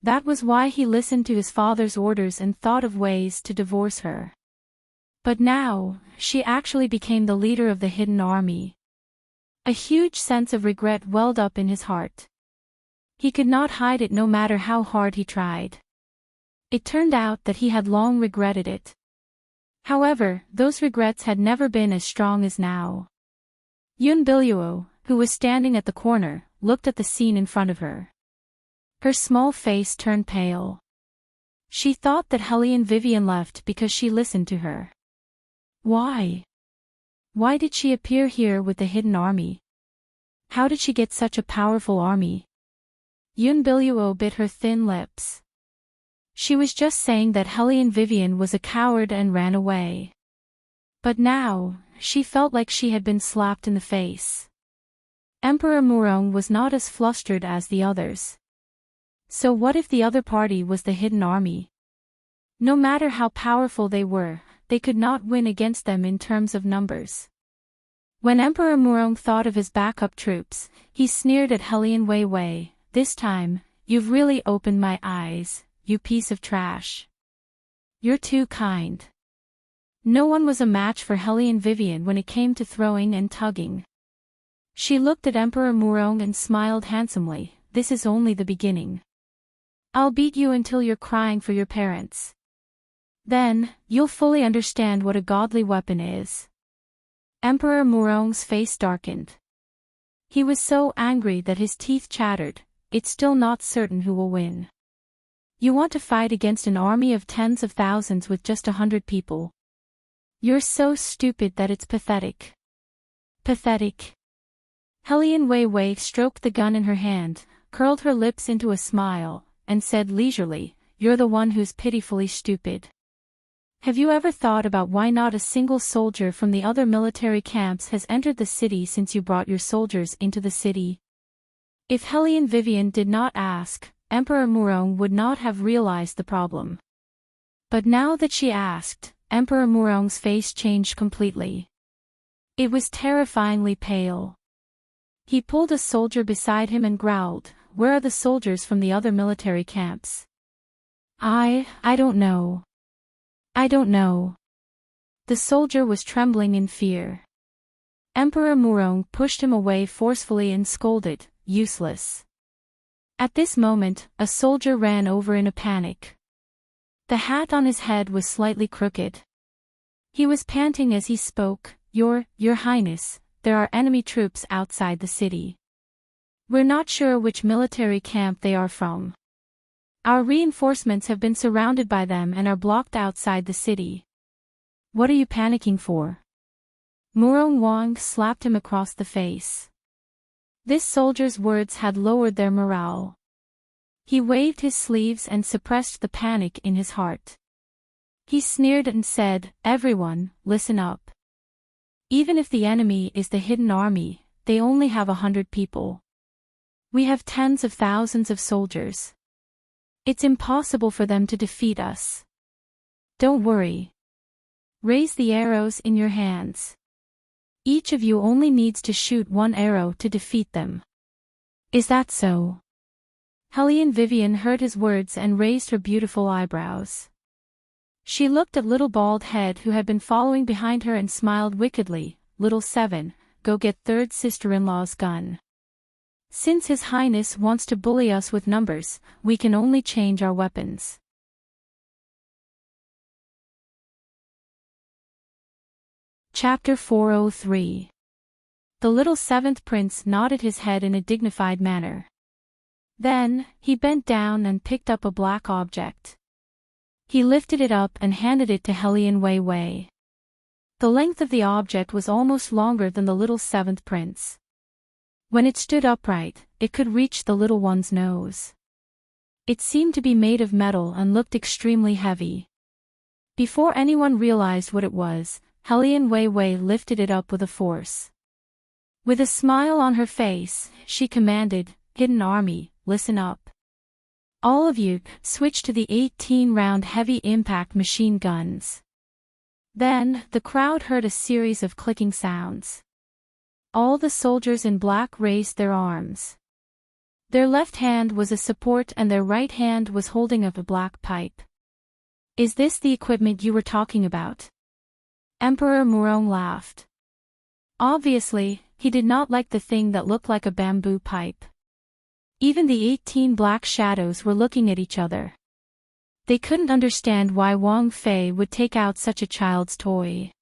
That was why he listened to his father's orders and thought of ways to divorce her. But now, she actually became the leader of the hidden army. A huge sense of regret welled up in his heart. He could not hide it no matter how hard he tried. It turned out that he had long regretted it. However, those regrets had never been as strong as now. Yun Biluo, who was standing at the corner, looked at the scene in front of her. Her small face turned pale. She thought that Hellion Vivian left because she listened to her. Why? Why did she appear here with the hidden army? How did she get such a powerful army? Yun Biluo bit her thin lips. She was just saying that Hellion Vivian was a coward and ran away. But now, she felt like she had been slapped in the face. Emperor Murong was not as flustered as the others. So what if the other party was the hidden army? No matter how powerful they were, they could not win against them in terms of numbers. When Emperor Murong thought of his backup troops, he sneered at Hellion Weiwei. This time, you've really opened my eyes, you piece of trash. You're too kind. No one was a match for Hellion Vivian when it came to throwing and tugging. She looked at Emperor Murong and smiled handsomely. This is only the beginning. I'll beat you until you're crying for your parents. Then, you'll fully understand what a godly weapon is. Emperor Murong's face darkened. He was so angry that his teeth chattered. It's still not certain who will win. You want to fight against an army of tens of thousands with just 100 people. You're so stupid that it's pathetic. Pathetic. Hellion Weiwei stroked the gun in her hand, curled her lips into a smile, and said leisurely, "You're the one who's pitifully stupid. Have you ever thought about why not a single soldier from the other military camps has entered the city since you brought your soldiers into the city?" If Hellion Vivian did not ask, Emperor Murong would not have realized the problem. But now that she asked, Emperor Murong's face changed completely. It was terrifyingly pale. He pulled a soldier beside him and growled, "Where are the soldiers from the other military camps?" I don't know. I don't know." The soldier was trembling in fear. Emperor Murong pushed him away forcefully and scolded, "Useless." At this moment, a soldier ran over in a panic. The hat on his head was slightly crooked. He was panting as he spoke, Your Highness, there are enemy troops outside the city. We're not sure which military camp they are from. Our reinforcements have been surrounded by them and are blocked outside the city. What are you panicking for?" Murong Wang slapped him across the face. This soldier's words had lowered their morale. He waved his sleeves and suppressed the panic in his heart. He sneered and said, "Everyone, listen up. Even if the enemy is the hidden army, they only have 100 people. We have tens of thousands of soldiers. It's impossible for them to defeat us. Don't worry. Raise the arrows in your hands. Each of you only needs to shoot one arrow to defeat them. Is that so?" Hellion Vivian heard his words and raised her beautiful eyebrows. She looked at little bald head who had been following behind her and smiled wickedly. Little 7, go get third sister-in-law's gun. Since His Highness wants to bully us with numbers, we can only change our weapons. Chapter 403. The little 7th prince nodded his head in a dignified manner. Then, he bent down and picked up a black object. He lifted it up and handed it to Hellion Wei Wei. The length of the object was almost longer than the little 7th prince. When it stood upright, it could reach the little one's nose. It seemed to be made of metal and looked extremely heavy. Before anyone realized what it was, Hellion Wei Wei lifted it up with a force. With a smile on her face, she commanded, "Hidden Army, listen up. All of you, switch to the 18-round heavy impact machine guns." Then, the crowd heard a series of clicking sounds. All the soldiers in black raised their arms. Their left hand was a support and their right hand was holding up a black pipe. "Is this the equipment you were talking about?" Emperor Murong laughed. Obviously, he did not like the thing that looked like a bamboo pipe. Even the 18 black shadows were looking at each other. They couldn't understand why Wang Fei would take out such a child's toy.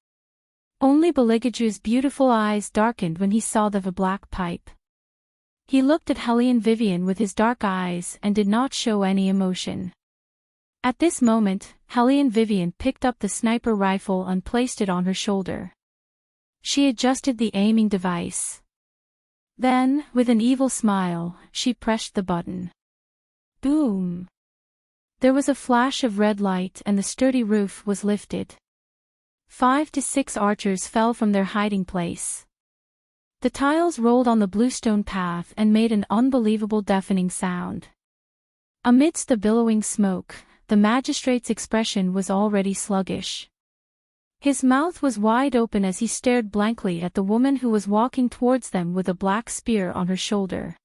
Only Beligaju's beautiful eyes darkened when he saw the black pipe. He looked at Hellion Vivian with his dark eyes and did not show any emotion. At this moment, Hellion Vivian picked up the sniper rifle and placed it on her shoulder. She adjusted the aiming device. Then, with an evil smile, she pressed the button. Boom! There was a flash of red light and the sturdy roof was lifted. 5 to 6 archers fell from their hiding place. The tiles rolled on the bluestone path and made an unbelievable deafening sound. Amidst the billowing smoke, the magistrate's expression was already sluggish. His mouth was wide open as he stared blankly at the woman who was walking towards them with a black spear on her shoulder.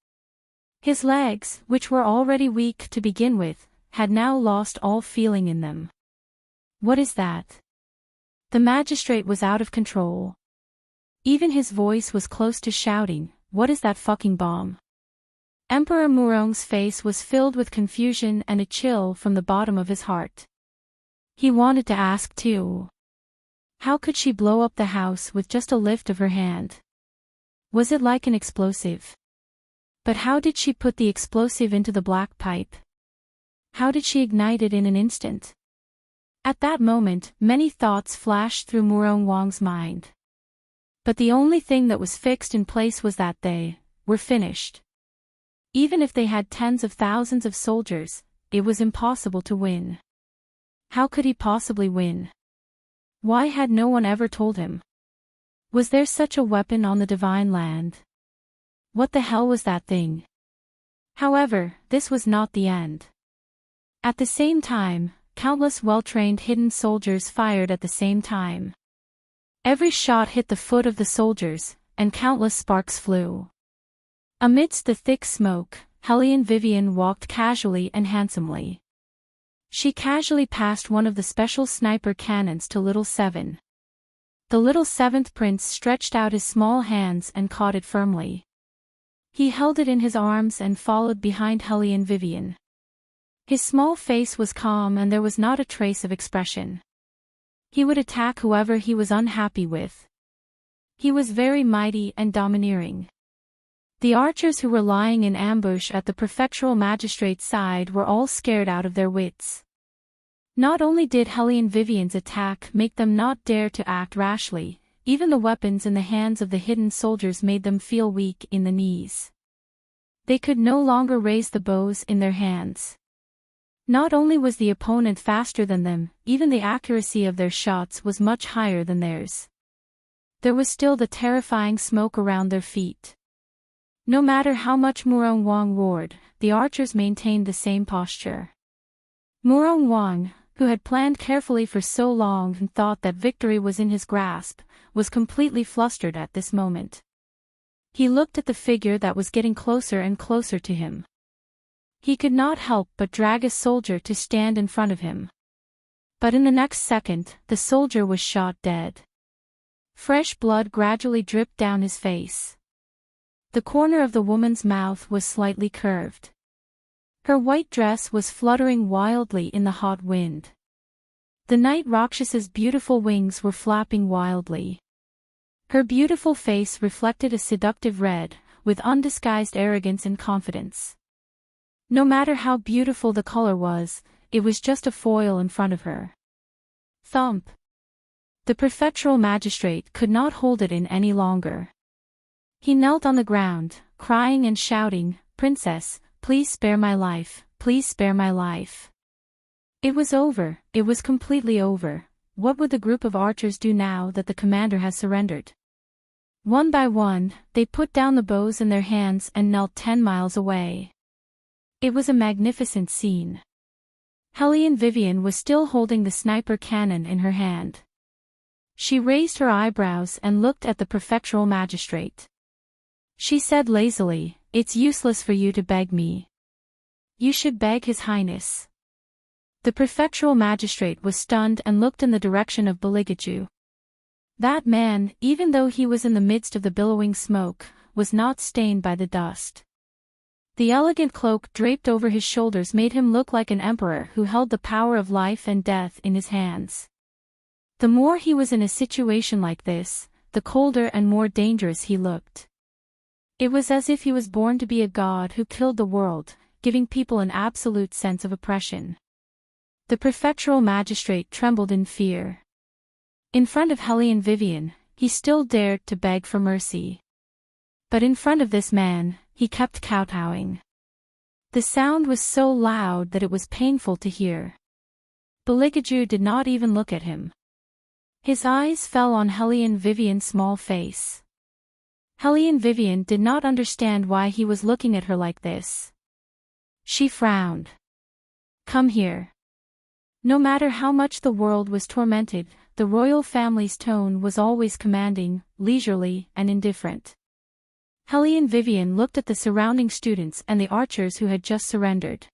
His legs, which were already weak to begin with, had now lost all feeling in them. "What is that?" The magistrate was out of control. Even his voice was close to shouting, "What is that fucking bomb?" Emperor Murong's face was filled with confusion and a chill from the bottom of his heart. He wanted to ask too. How could she blow up the house with just a lift of her hand? Was it like an explosive? But how did she put the explosive into the black pipe? How did she ignite it in an instant? At that moment, many thoughts flashed through Murong Wang's mind. But the only thing that was fixed in place was that they were finished. Even if they had tens of thousands of soldiers, it was impossible to win. How could he possibly win? Why had no one ever told him? Was there such a weapon on the divine land? What the hell was that thing? However, this was not the end. At the same time, countless well-trained hidden soldiers fired at the same time. Every shot hit the foot of the soldiers, and countless sparks flew. Amidst the thick smoke, Hellion Vivian walked casually and handsomely. She casually passed one of the special sniper cannons to Little 7. The little 7th prince stretched out his small hands and caught it firmly. He held it in his arms and followed behind Hellion Vivian. His small face was calm and there was not a trace of expression. He would attack whoever he was unhappy with. He was very mighty and domineering. The archers who were lying in ambush at the prefectural magistrate's side were all scared out of their wits. Not only did Hellion Vivian's attack make them not dare to act rashly, even the weapons in the hands of the hidden soldiers made them feel weak in the knees. They could no longer raise the bows in their hands. Not only was the opponent faster than them, even the accuracy of their shots was much higher than theirs. There was still the terrifying smoke around their feet. No matter how much Murong Wang roared, the archers maintained the same posture. Murong Wang, who had planned carefully for so long and thought that victory was in his grasp, was completely flustered at this moment. He looked at the figure that was getting closer and closer to him. He could not help but drag a soldier to stand in front of him. But in the next second, the soldier was shot dead. Fresh blood gradually dripped down his face. The corner of the woman's mouth was slightly curved. Her white dress was fluttering wildly in the hot wind. The night Rakshas's beautiful wings were flapping wildly. Her beautiful face reflected a seductive red, with undisguised arrogance and confidence. No matter how beautiful the color was, it was just a foil in front of her. Thump. The prefectural magistrate could not hold it in any longer. He knelt on the ground, crying and shouting, "Princess, please spare my life, please spare my life." It was over, it was completely over. What would the group of archers do now that the commander has surrendered? One by one, they put down the bows in their hands and knelt 10 miles away. It was a magnificent scene. Helene Vivian was still holding the sniper cannon in her hand. She raised her eyebrows and looked at the prefectural magistrate. She said lazily, "It's useless for you to beg me. You should beg His Highness." The prefectural magistrate was stunned and looked in the direction of Baligaju. That man, even though he was in the midst of the billowing smoke, was not stained by the dust. The elegant cloak draped over his shoulders made him look like an emperor who held the power of life and death in his hands. The more he was in a situation like this, the colder and more dangerous he looked. It was as if he was born to be a god who killed the world, giving people an absolute sense of oppression. The prefectural magistrate trembled in fear. In front of Helene Vivian, he still dared to beg for mercy. But in front of this man, he kept kowtowing. The sound was so loud that it was painful to hear. Baligaju did not even look at him. His eyes fell on Helene Vivian's small face. Helene Vivian did not understand why he was looking at her like this. She frowned. "Come here." No matter how much the world was tormented, the royal family's tone was always commanding, leisurely, and indifferent. Helene Vivian looked at the surrounding students and the archers who had just surrendered.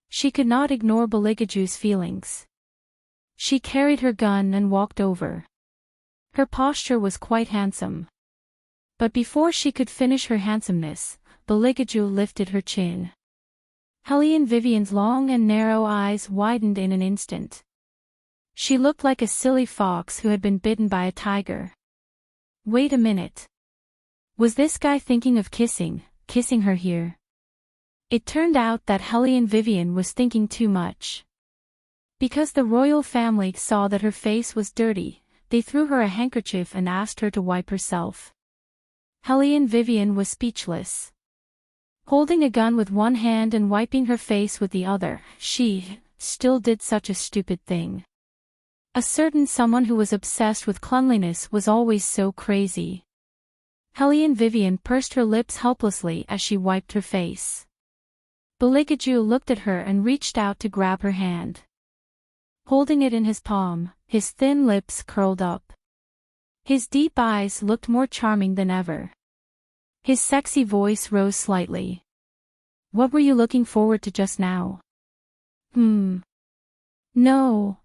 She could not ignore Baligaju's feelings. She carried her gun and walked over. Her posture was quite handsome. But before she could finish her handsomeness, Baligaju lifted her chin. Helene Vivian's long and narrow eyes widened in an instant. She looked like a silly fox who had been bitten by a tiger. Wait a minute. Was this guy thinking of kissing her here? It turned out that Helene Vivian was thinking too much. Because the royal family saw that her face was dirty, they threw her a handkerchief and asked her to wipe herself. Helene Vivian was speechless. Holding a gun with one hand and wiping her face with the other, she still did such a stupid thing. A certain someone who was obsessed with cleanliness was always so crazy. Helene Vivian pursed her lips helplessly as she wiped her face. Baligaju looked at her and reached out to grab her hand. Holding it in his palm, his thin lips curled up. His deep eyes looked more charming than ever. His sexy voice rose slightly. "What were you looking forward to just now?" No,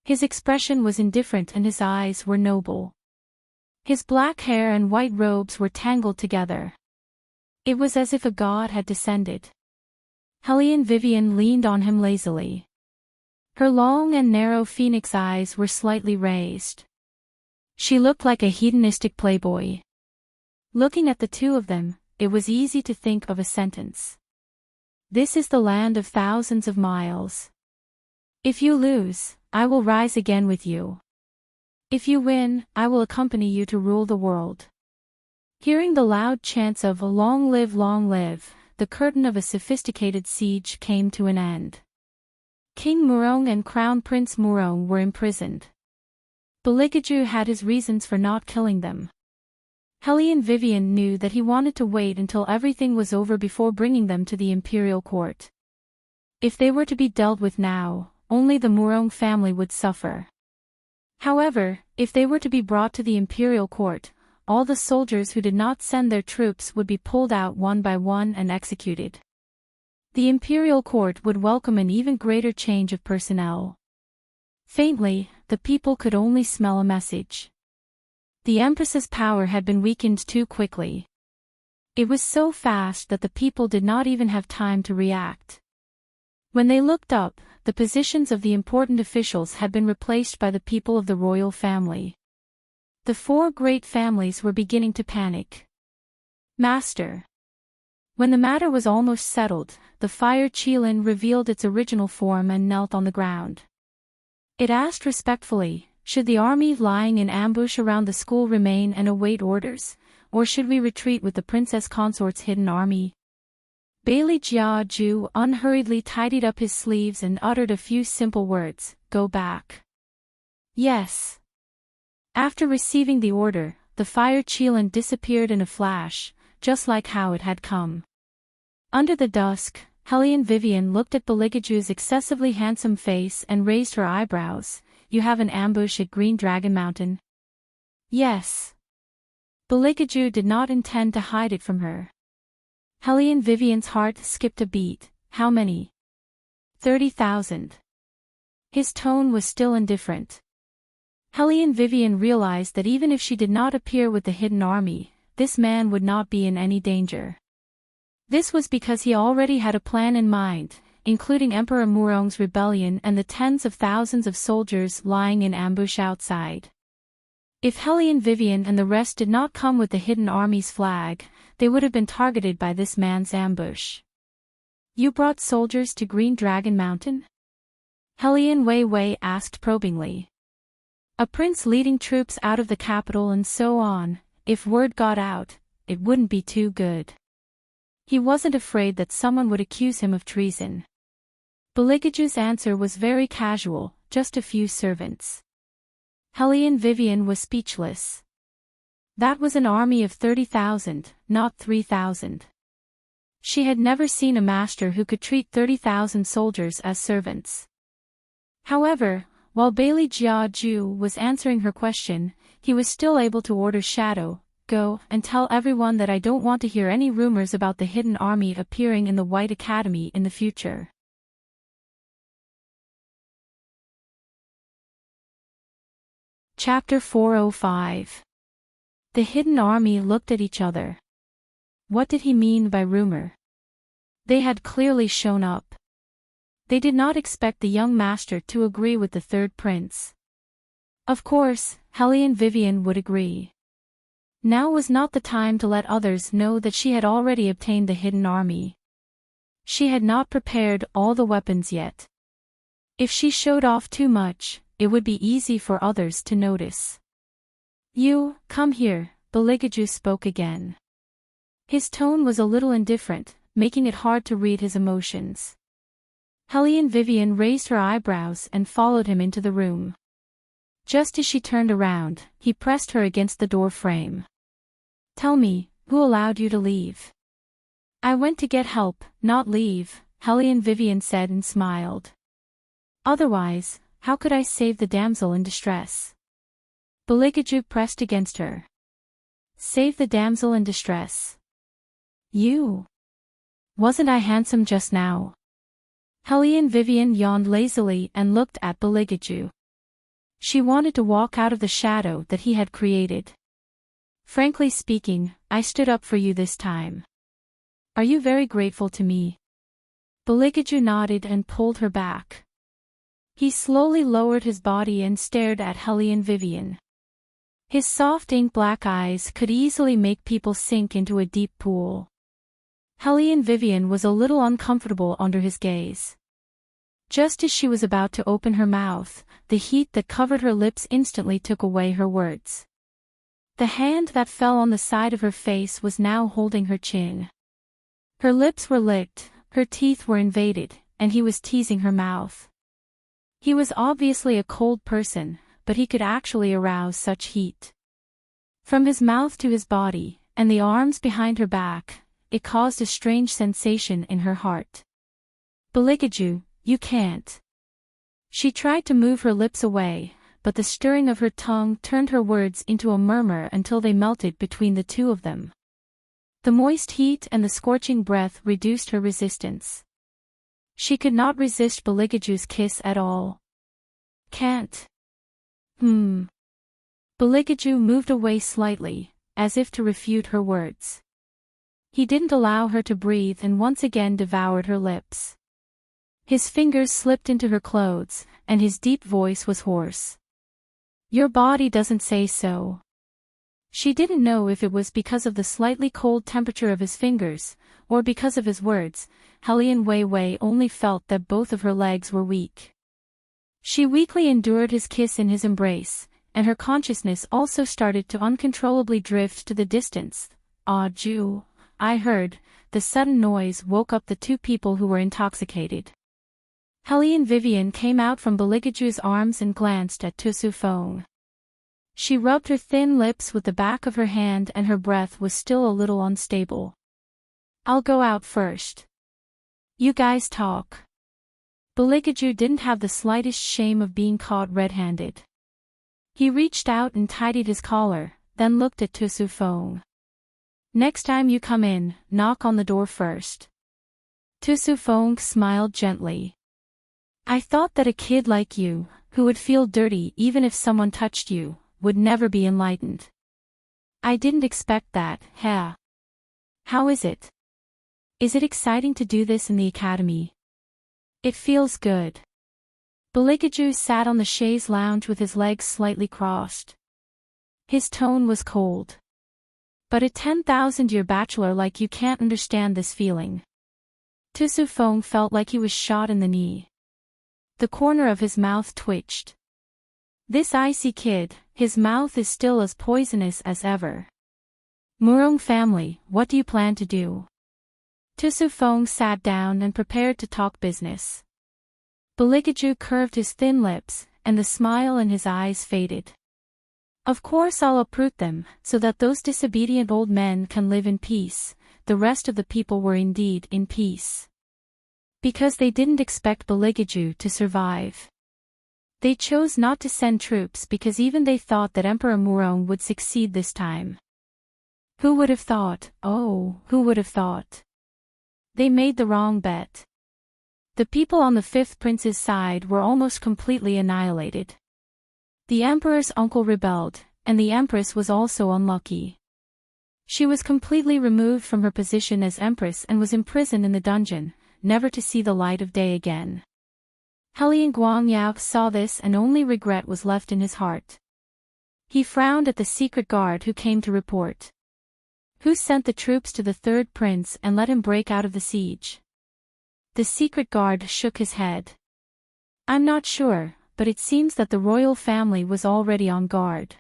His expression was indifferent and his eyes were noble. His black hair and white robes were tangled together. It was as if a god had descended. Helene Vivian leaned on him lazily. Her long and narrow phoenix eyes were slightly raised. She looked like a hedonistic playboy. Looking at the two of them, it was easy to think of a sentence. This is the land of thousands of miles. If you lose, I will rise again with you. If you win, I will accompany you to rule the world. Hearing the loud chants of long live, the curtain of a sophisticated siege came to an end. King Murong and Crown Prince Murong were imprisoned. Baligaju had his reasons for not killing them. Helene Vivian knew that he wanted to wait until everything was over before bringing them to the imperial court. If they were to be dealt with now, only the Murong family would suffer. However, if they were to be brought to the imperial court, all the soldiers who did not send their troops would be pulled out one by one and executed. The imperial court would welcome an even greater change of personnel. Faintly, the people could only smell a message. The Empress's power had been weakened too quickly. It was so fast that the people did not even have time to react. When they looked up, the positions of the important officials had been replaced by the people of the royal family. The four great families were beginning to panic. Master. When the matter was almost settled, the fire Qilin revealed its original form and knelt on the ground. It asked respectfully, should the army lying in ambush around the school remain and await orders, or should we retreat with the Princess Consort's hidden army? Bailey Jiaju unhurriedly tidied up his sleeves and uttered a few simple words, go back. Yes. After receiving the order, the fire Qilin disappeared in a flash, just like how it had come. Under the dusk, Hellion Vivian looked at Beligaju's excessively handsome face and raised her eyebrows. You have an ambush at Green Dragon Mountain? Yes. Beligaju did not intend to hide it from her. Hellion Vivian's heart skipped a beat. How many? 30,000. His tone was still indifferent. Hellion Vivian realized that even if she did not appear with the hidden army, this man would not be in any danger. This was because he already had a plan in mind, including Emperor Murong's rebellion and the tens of thousands of soldiers lying in ambush outside. If Hellion Vivian and the rest did not come with the hidden army's flag, they would have been targeted by this man's ambush. You brought soldiers to Green Dragon Mountain? Hellion Wei asked probingly. A prince leading troops out of the capital and so on. If word got out, it wouldn't be too good. He wasn't afraid that someone would accuse him of treason. Beligaju's answer was very casual, just a few servants. Hellion Vivian was speechless. That was an army of 30,000, not 3,000. She had never seen a master who could treat 30,000 soldiers as servants. However, while Bailey Jiaju was answering her question, he was still able to order Shadow, go and tell everyone that I don't want to hear any rumors about the hidden army appearing in the White Academy in the future. Chapter 405. The hidden army looked at each other. What did he mean by rumor? They had clearly shown up. They did not expect the young master to agree with the third prince. Of course, Hellion Vivian would agree. Now was not the time to let others know that she had already obtained the hidden army. She had not prepared all the weapons yet. If she showed off too much, it would be easy for others to notice. You, come here, Beligaju spoke again. His tone was a little indifferent, making it hard to read his emotions. Hellion Vivian raised her eyebrows and followed him into the room. Just as she turned around, he pressed her against the door frame. Tell me, who allowed you to leave? I went to get help, not leave, Hellion Vivian said and smiled. Otherwise, how could I save the damsel in distress? Beligaju pressed against her. Save the damsel in distress. You? Wasn't I handsome just now? Hellion Vivian yawned lazily and looked at Beligaju. She wanted to walk out of the shadow that he had created. Frankly speaking, I stood up for you this time. Are you very grateful to me? Beligaju nodded and pulled her back. He slowly lowered his body and stared at Hellion Vivian. His soft ink-black eyes could easily make people sink into a deep pool. Hellion Vivian was a little uncomfortable under his gaze. Just as she was about to open her mouth, the heat that covered her lips instantly took away her words. The hand that fell on the side of her face was now holding her chin. Her lips were licked, her teeth were invaded, and he was teasing her mouth. He was obviously a cold person, but he could actually arouse such heat. From his mouth to his body, and the arms behind her back, it caused a strange sensation in her heart. Beligaju, you can't. She tried to move her lips away, but the stirring of her tongue turned her words into a murmur until they melted between the two of them. The moist heat and the scorching breath reduced her resistance. She could not resist Beligaju's kiss at all. Can't. Beligaju moved away slightly, as if to refute her words. He didn't allow her to breathe and once again devoured her lips. His fingers slipped into her clothes, and his deep voice was hoarse. Your body doesn't say so. She didn't know if it was because of the slightly cold temperature of his fingers, or because of his words. Helian Weiwei only felt that both of her legs were weak. She weakly endured his kiss in his embrace, and her consciousness also started to uncontrollably drift to the distance. Ah, Ju, I heard. The sudden noise woke up the two people who were intoxicated. Helian Vivian came out from Beligaju's arms and glanced at Tusu Feng. She rubbed her thin lips with the back of her hand and her breath was still a little unstable. I'll go out first. You guys talk. Beligaju didn't have the slightest shame of being caught red-handed. He reached out and tidied his collar, then looked at Tusu Feng. Next time you come in, knock on the door first. Tusu Feng smiled gently. I thought that a kid like you, who would feel dirty even if someone touched you, would never be enlightened. I didn't expect that, huh? How is it? Is it exciting to do this in the academy? It feels good. Beligaju sat on the chaise lounge with his legs slightly crossed. His tone was cold. But a 10,000-year bachelor like you can't understand this feeling. Tusu Feng felt like he was shot in the knee. The corner of his mouth twitched. This icy kid, his mouth is still as poisonous as ever. Murong family, what do you plan to do? Tusu Feng sat down and prepared to talk business. Beligaju curved his thin lips, and the smile in his eyes faded. Of course I'll uproot them, so that those disobedient old men can live in peace. The rest of the people were indeed in peace. Because they didn't expect Beligaju to survive. They chose not to send troops because even they thought that Emperor Murong would succeed this time. Who would have thought? Oh, who would have thought? They made the wrong bet. The people on the fifth prince's side were almost completely annihilated. The emperor's uncle rebelled, and the empress was also unlucky. She was completely removed from her position as empress and was imprisoned in the dungeon, never to see the light of day again. Helian Guangyao saw this and only regret was left in his heart. He frowned at the secret guard who came to report. Who sent the troops to the third prince and let him break out of the siege? The secret guard shook his head. I'm not sure, but it seems that the royal family was already on guard.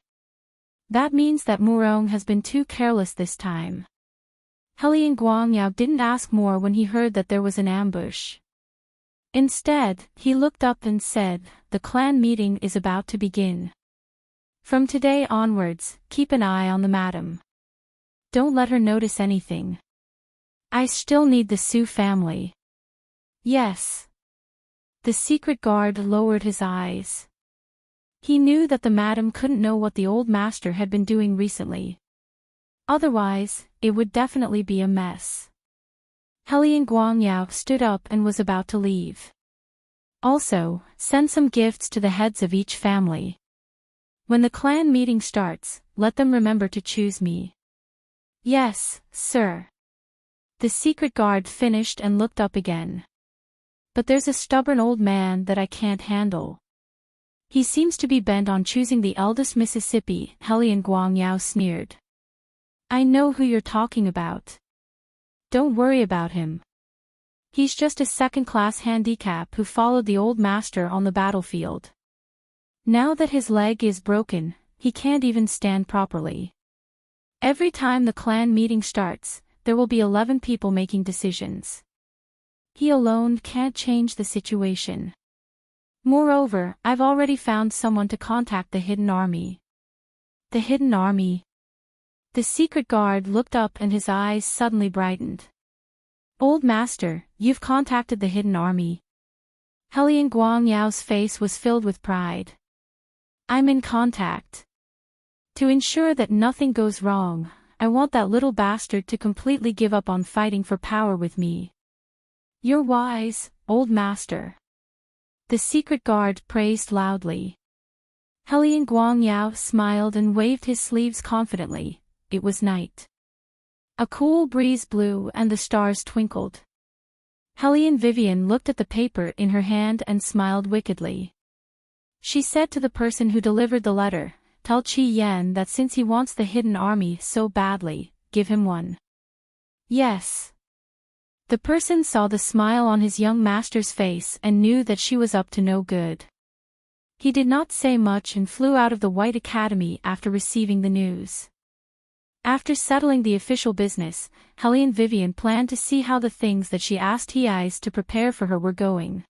That means that Murong has been too careless this time. Helian Guangyao didn't ask more when he heard that there was an ambush. Instead, he looked up and said, the clan meeting is about to begin. From today onwards, keep an eye on the madam. Don't let her notice anything. I still need the Su family. Yes. The secret guard lowered his eyes. He knew that the madam couldn't know what the old master had been doing recently. Otherwise, it would definitely be a mess. Helian Guangyao stood up and was about to leave. Also, send some gifts to the heads of each family. When the clan meeting starts, let them remember to choose me. Yes, sir. The secret guard finished and looked up again. But there's a stubborn old man that I can't handle. He seems to be bent on choosing the eldest Mississippi, Helian Guangyao sneered. I know who you're talking about. Don't worry about him. He's just a second-class handicap who followed the old master on the battlefield. Now that his leg is broken, he can't even stand properly. Every time the clan meeting starts, there will be 11 people making decisions. He alone can't change the situation. Moreover, I've already found someone to contact the hidden army. The hidden army? The secret guard looked up and his eyes suddenly brightened. Old master, you've contacted the hidden army. Helian Guangyao's face was filled with pride. I'm in contact. To ensure that nothing goes wrong, I want that little bastard to completely give up on fighting for power with me. You're wise, old master. The secret guard praised loudly. Helian Guangyao smiled and waved his sleeves confidently. It was night. A cool breeze blew and the stars twinkled. Helian Vivian looked at the paper in her hand and smiled wickedly. She said to the person who delivered the letter, "Tell Qi Yan that since he wants the hidden army so badly, give him one." Yes. The person saw the smile on his young master's face and knew that she was up to no good. He did not say much and flew out of the White Academy after receiving the news. After settling the official business, Helian Vivian planned to see how the things that she asked Hei's to prepare for her were going.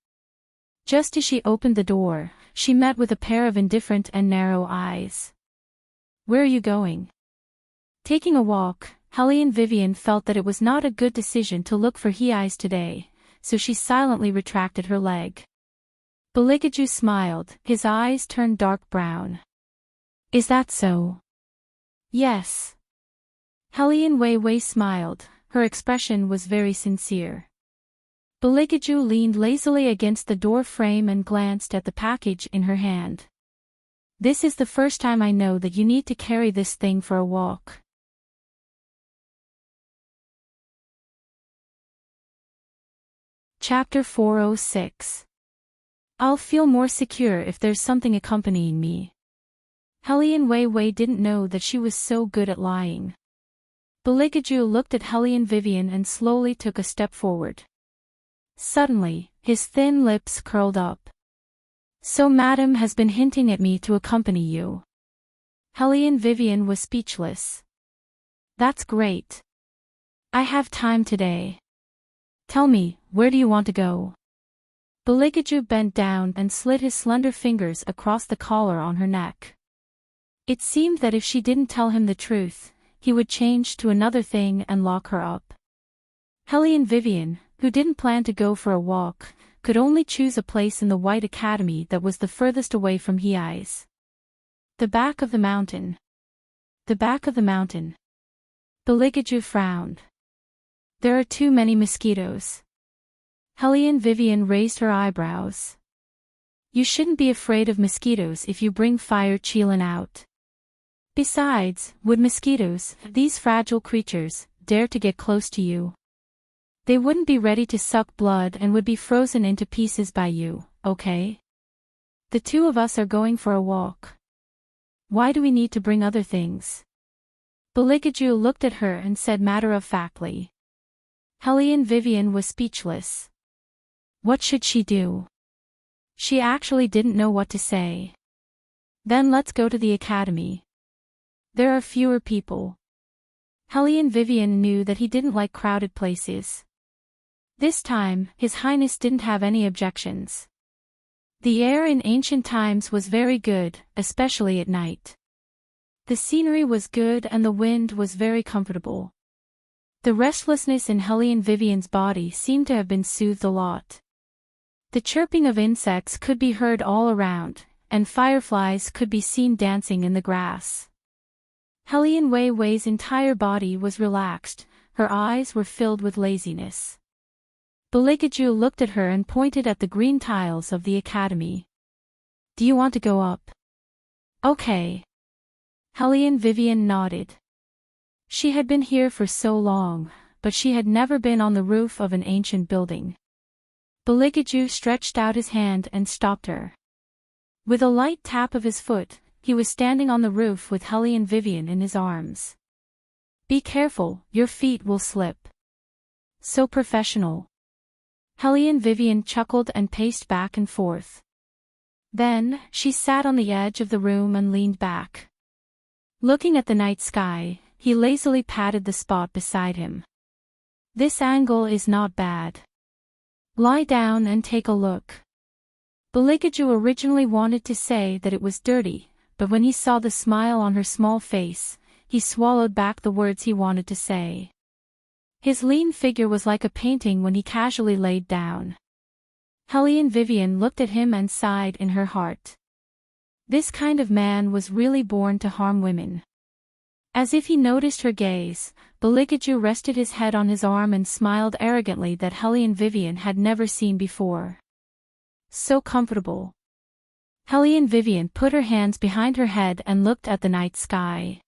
Just as she opened the door, she met with a pair of indifferent and narrow eyes. "Where are you going?" Taking a walk, Helian Vivian felt that it was not a good decision to look for Hei's today, so she silently retracted her leg. Beligaju smiled, his eyes turned dark brown. "Is that so?" "Yes." Helian Wei smiled, her expression was very sincere. Beligaju leaned lazily against the door frame and glanced at the package in her hand. "This is the first time I know that you need to carry this thing for a walk." Chapter 406. I'll feel more secure if there's something accompanying me. Helian Wei didn't know that she was so good at lying. Beligaju looked at Helian Vivian and slowly took a step forward. Suddenly, his thin lips curled up. "So Madam has been hinting at me to accompany you." Helian Vivian was speechless. "That's great. I have time today. Tell me, where do you want to go?" Beligaju bent down and slid his slender fingers across the collar on her neck. It seemed that if she didn't tell him the truth, he would change to another thing and lock her up. Helian Vivian, who didn't plan to go for a walk, could only choose a place in the White Academy that was the furthest away from Hei's. The back of the mountain. The back of the mountain. Beligaju frowned. "There are too many mosquitoes." Helian Vivian raised her eyebrows. "You shouldn't be afraid of mosquitoes if you bring Fire Qilin out. Besides, would mosquitoes, these fragile creatures, dare to get close to you? They wouldn't be ready to suck blood and would be frozen into pieces by you, okay? The two of us are going for a walk. Why do we need to bring other things?" Beligaju looked at her and said matter-of-factly. Helian Vivian was speechless. What should she do? She actually didn't know what to say. "Then let's go to the academy. There are fewer people." Helian Vivian knew that he didn't like crowded places. This time, His Highness didn't have any objections. The air in ancient times was very good, especially at night. The scenery was good and the wind was very comfortable. The restlessness in Helian Vivian's body seemed to have been soothed a lot. The chirping of insects could be heard all around, and fireflies could be seen dancing in the grass. Helian Wei's entire body was relaxed, her eyes were filled with laziness. Beligaju looked at her and pointed at the green tiles of the academy. "Do you want to go up?" "Okay." Helian Vivian nodded. She had been here for so long, but she had never been on the roof of an ancient building. Beligaju stretched out his hand and stopped her. With a light tap of his foot, he was standing on the roof with Helian Vivian in his arms. "Be careful, your feet will slip." So professional. Helian Vivian chuckled and paced back and forth. Then, she sat on the edge of the room and leaned back. Looking at the night sky, he lazily patted the spot beside him. "This angle is not bad. Lie down and take a look." Beligaju originally wanted to say that it was dirty, but when he saw the smile on her small face, he swallowed back the words he wanted to say. His lean figure was like a painting when he casually laid down. Helian Vivian looked at him and sighed in her heart. This kind of man was really born to harm women. As if he noticed her gaze, Beligaju rested his head on his arm and smiled arrogantly that Hellion Vivian had never seen before. So comfortable. Hellion Vivian put her hands behind her head and looked at the night sky.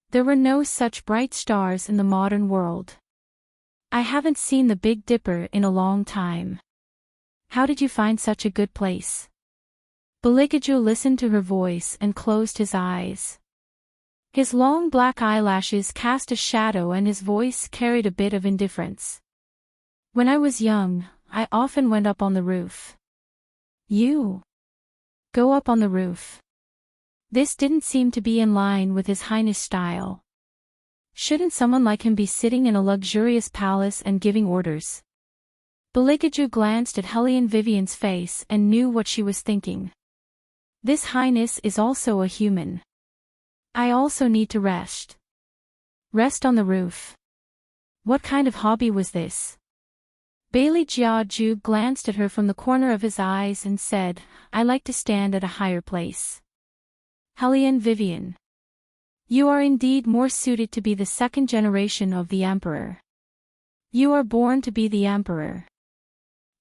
There were no such bright stars in the modern world. I haven't seen the Big Dipper in a long time. How did you find such a good place? Beligaju listened to her voice and closed his eyes. His long black eyelashes cast a shadow and his voice carried a bit of indifference. When I was young, I often went up on the roof. You? Go up on the roof. This didn't seem to be in line with His Highness' style. Shouldn't someone like him be sitting in a luxurious palace and giving orders? Beligaju glanced at Hellion Vivian's face and knew what she was thinking. This Highness is also a human. I also need to rest. Rest on the roof. What kind of hobby was this? Bailey Jiaju glanced at her from the corner of his eyes and said, I like to stand at a higher place. Hellion Vivian. You are indeed more suited to be the second generation of the Emperor. You are born to be the Emperor.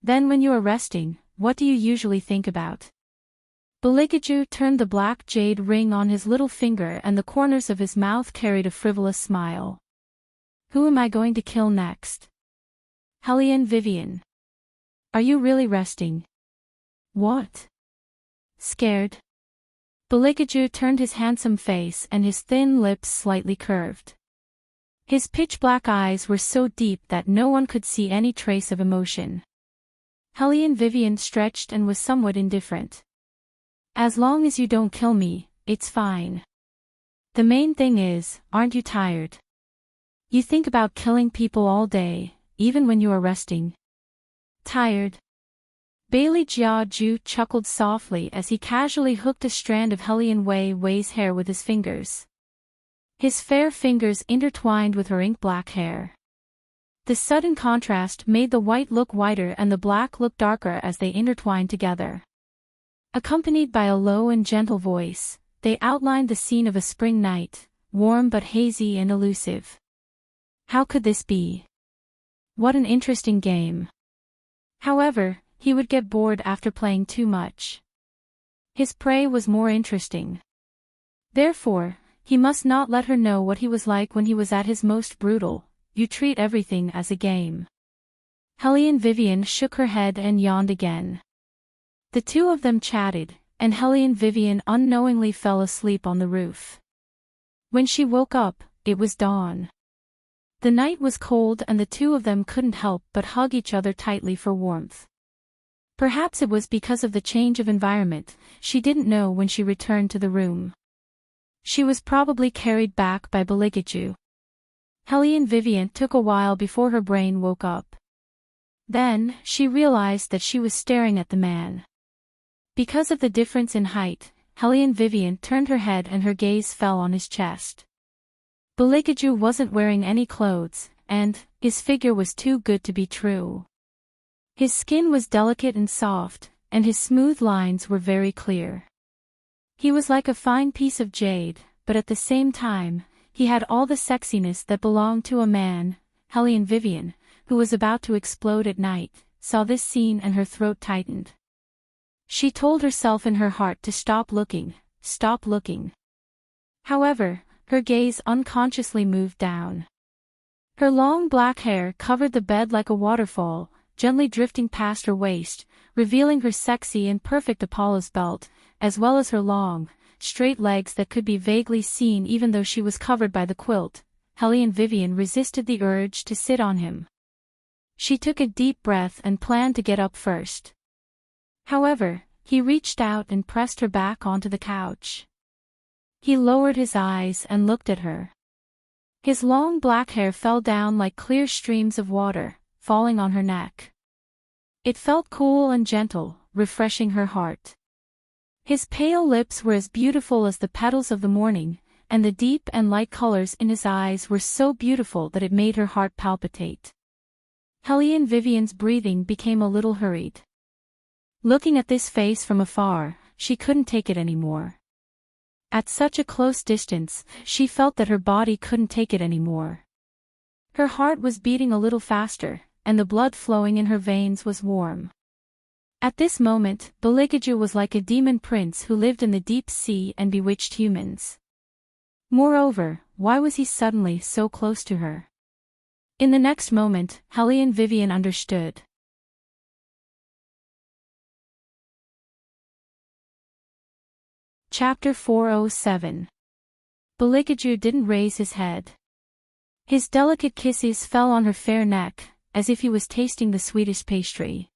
Then when you are resting, what do you usually think about? Beligaju turned the black jade ring on his little finger and the corners of his mouth carried a frivolous smile. Who am I going to kill next? Hellion Vivian. Are you really resting? What? Scared? Beligaju turned his handsome face and his thin lips slightly curved. His pitch-black eyes were so deep that no one could see any trace of emotion. Hellion Vivian stretched and was somewhat indifferent. As long as you don't kill me, it's fine. The main thing is, aren't you tired? You think about killing people all day, even when you are resting. Tired? Bailey Jiaju chuckled softly as he casually hooked a strand of Hellion Wei's hair with his fingers. His fair fingers intertwined with her ink-black hair. The sudden contrast made the white look whiter and the black look darker as they intertwined together. Accompanied by a low and gentle voice, they outlined the scene of a spring night, warm but hazy and elusive. How could this be? What an interesting game. However, he would get bored after playing too much. His prey was more interesting. Therefore, he must not let her know what he was like when he was at his most brutal. You treat everything as a game. Hellion Vivian shook her head and yawned again. The two of them chatted, and Hellion Vivian unknowingly fell asleep on the roof. When she woke up, it was dawn. The night was cold and the two of them couldn't help but hug each other tightly for warmth. Perhaps it was because of the change of environment, she didn't know when she returned to the room. She was probably carried back by Beligaju. Hellion Vivian took a while before her brain woke up. Then, she realized that she was staring at the man. Because of the difference in height, Hellion Vivian turned her head and her gaze fell on his chest. Beligaju wasn't wearing any clothes, and his figure was too good to be true. His skin was delicate and soft, and his smooth lines were very clear. He was like a fine piece of jade, but at the same time, he had all the sexiness that belonged to a man. Hellion Vivian, who was about to explode at night, saw this scene and her throat tightened. She told herself in her heart to stop looking, stop looking. However, her gaze unconsciously moved down. Her long black hair covered the bed like a waterfall, gently drifting past her waist, revealing her sexy and perfect Apollo's belt, as well as her long, straight legs that could be vaguely seen even though she was covered by the quilt. Hellion Vivian resisted the urge to sit on him. She took a deep breath and planned to get up first. However, he reached out and pressed her back onto the couch. He lowered his eyes and looked at her. His long black hair fell down like clear streams of water, falling on her neck. It felt cool and gentle, refreshing her heart. His pale lips were as beautiful as the petals of the morning, and the deep and light colors in his eyes were so beautiful that it made her heart palpitate. Hellion Vivian's breathing became a little hurried. Looking at this face from afar, she couldn't take it anymore. At such a close distance, she felt that her body couldn't take it anymore. Her heart was beating a little faster, and the blood flowing in her veins was warm. At this moment, Beligaju was like a demon prince who lived in the deep sea and bewitched humans. Moreover, why was he suddenly so close to her? In the next moment, Hellion Vivian understood. Chapter 407. Beligaju didn't raise his head. His delicate kisses fell on her fair neck, as if he was tasting the sweetest pastry.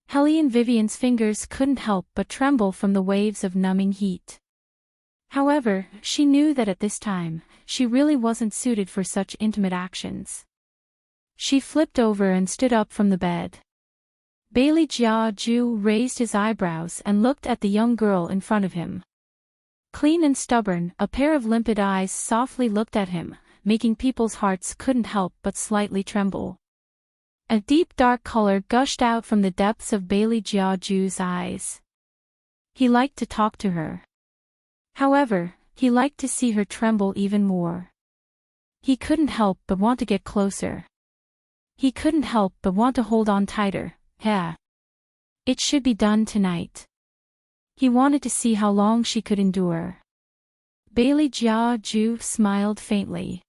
Hellion Vivian's fingers couldn't help but tremble from the waves of numbing heat. However, she knew that at this time, she really wasn't suited for such intimate actions. She flipped over and stood up from the bed. Bailey Jiaju raised his eyebrows and looked at the young girl in front of him. Clean and stubborn, a pair of limpid eyes softly looked at him, making people's hearts couldn't help but slightly tremble. A deep dark color gushed out from the depths of Bailey Jiaju's eyes. He liked to talk to her. However, he liked to see her tremble even more. He couldn't help but want to get closer. He couldn't help but want to hold on tighter. It should be done tonight. He wanted to see how long she could endure. Bailey Jiaju smiled faintly.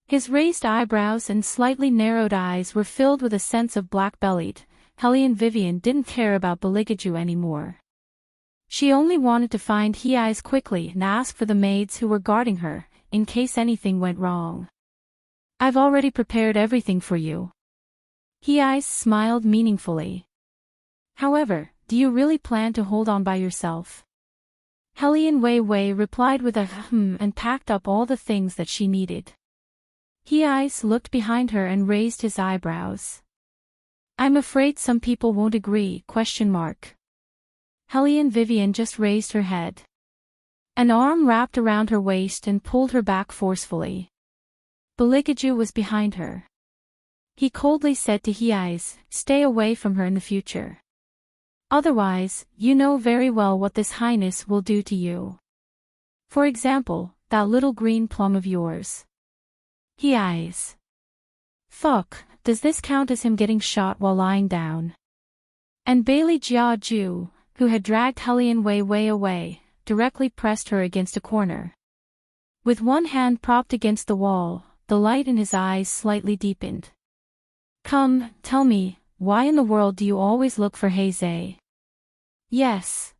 His raised eyebrows and slightly narrowed eyes were filled with a sense of black-bellied. Hellion Vivian didn't care about Beligaju anymore. She only wanted to find Hei's quickly and ask for the maids who were guarding her, in case anything went wrong. I've already prepared everything for you. Hei smiled meaningfully. However, do you really plan to hold on by yourself? Hellion Wei replied with a and packed up all the things that she needed. Hei looked behind her and raised his eyebrows. I'm afraid some people won't agree, ? Hellion Vivian just raised her head. An arm wrapped around her waist and pulled her back forcefully. Beligaju was behind her. He coldly said to Hei, stay away from her in the future. Otherwise, you know very well what this highness will do to you. For example, that little green plum of yours. Hei. Fuck, does this count as him getting shot while lying down? And Bailey Jiaju, who had dragged Hellion Wei away, directly pressed her against a corner. With one hand propped against the wall, the light in his eyes slightly deepened. Come, tell me, why in the world do you always look for Heizei? Yes.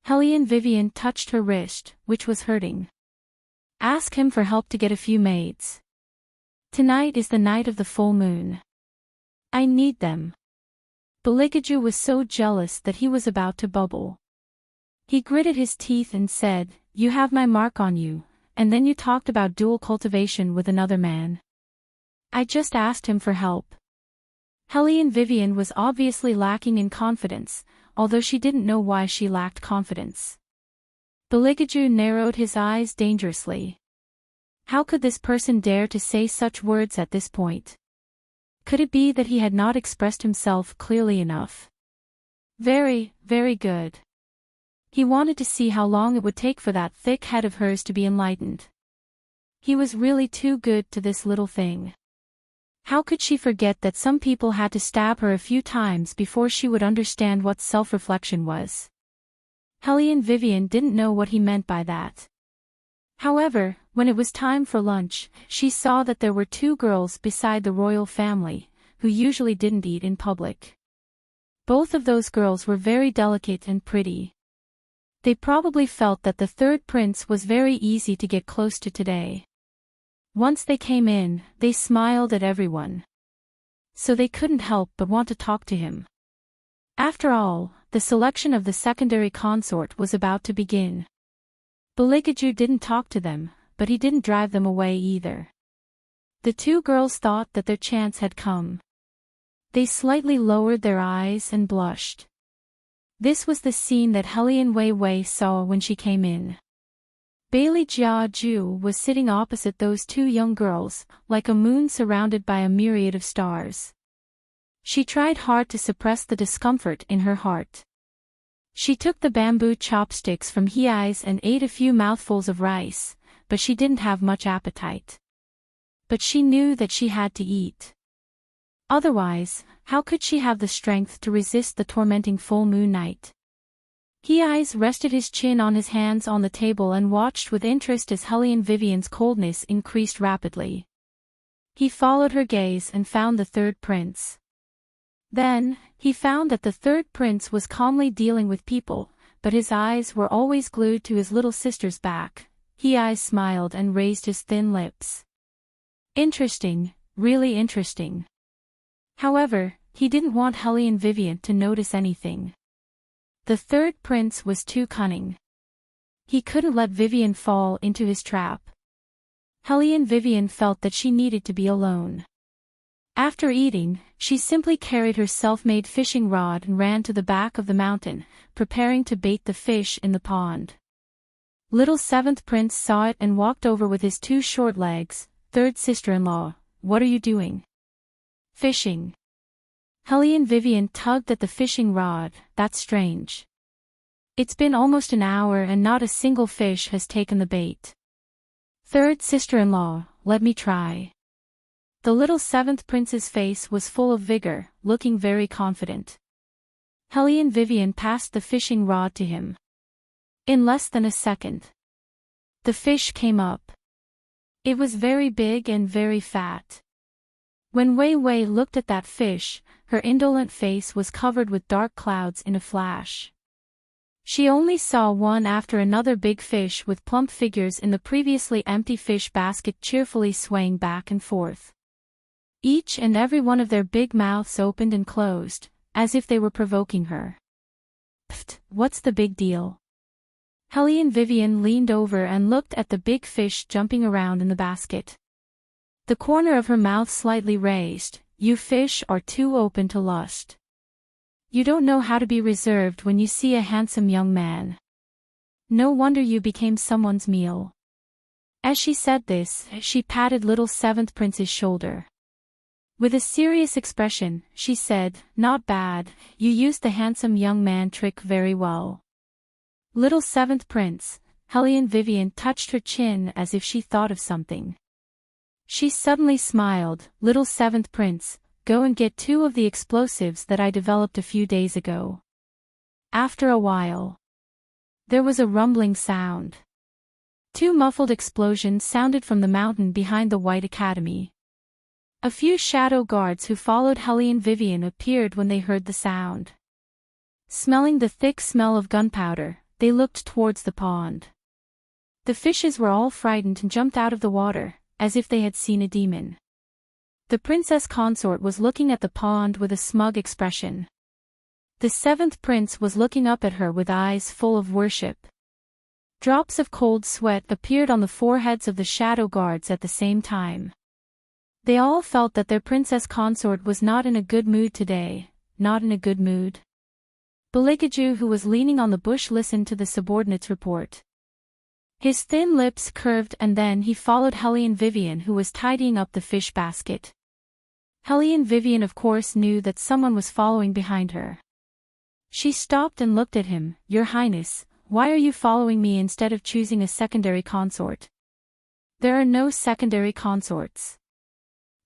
Hellion Vivian touched her wrist, which was hurting. Ask him for help to get a few maids. Tonight is the night of the full moon. I need them. Beligaju was so jealous that he was about to bubble. He gritted his teeth and said, you have my mark on you, and then you talked about dual cultivation with another man. I just asked him for help. Hellion Vivian was obviously lacking in confidence, although she didn't know why she lacked confidence. Beligaju narrowed his eyes dangerously. How could this person dare to say such words at this point? Could it be that he had not expressed himself clearly enough? Very, very good. He wanted to see how long it would take for that thick head of hers to be enlightened. He was really too good to this little thing. How could she forget that some people had to stab her a few times before she would understand what self-reflection was? Hellion Vivian didn't know what he meant by that. However, when it was time for lunch, she saw that there were two girls beside the royal family, who usually didn't eat in public. Both of those girls were very delicate and pretty. They probably felt that the third prince was very easy to get close to today. Once they came in, they smiled at everyone. So they couldn't help but want to talk to him. After all, the selection of the secondary consort was about to begin. Beligaju didn't talk to them, but he didn't drive them away either. The two girls thought that their chance had come. They slightly lowered their eyes and blushed. This was the scene that Hellion Wei saw when she came in. Bailey Jiaju was sitting opposite those two young girls, like a moon surrounded by a myriad of stars. She tried hard to suppress the discomfort in her heart. She took the bamboo chopsticks from Hei's and ate a few mouthfuls of rice, but she didn't have much appetite. But she knew that she had to eat. Otherwise, how could she have the strength to resist the tormenting full moon night? Hei's rested his chin on his hands on the table and watched with interest as Hellion Vivian's coldness increased rapidly. He followed her gaze and found the third prince. Then, he found that the third prince was calmly dealing with people, but his eyes were always glued to his little sister's back. Hei smiled and raised his thin lips. Interesting, really interesting. However, he didn't want Hellion Vivian to notice anything. The third prince was too cunning. He couldn't let Vivian fall into his trap. Hellion Vivian felt that she needed to be alone. After eating, she simply carried her self-made fishing rod and ran to the back of the mountain, preparing to bait the fish in the pond. Little seventh prince saw it and walked over with his two short legs. Third sister-in-law, what are you doing? Fishing. Hellion Vivian tugged at the fishing rod. That's strange. It's been almost an hour and not a single fish has taken the bait. Third sister-in-law, let me try. The little seventh prince's face was full of vigor, looking very confident. Hellion Vivian passed the fishing rod to him. In less than a second, the fish came up. It was very big and very fat. When Wei Wei looked at that fish, her indolent face was covered with dark clouds in a flash. She only saw one after another big fish with plump figures in the previously empty fish basket cheerfully swaying back and forth. Each and every one of their big mouths opened and closed, as if they were provoking her. Pfft, what's the big deal? Hellion Vivian leaned over and looked at the big fish jumping around in the basket. The corner of her mouth slightly raised. You fish are too open to lust. You don't know how to be reserved when you see a handsome young man. No wonder you became someone's meal. As she said this, she patted little seventh prince's shoulder. With a serious expression, she said, not bad, you used the handsome young man trick very well. Little seventh prince, Hellion Vivian touched her chin as if she thought of something. She suddenly smiled. Little seventh prince, go and get 2 of the explosives that I developed a few days ago. After a while, there was a rumbling sound. 2 muffled explosions sounded from the mountain behind the White Academy. A few shadow guards who followed Hellion Vivian appeared when they heard the sound. Smelling the thick smell of gunpowder, they looked towards the pond. The fishes were all frightened and jumped out of the water, as if they had seen a demon. The Princess Consort was looking at the pond with a smug expression. The 7th prince was looking up at her with eyes full of worship. Drops of cold sweat appeared on the foreheads of the shadow guards at the same time. They all felt that their Princess Consort was not in a good mood today, not in a good mood. Beligaju, who was leaning on the bush, listened to the subordinate's report. His thin lips curved, and then he followed Hellion Vivian, who was tidying up the fish basket. Hellion Vivian of course knew that someone was following behind her. She stopped and looked at him. Your Highness, why are you following me instead of choosing a secondary consort? There are no secondary consorts.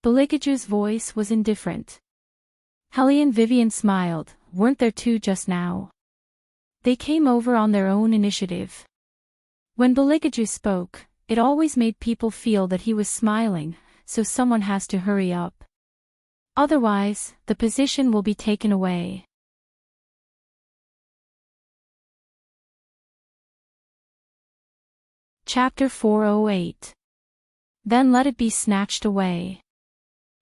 Beligaju's voice was indifferent. Hellion Vivian smiled. Weren't there 2 just now? They came over on their own initiative. When Beligaju spoke, it always made people feel that he was smiling, so someone has to hurry up. Otherwise, the position will be taken away. Chapter 408. Then let it be snatched away.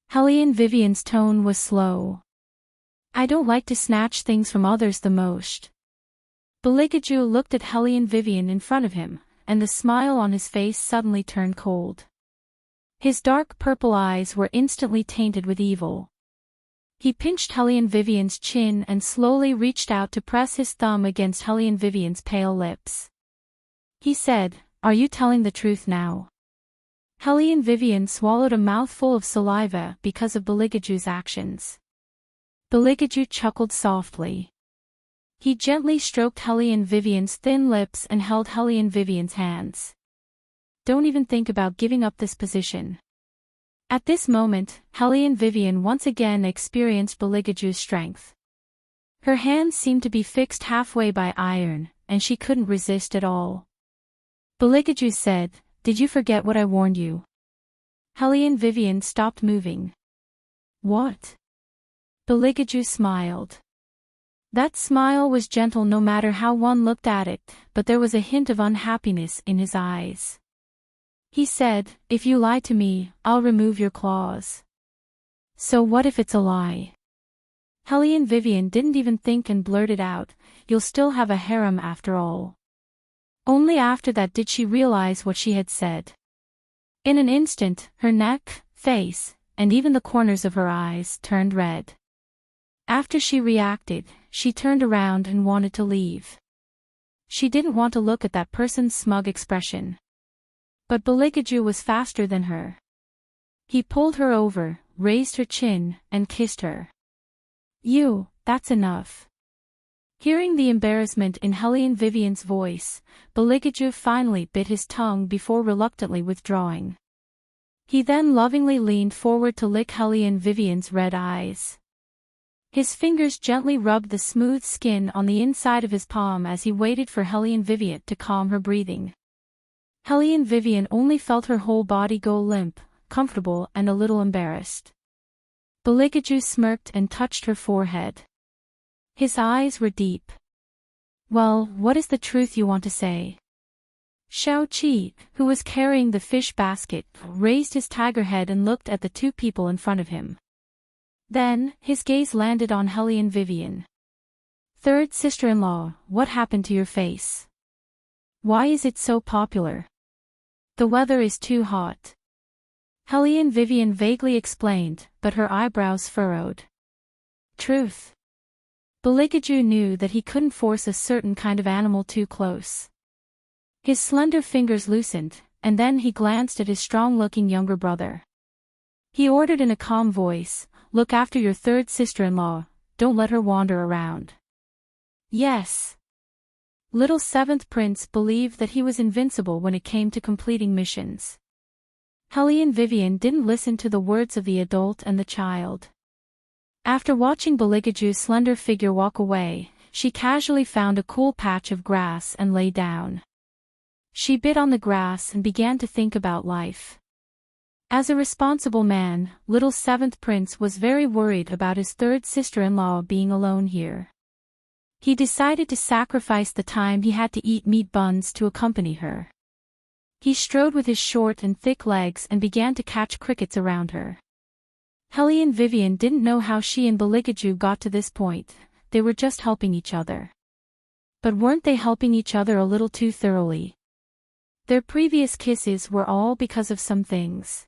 Hellion Vivian's tone was slow. I don't like to snatch things from others the most. Beligaju looked at Hellion Vivian in front of him, and the smile on his face suddenly turned cold. His dark purple eyes were instantly tainted with evil. He pinched Hellion Vivian's chin and slowly reached out to press his thumb against Hellion Vivian's pale lips. He said, Are you telling the truth now? Hellion Vivian swallowed a mouthful of saliva because of Beligaju's actions. Beligaju chuckled softly. He gently stroked Helene Vivian's thin lips and held Helene Vivian's hands. Don't even think about giving up this position. At this moment, Helene Vivian once again experienced Beligaju's strength. Her hands seemed to be fixed halfway by iron, and she couldn't resist at all. Beligaju said, "Did you forget what I warned you?" Helene Vivian stopped moving. "What?" Beligaju smiled. That smile was gentle no matter how one looked at it, but there was a hint of unhappiness in his eyes. He said, "If you lie to me, I'll remove your claws." "So what if it's a lie?" Helene Vivian didn't even think and blurted out, "You'll still have a harem after all." Only after that did she realize what she had said. In an instant, her neck, face, and even the corners of her eyes turned red. After she reacted, she turned around and wanted to leave. She didn't want to look at that person's smug expression. But Beligaju was faster than her. He pulled her over, raised her chin, and kissed her. That's enough." Hearing the embarrassment in Helene Vivian's voice, Beligaju finally bit his tongue before reluctantly withdrawing. He then lovingly leaned forward to lick Helene Vivian's red eyes. His fingers gently rubbed the smooth skin on the inside of his palm as he waited for Helene Vivian to calm her breathing. Helene Vivian only felt her whole body go limp, comfortable and a little embarrassed. Beligaju smirked and touched her forehead. His eyes were deep. "Well, what is the truth you want to say?" Xiao Qi, who was carrying the fish basket, raised his tiger head and looked at the two people in front of him. Then, his gaze landed on Helene Vivian. "Third sister-in-law, what happened to your face? Why is it so popular?" "The weather is too hot." Helene Vivian vaguely explained, but her eyebrows furrowed. Truth. Beligaju knew that he couldn't force a certain kind of animal too close. His slender fingers loosened, and then he glanced at his strong-looking younger brother. He ordered in a calm voice, "Look after your third sister-in-law, don't let her wander around." Yes. Little seventh prince believed that he was invincible when it came to completing missions. Helene Vivian didn't listen to the words of the adult and the child. After watching Beligaju's slender figure walk away, she casually found a cool patch of grass and lay down. She bit on the grass and began to think about life. As a responsible man, little seventh prince was very worried about his third sister-in-law being alone here. He decided to sacrifice the time he had to eat meat buns to accompany her. He strode with his short and thick legs and began to catch crickets around her. Helene Vivian didn't know how she and Beligaju got to this point, they were just helping each other. But weren't they helping each other a little too thoroughly? Their previous kisses were all because of some things.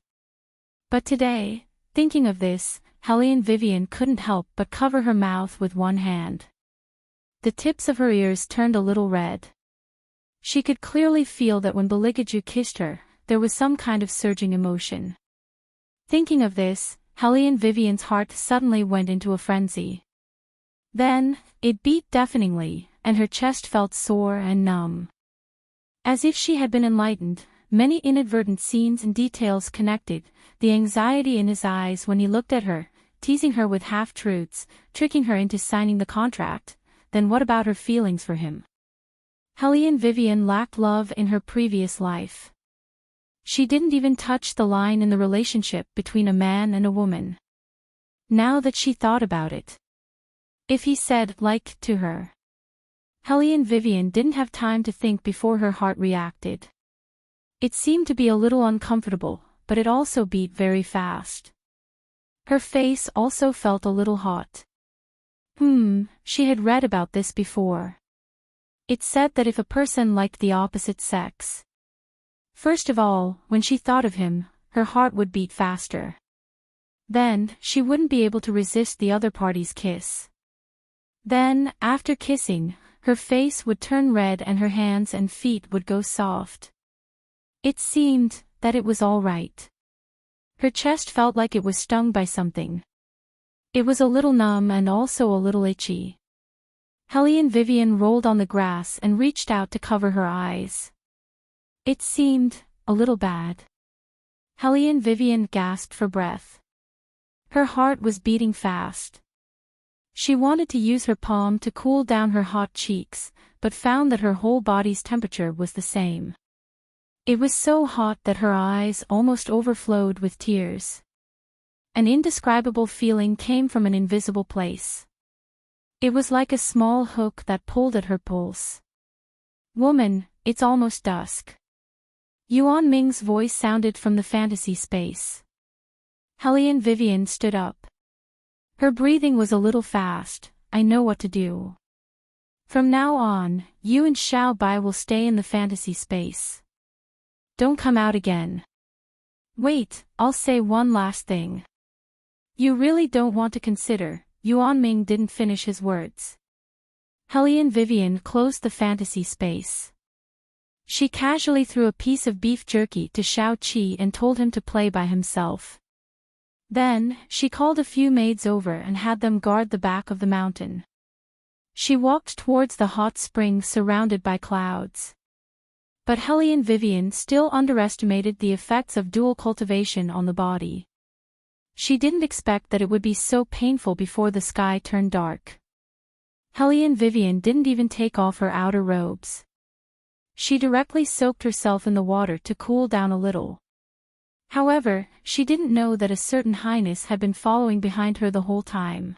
But today, thinking of this, Helene Vivian couldn't help but cover her mouth with one hand. The tips of her ears turned a little red. She could clearly feel that when Beligaju kissed her, there was some kind of surging emotion. Thinking of this, Helene Vivian's heart suddenly went into a frenzy. Then, it beat deafeningly, and her chest felt sore and numb. As if she had been enlightened, many inadvertent scenes and details connected, the anxiety in his eyes when he looked at her, teasing her with half-truths, tricking her into signing the contract, then what about her feelings for him? Helene Vivian lacked love in her previous life. She didn't even touch the line in the relationship between a man and a woman. Now that she thought about it. If he said "like" to her. Helene Vivian didn't have time to think before her heart reacted. It seemed to be a little uncomfortable, but it also beat very fast. Her face also felt a little hot. She had read about this before. It said that if a person liked the opposite sex. First of all, when she thought of him, her heart would beat faster. Then, she wouldn't be able to resist the other party's kiss. Then, after kissing, her face would turn red and her hands and feet would go soft. It seemed that it was all right. Her chest felt like it was stung by something. It was a little numb and also a little itchy. Hellion Vivian rolled on the grass and reached out to cover her eyes. It seemed a little bad. Hellion Vivian gasped for breath. Her heart was beating fast. She wanted to use her palm to cool down her hot cheeks, but found that her whole body's temperature was the same. It was so hot that her eyes almost overflowed with tears. An indescribable feeling came from an invisible place. It was like a small hook that pulled at her pulse. "Woman, it's almost dusk." Yuan Ming's voice sounded from the fantasy space. Hellion Vivian stood up. Her breathing was a little fast. "I know what to do. From now on, you and Xiao Bai will stay in the fantasy space. Don't come out again." "Wait, I'll say one last thing. You really don't want to consider." Yuan Ming didn't finish his words. Hellion Vivian closed the fantasy space. She casually threw a piece of beef jerky to Xiao Qi and told him to play by himself. Then, she called a few maids over and had them guard the back of the mountain. She walked towards the hot spring surrounded by clouds. But Hellion Vivian still underestimated the effects of dual cultivation on the body. She didn't expect that it would be so painful before the sky turned dark. Hellion Vivian didn't even take off her outer robes. She directly soaked herself in the water to cool down a little. However, she didn't know that a certain highness had been following behind her the whole time.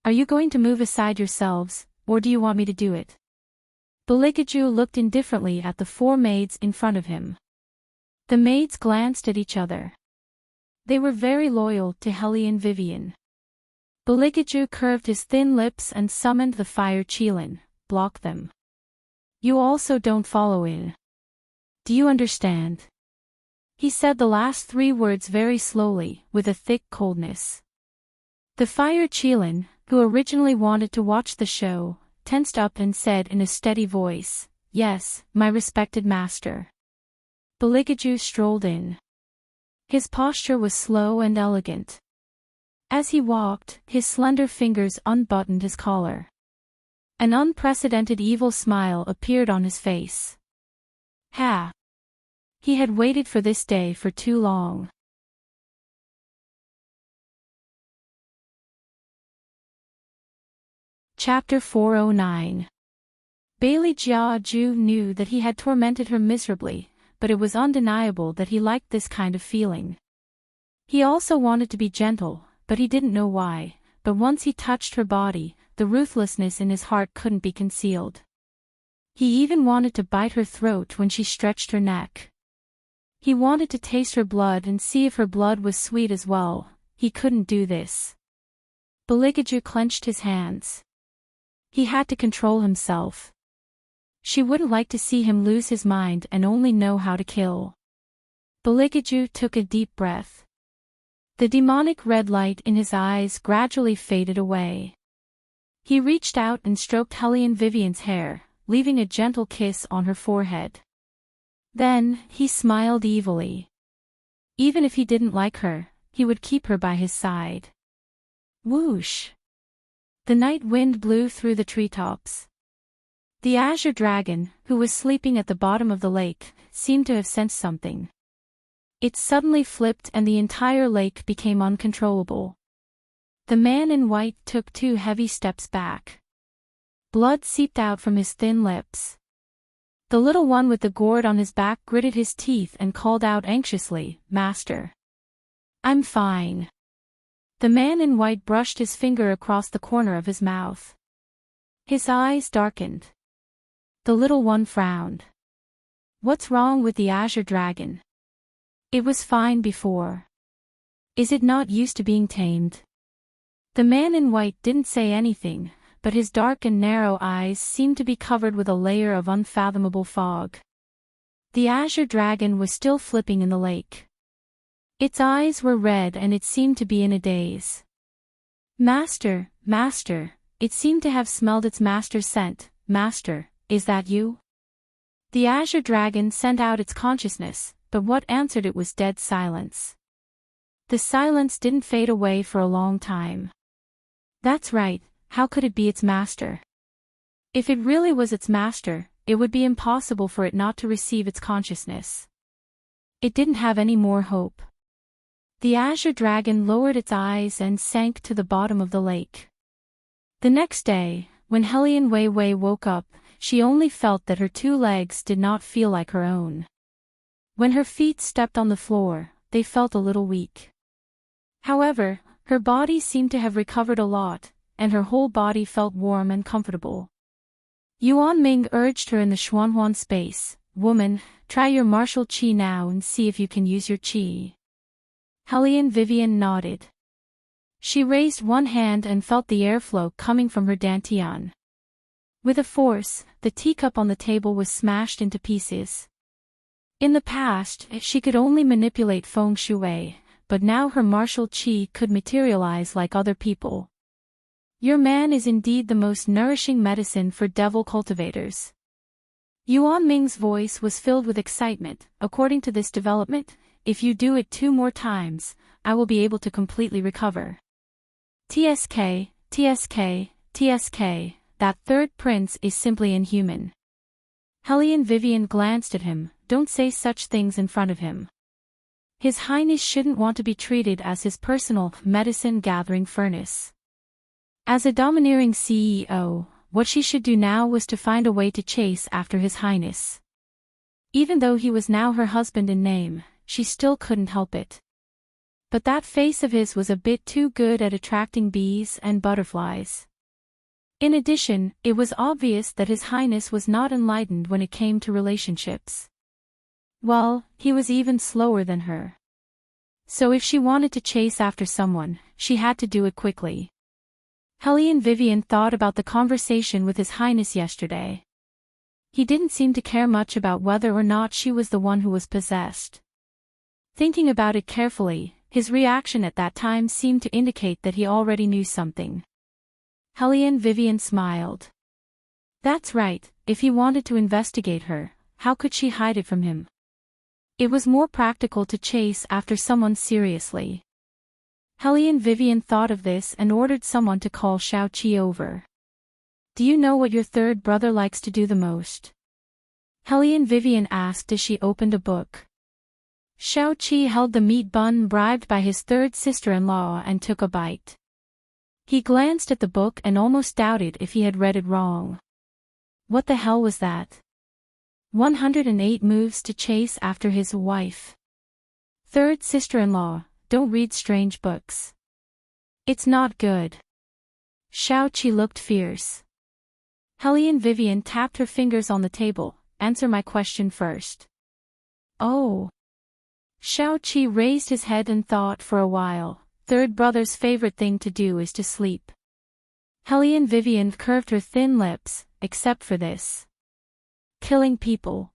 "Are you going to move aside yourselves, or do you want me to do it?" Beligaju looked indifferently at the 4 maids in front of him. The maids glanced at each other. They were very loyal to Hellion Vivian. Beligaju curved his thin lips and summoned the fire Qilin. "Block them. You also don't follow in. Do you understand?" He said the last 3 words very slowly, with a thick coldness. The fire Qilin, who originally wanted to watch the show, tensed up and said in a steady voice, "Yes, my respected master." Beligaju strolled in. His posture was slow and elegant. As he walked, his slender fingers unbuttoned his collar. An unprecedented evil smile appeared on his face. Ha! He had waited for this day for too long. Chapter 409. Bailey Jiaju knew that he had tormented her miserably, but it was undeniable that he liked this kind of feeling. He also wanted to be gentle, but he didn't know why, but once he touched her body, the ruthlessness in his heart couldn't be concealed. He even wanted to bite her throat when she stretched her neck. He wanted to taste her blood and see if her blood was sweet as well. He couldn't do this. Beligaju clenched his hands. He had to control himself. She wouldn't like to see him lose his mind and only know how to kill. Beligaju took a deep breath. The demonic red light in his eyes gradually faded away. He reached out and stroked Hellion Vivian's hair, leaving a gentle kiss on her forehead. Then, he smiled evilly. Even if he didn't like her, he would keep her by his side. Whoosh! The night wind blew through the treetops. The azure dragon, who was sleeping at the bottom of the lake, seemed to have sensed something. It suddenly flipped and the entire lake became uncontrollable. The man in white took 2 heavy steps back. Blood seeped out from his thin lips. The little one with the gourd on his back gritted his teeth and called out anxiously, "Master." "I'm fine." The man in white brushed his finger across the corner of his mouth. His eyes darkened. The little one frowned. "What's wrong with the azure dragon? It was fine before. Is it not used to being tamed?" The man in white didn't say anything, but his dark and narrow eyes seemed to be covered with a layer of unfathomable fog. The azure dragon was still flipping in the lake. Its eyes were red and it seemed to be in a daze. "Master, master," it seemed to have smelled its master's scent. "Master, is that you?" The azure dragon sent out its consciousness, but what answered it was dead silence. The silence didn't fade away for a long time. "That's right, how could it be its master?" If it really was its master, it would be impossible for it not to receive its consciousness. It didn't have any more hope. The azure dragon lowered its eyes and sank to the bottom of the lake. The next day, when Hellion Wei Wei woke up, she only felt that her two legs did not feel like her own. When her feet stepped on the floor, they felt a little weak. However, her body seemed to have recovered a lot, and her whole body felt warm and comfortable. Yuan Ming urged her in the Xuanhuan space, "Woman, try your martial qi now and see if you can use your qi." Hellion Vivian nodded. She raised one hand and felt the airflow coming from her dantian. With a force, the teacup on the table was smashed into pieces. In the past, she could only manipulate feng shui, but now her martial qi could materialize like other people. Your man is indeed the most nourishing medicine for devil cultivators. Yuan Ming's voice was filled with excitement. According to this development, if you do it 2 more times, I will be able to completely recover. TSK, TSK, TSK, that third prince is simply inhuman. Hellion Vivian glanced at him. Don't say such things in front of him. His Highness shouldn't want to be treated as his personal medicine-gathering furnace. As a domineering CEO, what she should do now was to find a way to chase after His Highness. Even though he was now her husband in name, she still couldn't help it. But that face of his was a bit too good at attracting bees and butterflies. In addition, it was obvious that His Highness was not enlightened when it came to relationships. Well, he was even slower than her. So if she wanted to chase after someone, she had to do it quickly. Hellion Vivian thought about the conversation with His Highness yesterday. He didn't seem to care much about whether or not she was the one who was possessed. Thinking about it carefully, his reaction at that time seemed to indicate that he already knew something. Hellion Vivian smiled. That's right, if he wanted to investigate her, how could she hide it from him? It was more practical to chase after someone seriously. Hellion Vivian thought of this and ordered someone to call Shao Qi over. Do you know what your third brother likes to do the most? Hellion Vivian asked as she opened a book. Shao Qi held the meat bun bribed by his third sister-in-law and took a bite. He glanced at the book and almost doubted if he had read it wrong. What the hell was that? 108 moves to chase after his wife. Third sister-in-law, don't read strange books. It's not good. Shao Qi looked fierce. Hellion Vivian tapped her fingers on the table. Answer my question first. Oh. Shao Qi raised his head and thought for a while. Third brother's favorite thing to do is to sleep. Hellion Vivian curved her thin lips, except for this. Killing people.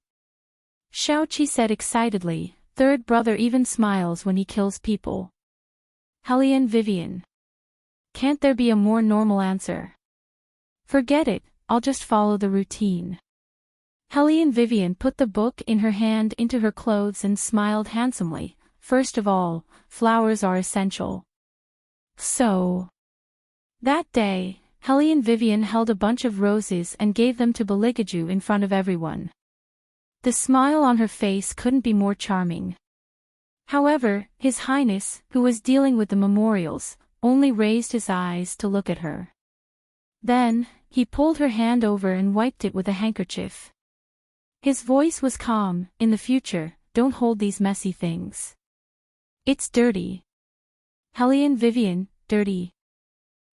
Shao Qi said excitedly, third brother even smiles when he kills people. Hellion Vivian. Can't there be a more normal answer? Forget it, I'll just follow the routine. Hellion Vivian put the book in her hand into her clothes and smiled handsomely. First of all, flowers are essential. So. That day, Hellion Vivian held a bunch of roses and gave them to Beligaju in front of everyone. The smile on her face couldn't be more charming. However, His Highness, who was dealing with the memorials, only raised his eyes to look at her. Then, he pulled her hand over and wiped it with a handkerchief. His voice was calm. In the future, don't hold these messy things. It's dirty. Hellion Vivian, dirty.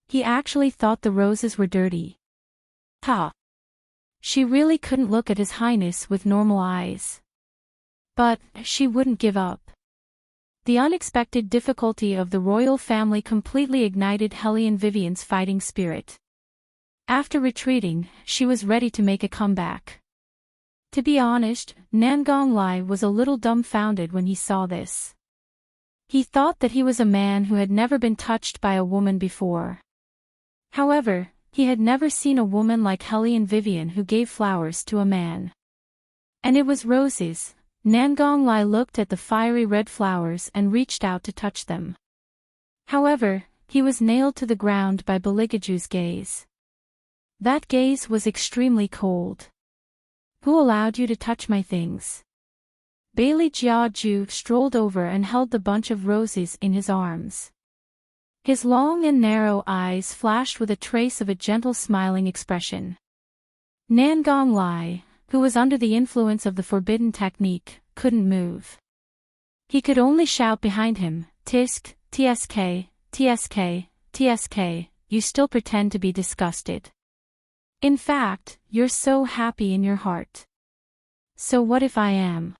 He actually thought the roses were dirty. Ha! She really couldn't look at His Highness with normal eyes. But, she wouldn't give up. The unexpected difficulty of the royal family completely ignited Hellion Vivian's fighting spirit. After retreating, she was ready to make a comeback. To be honest, Nangong Lai was a little dumbfounded when he saw this. He thought that he was a man who had never been touched by a woman before. However, he had never seen a woman like Hellion Vivian who gave flowers to a man. And it was roses. Nangong Lai looked at the fiery red flowers and reached out to touch them. However, he was nailed to the ground by Beligaju's gaze. That gaze was extremely cold. Who allowed you to touch my things? Bailey Jiaju strolled over and held the bunch of roses in his arms. His long and narrow eyes flashed with a trace of a gentle smiling expression. Nangong Lai, who was under the influence of the forbidden technique, couldn't move. He could only shout behind him, "Tisk, TSK, TSK, TSK, you still pretend to be disgusted. In fact, you're so happy in your heart. So what if I am?"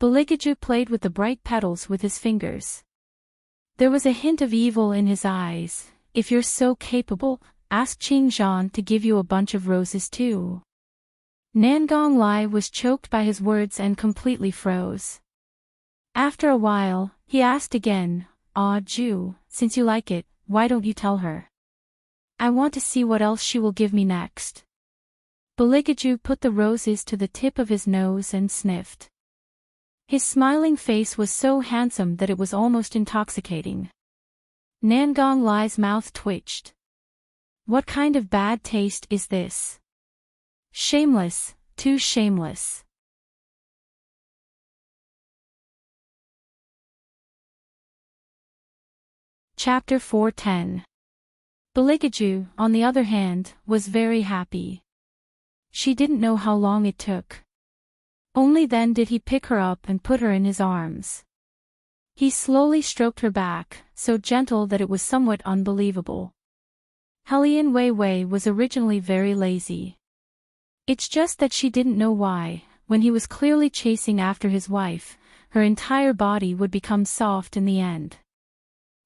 Beligaju played with the bright petals with his fingers. There was a hint of evil in his eyes. "If you're so capable, ask Qingzhan to give you a bunch of roses too." Nangong Lai was choked by his words and completely froze. After a while, he asked again, "Ah Ju, since you like it, why don't you tell her? I want to see what else she will give me next." Beligaju put the roses to the tip of his nose and sniffed. His smiling face was so handsome that it was almost intoxicating. Nangong Lai's mouth twitched. What kind of bad taste is this? Shameless, too shameless. Chapter 410. Beligaju, on the other hand, was very happy. She didn't know how long it took. Only then did he pick her up and put her in his arms. He slowly stroked her back, so gentle that it was somewhat unbelievable. Hellion Wei Wei was originally very lazy. It's just that she didn't know why, when he was clearly chasing after his wife, her entire body would become soft in the end.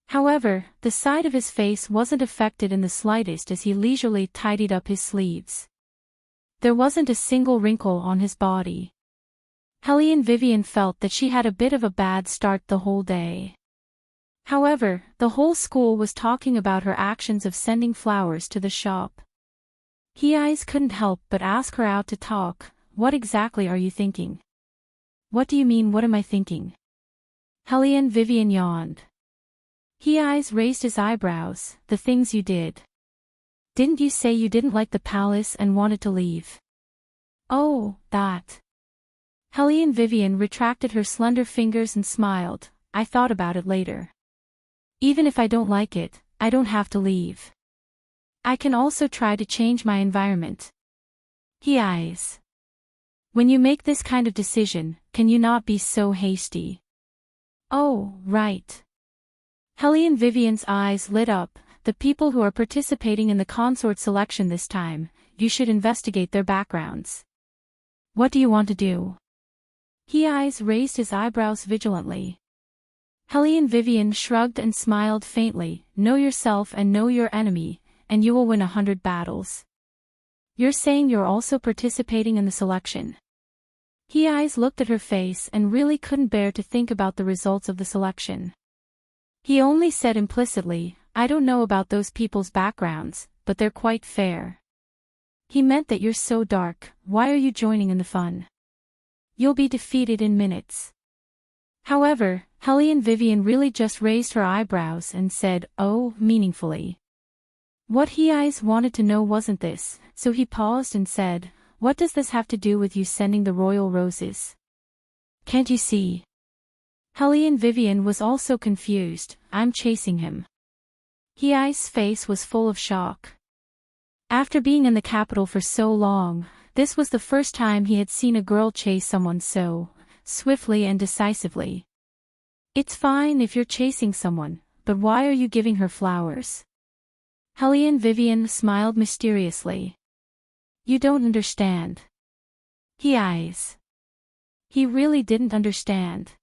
However, the side of his face wasn't affected in the slightest as he leisurely tidied up his sleeves. There wasn't a single wrinkle on his body. Hellion Vivian felt that she had a bit of a bad start the whole day. However, the whole school was talking about her actions of sending flowers to the shop. He-Eyes couldn't help but ask her out to talk. "What exactly are you thinking?" "What do you mean, what am I thinking?" Hellion Vivian yawned. He-Eyes raised his eyebrows. "The things you did. Didn't you say you didn't like the palace and wanted to leave?" "Oh, that." Hellion Vivian retracted her slender fingers and smiled. "I thought about it later. Even if I don't like it, I don't have to leave. I can also try to change my environment." He-Eyes. When you make this kind of decision, can you not be so hasty? "Oh, right." Hellion Vivian's eyes lit up. "The people who are participating in the consort selection this time, you should investigate their backgrounds." "What do you want to do?" He-Eyes raised his eyebrows vigilantly. Hellion Vivian shrugged and smiled faintly. "Know yourself and know your enemy, and you will win 100 battles." "You're saying you're also participating in the selection?" He-Eyes looked at her face and really couldn't bear to think about the results of the selection. He only said implicitly, "I don't know about those people's backgrounds, but they're quite fair." He meant that you're so dark, why are you joining in the fun? You'll be defeated in minutes. However, Hellion Vivian really just raised her eyebrows and said, "Oh," meaningfully. What He-Eyes wanted to know wasn't this, so he paused and said, "What does this have to do with you sending the royal roses? Can't you see?" Hellion Vivian was also confused. "I'm chasing him." He-Eyes' face was full of shock. After being in the capital for so long, this was the first time he had seen a girl chase someone so swiftly and decisively. "It's fine if you're chasing someone, but why are you giving her flowers?" Hellion Vivian smiled mysteriously. "You don't understand." He-Eyes. He really didn't understand.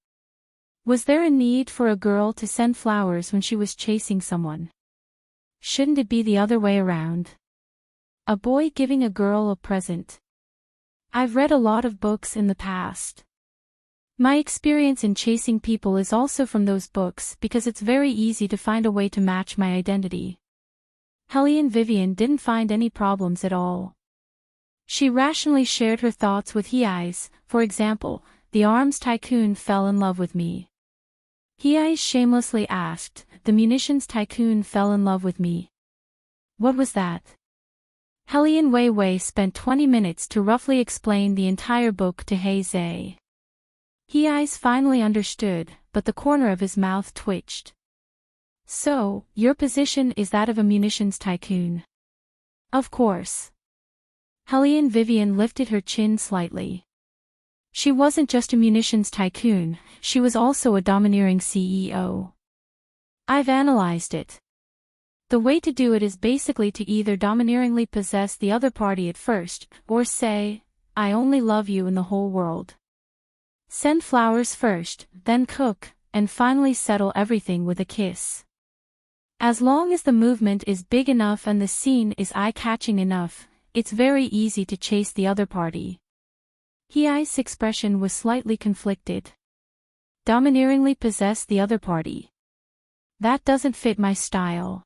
Was there a need for a girl to send flowers when she was chasing someone? Shouldn't it be the other way around? A boy giving a girl a present. I've read a lot of books in the past. My experience in chasing people is also from those books because it's very easy to find a way to match my identity. Hellion Vivian didn't find any problems at all. She rationally shared her thoughts with He-Eyes. For example, the arms tycoon fell in love with me. He-Eyes shamelessly asked, "The munitions tycoon fell in love with me. What was that?" Hellion Wei Wei spent 20 minutes to roughly explain the entire book to He Zhe. He eyes finally understood, but the corner of his mouth twitched. So, your position is that of a munitions tycoon. Of course. Hellion Vivian lifted her chin slightly. She wasn't just a munitions tycoon, she was also a domineering CEO. I've analyzed it. The way to do it is basically to either domineeringly possess the other party at first, or say, I only love you in the whole world. Send flowers first, then cook, and finally settle everything with a kiss. As long as the movement is big enough and the scene is eye-catching enough, it's very easy to chase the other party. Hei's expression was slightly conflicted. Domineeringly possess the other party. That doesn't fit my style.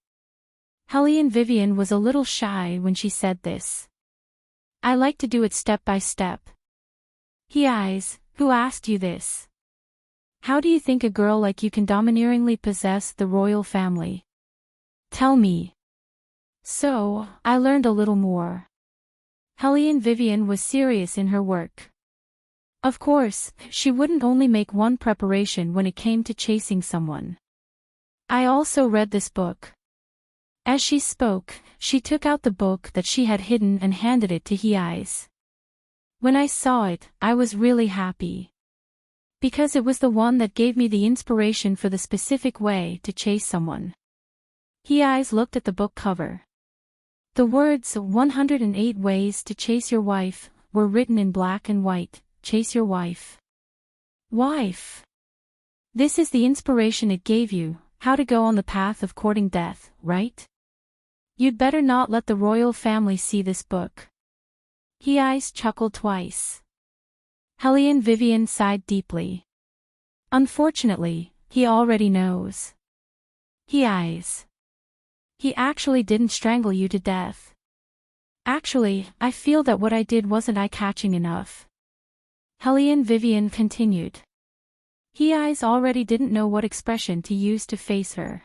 Hellion Vivian was a little shy when she said this. I like to do it step by step. Hei's, who asked you this? How do you think a girl like you can domineeringly possess the royal family? Tell me. So, I learned a little more. Hellion Vivian was serious in her work. Of course, she wouldn't only make one preparation when it came to chasing someone. I also read this book. As she spoke, she took out the book that she had hidden and handed it to Hei's. When I saw it, I was really happy. Because it was the one that gave me the inspiration for the specific way to chase someone. Hei's looked at the book cover. The words 108 Ways to Chase Your Wife were written in black and white. Chase your wife. Wife. This is the inspiration it gave you, how to go on the path of courting death, right? You'd better not let the royal family see this book. Hei's chuckled twice. Hellion Vivian sighed deeply. Unfortunately, he already knows. Hei's. He actually didn't strangle you to death. Actually, I feel that what I did wasn't eye-catching enough. Hellion Vivian continued. Hei's already didn't know what expression to use to face her.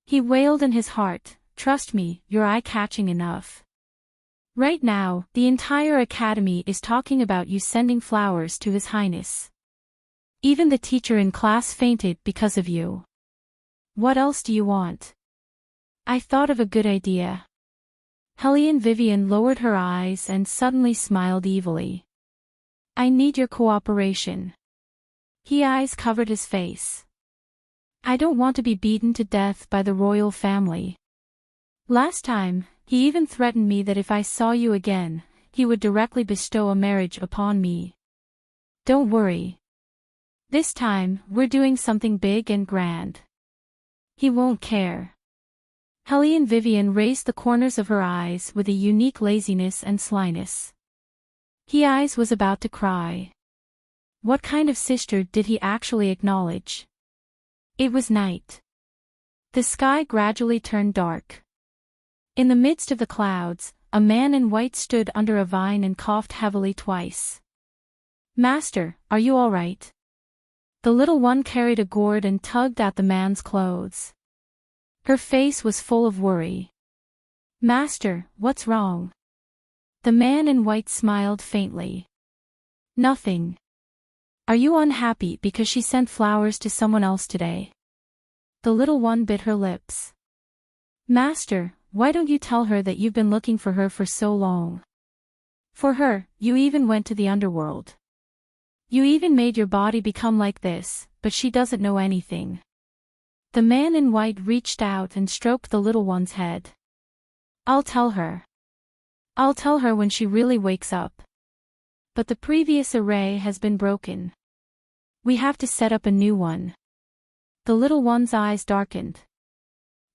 He wailed in his heart, trust me, you're eye-catching enough. Right now, the entire academy is talking about you sending flowers to His Highness. Even the teacher in class fainted because of you. What else do you want? I thought of a good idea. Hellion Vivian lowered her eyes and suddenly smiled evilly. I need your cooperation. Hei's covered his face. I don't want to be beaten to death by the royal family. Last time, he even threatened me that if I saw you again, he would directly bestow a marriage upon me. Don't worry. This time, we're doing something big and grand. He won't care. Hellion Vivian raised the corners of her eyes with a unique laziness and slyness. Hei's was about to cry. What kind of sister did he actually acknowledge? It was night. The sky gradually turned dark. In the midst of the clouds, a man in white stood under a vine and coughed heavily twice. Master, are you all right? The little one carried a gourd and tugged at the man's clothes. Her face was full of worry. Master, what's wrong? The man in white smiled faintly. Nothing. Are you unhappy because she sent flowers to someone else today? The little one bit her lips. Master, why don't you tell her that you've been looking for her for so long? For her, you even went to the underworld. You even made your body become like this, but she doesn't know anything. The man in white reached out and stroked the little one's head. I'll tell her. I'll tell her when she really wakes up. But the previous array has been broken. We have to set up a new one. The little one's eyes darkened.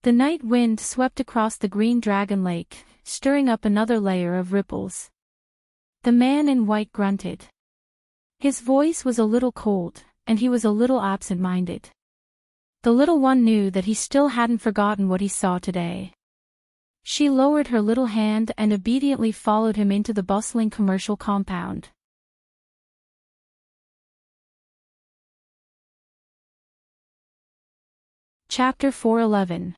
The night wind swept across the green dragon lake, stirring up another layer of ripples. The man in white grunted. His voice was a little cold, and he was a little absent-minded. The little one knew that he still hadn't forgotten what he saw today. She lowered her little hand and obediently followed him into the bustling commercial compound. Chapter 411.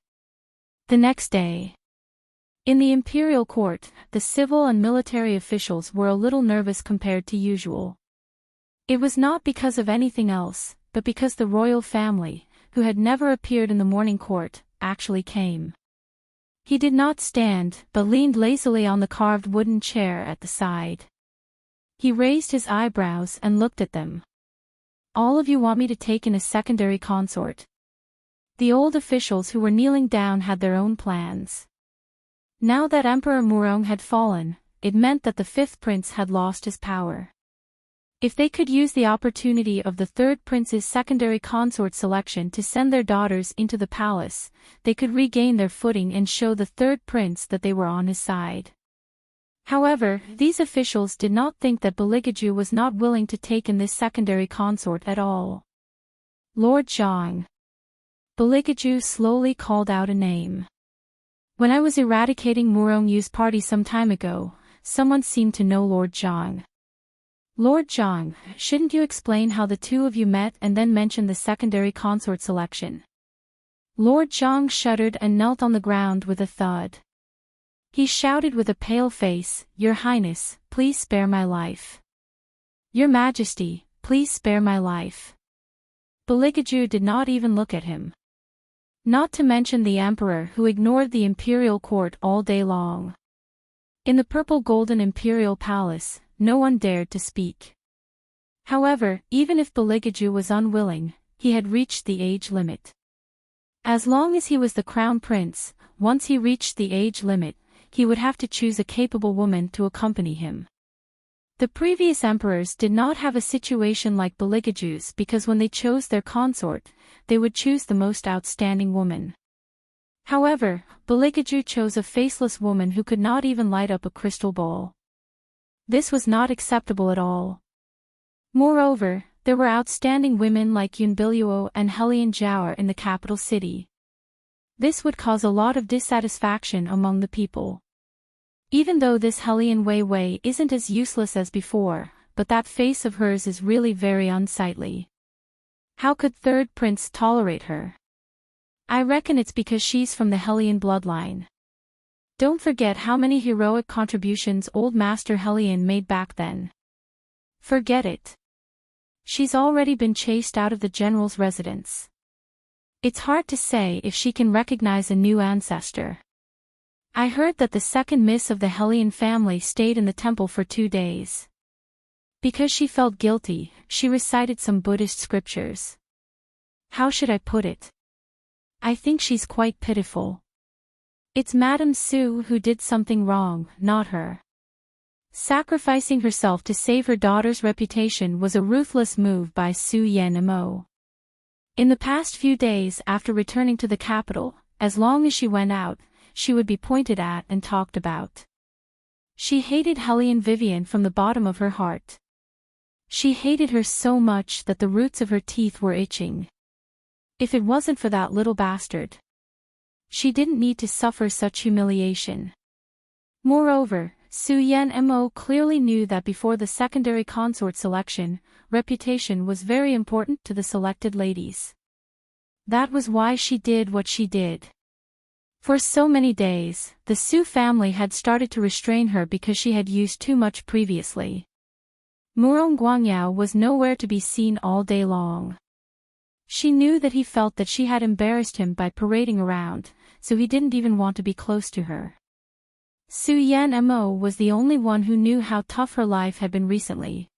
The next day. In the imperial court, the civil and military officials were a little nervous compared to usual. It was not because of anything else, but because the royal family, who had never appeared in the morning court, actually came. He did not stand, but leaned lazily on the carved wooden chair at the side. He raised his eyebrows and looked at them. "All of you want me to take in a secondary consort." The old officials who were kneeling down had their own plans. Now that Emperor Murong had fallen, it meant that the fifth prince had lost his power. If they could use the opportunity of the third prince's secondary consort selection to send their daughters into the palace, they could regain their footing and show the third prince that they were on his side. However, these officials did not think that Beligaju was not willing to take in this secondary consort at all. "Lord Zhang." Beligaju slowly called out a name. "When I was eradicating Murong Yu's party some time ago, someone seemed to know Lord Zhang." "Lord Zhang, shouldn't you explain how the two of you met and then mention the secondary consort selection?" Lord Zhang shuddered and knelt on the ground with a thud. He shouted with a pale face, "Your Highness, please spare my life. Your Majesty, please spare my life." Beligaju did not even look at him. Not to mention the emperor who ignored the imperial court all day long. In the purple golden imperial palace, no one dared to speak. However, even if Beligaju was unwilling, he had reached the age limit. As long as he was the crown prince, once he reached the age limit, he would have to choose a capable woman to accompany him. The previous emperors did not have a situation like Beligaju's because when they chose their consort, they would choose the most outstanding woman. However, Beligaju chose a faceless woman who could not even light up a crystal ball. This was not acceptable at all. Moreover, there were outstanding women like Yunbiluo and Helian Jiao in the capital city. This would cause a lot of dissatisfaction among the people. Even though this Helian Wei isn't as useless as before, but that face of hers is really very unsightly. How could third prince tolerate her? I reckon it's because she's from the Helian bloodline. Don't forget how many heroic contributions old Master Helian made back then. Forget it. She's already been chased out of the general's residence. It's hard to say if she can recognize a new ancestor. I heard that the second miss of the Helian family stayed in the temple for 2 days. Because she felt guilty, she recited some Buddhist scriptures. How should I put it? I think she's quite pitiful. It's Madame Su who did something wrong, not her. Sacrificing herself to save her daughter's reputation was a ruthless move by Su Yanmo. In the past few days after returning to the capital, as long as she went out, she would be pointed at and talked about. She hated Helian Vivian from the bottom of her heart. She hated her so much that the roots of her teeth were itching. If it wasn't for that little bastard, she didn't need to suffer such humiliation. Moreover, Su Yanmo clearly knew that before the secondary consort selection, reputation was very important to the selected ladies. That was why she did what she did. For so many days, the Su family had started to restrain her because she had used too much previously. Murong Guangyao was nowhere to be seen all day long. She knew that he felt that she had embarrassed him by parading around, so he didn't even want to be close to her. Su Yanmo was the only one who knew how tough her life had been recently.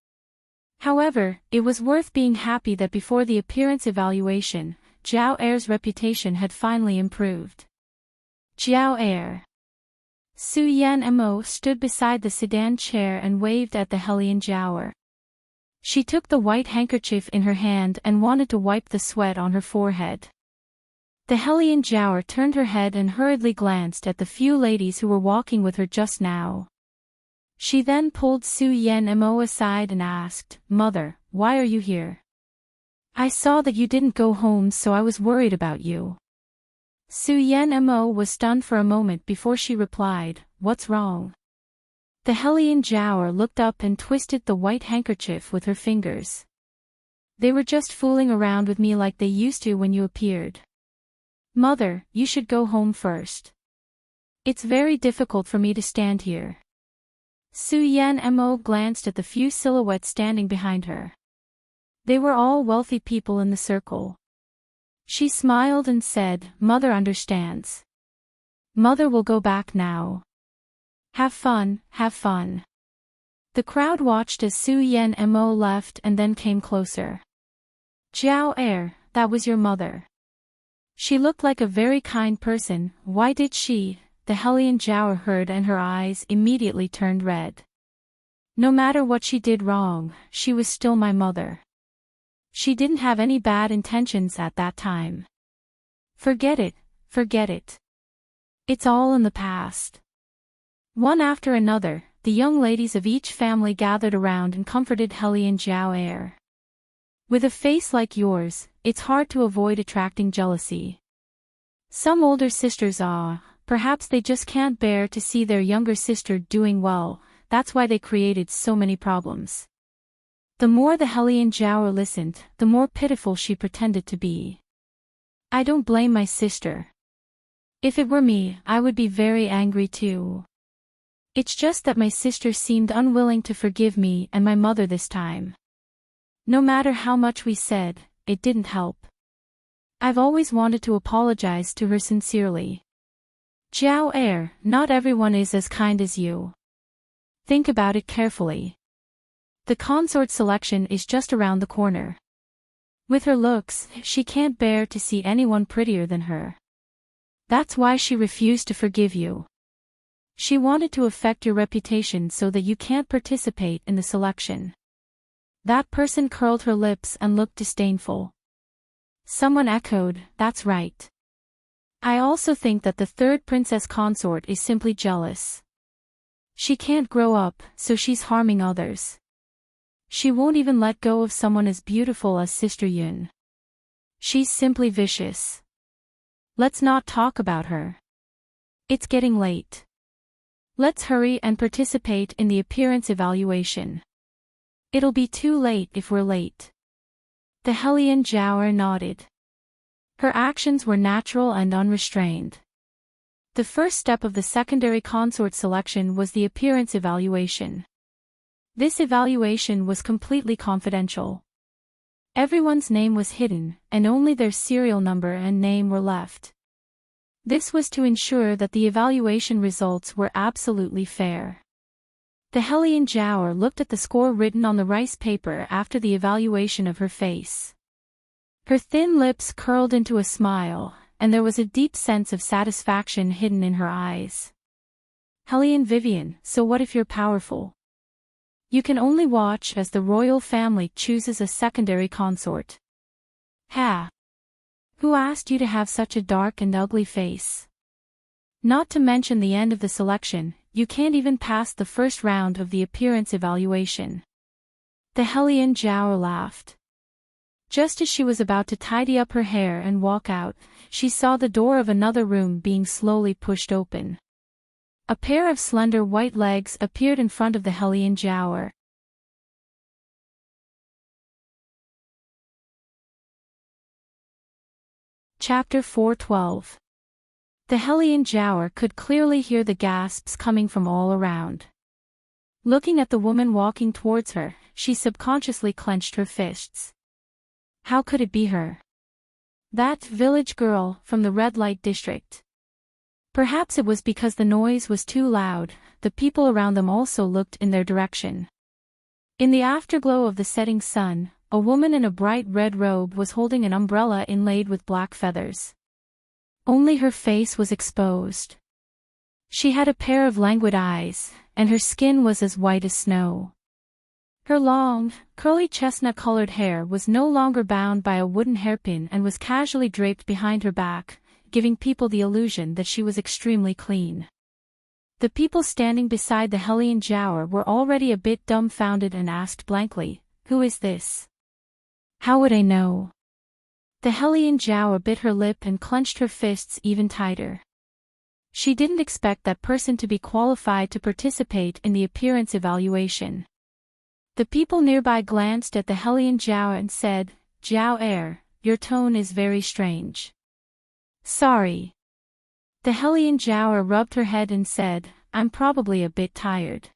However, it was worth being happy that before the appearance evaluation, Jiao Er's reputation had finally improved. Jiao Er. Su Yanmo stood beside the sedan chair and waved at the Helian Jiao. She took the white handkerchief in her hand and wanted to wipe the sweat on her forehead. The Helian Jiao turned her head and hurriedly glanced at the few ladies who were walking with her just now. She then pulled Su Yanmo aside and asked, "Mother, why are you here? I saw that you didn't go home, so I was worried about you." Su Yanmo was stunned for a moment before she replied, "What's wrong?" The Helian Jiao looked up and twisted the white handkerchief with her fingers. "They were just fooling around with me like they used to when you appeared. Mother, you should go home first." It's very difficult for me to stand here. Su Yan Mo glanced at the few silhouettes standing behind her. They were all wealthy people in the circle. She smiled and said, "Mother understands. Mother will go back now. Have fun, have fun." The crowd watched as Su Yan Mo left and then came closer. "Jiao Er, that was your mother. She looked like a very kind person, why did she?" The Hellion Jiao heard and her eyes immediately turned red. "No matter what she did wrong, she was still my mother. She didn't have any bad intentions at that time. Forget it, forget it. It's all in the past." One after another, the young ladies of each family gathered around and comforted Hellion Jiao Er. "With a face like yours, it's hard to avoid attracting jealousy. Some older sisters are. Perhaps they just can't bear to see their younger sister doing well, that's why they created so many problems." The more the Hellion Jiao listened, the more pitiful she pretended to be. "I don't blame my sister. If it were me, I would be very angry too. It's just that my sister seemed unwilling to forgive me and my mother this time. No matter how much we said, it didn't help. I've always wanted to apologize to her sincerely. Jiao Er, not everyone is as kind as you. Think about it carefully. The consort selection is just around the corner. With her looks, she can't bear to see anyone prettier than her. That's why she refused to forgive you. She wanted to affect your reputation so that you can't participate in the selection." That person curled her lips and looked disdainful. Someone echoed, "That's right. I also think that the third princess consort is simply jealous. She can't grow up, so she's harming others. She won't even let go of someone as beautiful as Sister Yun. She's simply vicious. Let's not talk about her. It's getting late. Let's hurry and participate in the appearance evaluation. It'll be too late if we're late." The Hellion Jiao nodded. Her actions were natural and unrestrained. The first step of the secondary consort selection was the appearance evaluation. This evaluation was completely confidential. Everyone's name was hidden, and only their serial number and name were left. This was to ensure that the evaluation results were absolutely fair. The Hellion Jiao looked at the score written on the rice paper after the evaluation of her face. Her thin lips curled into a smile, and there was a deep sense of satisfaction hidden in her eyes. "Hellion Vivian, so what if you're powerful? You can only watch as the royal family chooses a secondary consort." "Ha! Who asked you to have such a dark and ugly face? Not to mention the end of the selection, you can't even pass the first round of the appearance evaluation." The Hellion Jiao laughed. Just as she was about to tidy up her hair and walk out, she saw the door of another room being slowly pushed open. A pair of slender white legs appeared in front of the Hellion Jiao. Chapter 412. The Hellion Jiao could clearly hear the gasps coming from all around. Looking at the woman walking towards her, she subconsciously clenched her fists. How could it be her? That village girl from the red light district. Perhaps it was because the noise was too loud, the people around them also looked in their direction. In the afterglow of the setting sun, a woman in a bright red robe was holding an umbrella inlaid with black feathers. Only her face was exposed. She had a pair of languid eyes, and her skin was as white as snow. Her long, curly chestnut-colored hair was no longer bound by a wooden hairpin and was casually draped behind her back, giving people the illusion that she was extremely clean. The people standing beside the Hellion Jiao were already a bit dumbfounded and asked blankly, "Who is this? How would I know?" The Hellion Jiao bit her lip and clenched her fists even tighter. She didn't expect that person to be qualified to participate in the appearance evaluation. The people nearby glanced at the Hellion Jiao and said, "Jiao Er, your tone is very strange." "Sorry. The Hellion Jiao rubbed her head and said, I'm probably a bit tired.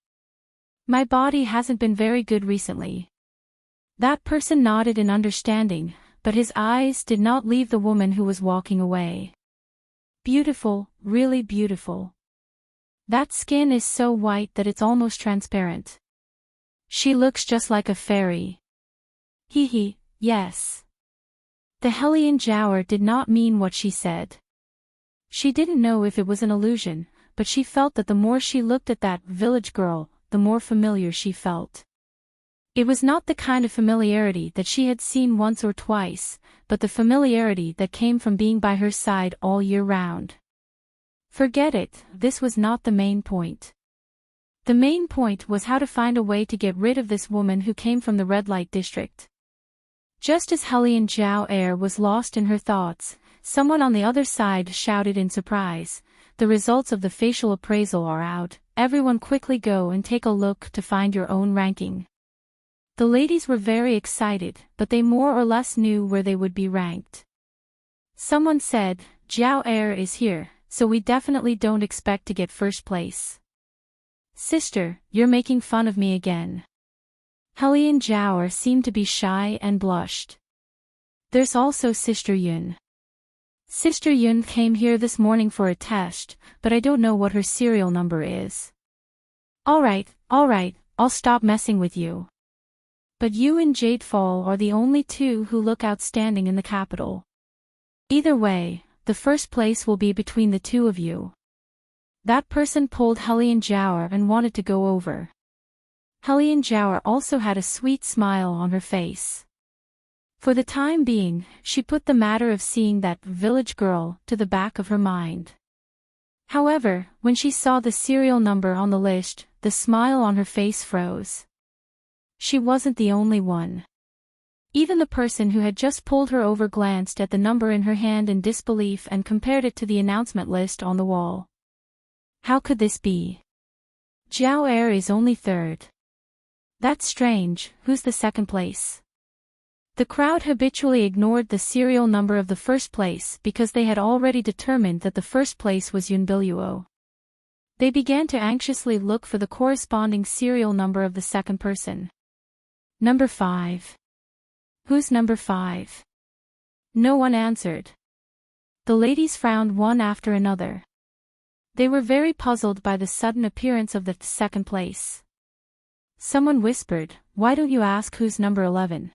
My body hasn't been very good recently. That person nodded in understanding, but his eyes did not leave the woman who was walking away. Beautiful, really beautiful. That skin is so white that it's almost transparent. She looks just like a fairy. Hee, yes. The Hellion Jiao did not mean what she said. She didn't know if it was an illusion, but she felt that the more she looked at that village girl, the more familiar she felt. It was not the kind of familiarity that she had seen once or twice, but the familiarity that came from being by her side all year round. Forget it, this was not the main point. The main point was how to find a way to get rid of this woman who came from the red light district. Just as Hellion Jiao was lost in her thoughts, someone on the other side shouted in surprise, the results of the facial appraisal are out, everyone quickly go and take a look to find your own ranking. The ladies were very excited, but they more or less knew where they would be ranked. Someone said, Jiao is here, so we definitely don't expect to get first place. Sister, you're making fun of me again. Hellion Jiao seemed to be shy and blushed. There's also Sister Yun. Sister Yun came here this morning for a test, but I don't know what her serial number is. Alright, I'll stop messing with you. But you and Jadefall are the only two who look outstanding in the capital. Either way, the first place will be between the two of you. That person pulled Hellion Jiao and wanted to go over. Hellion Jiao also had a sweet smile on her face. For the time being, she put the matter of seeing that village girl to the back of her mind. However, when she saw the serial number on the list, the smile on her face froze. She wasn't the only one. Even the person who had just pulled her over glanced at the number in her hand in disbelief and compared it to the announcement list on the wall. How could this be? Jiao is only third. That's strange, who's the second place? The crowd habitually ignored the serial number of the first place because they had already determined that the first place was Yunbiluo. They began to anxiously look for the corresponding serial number of the second person. Number 5. Who's number 5? No one answered. The ladies frowned one after another. They were very puzzled by the sudden appearance of the second place. Someone whispered, why don't you ask who's number 11?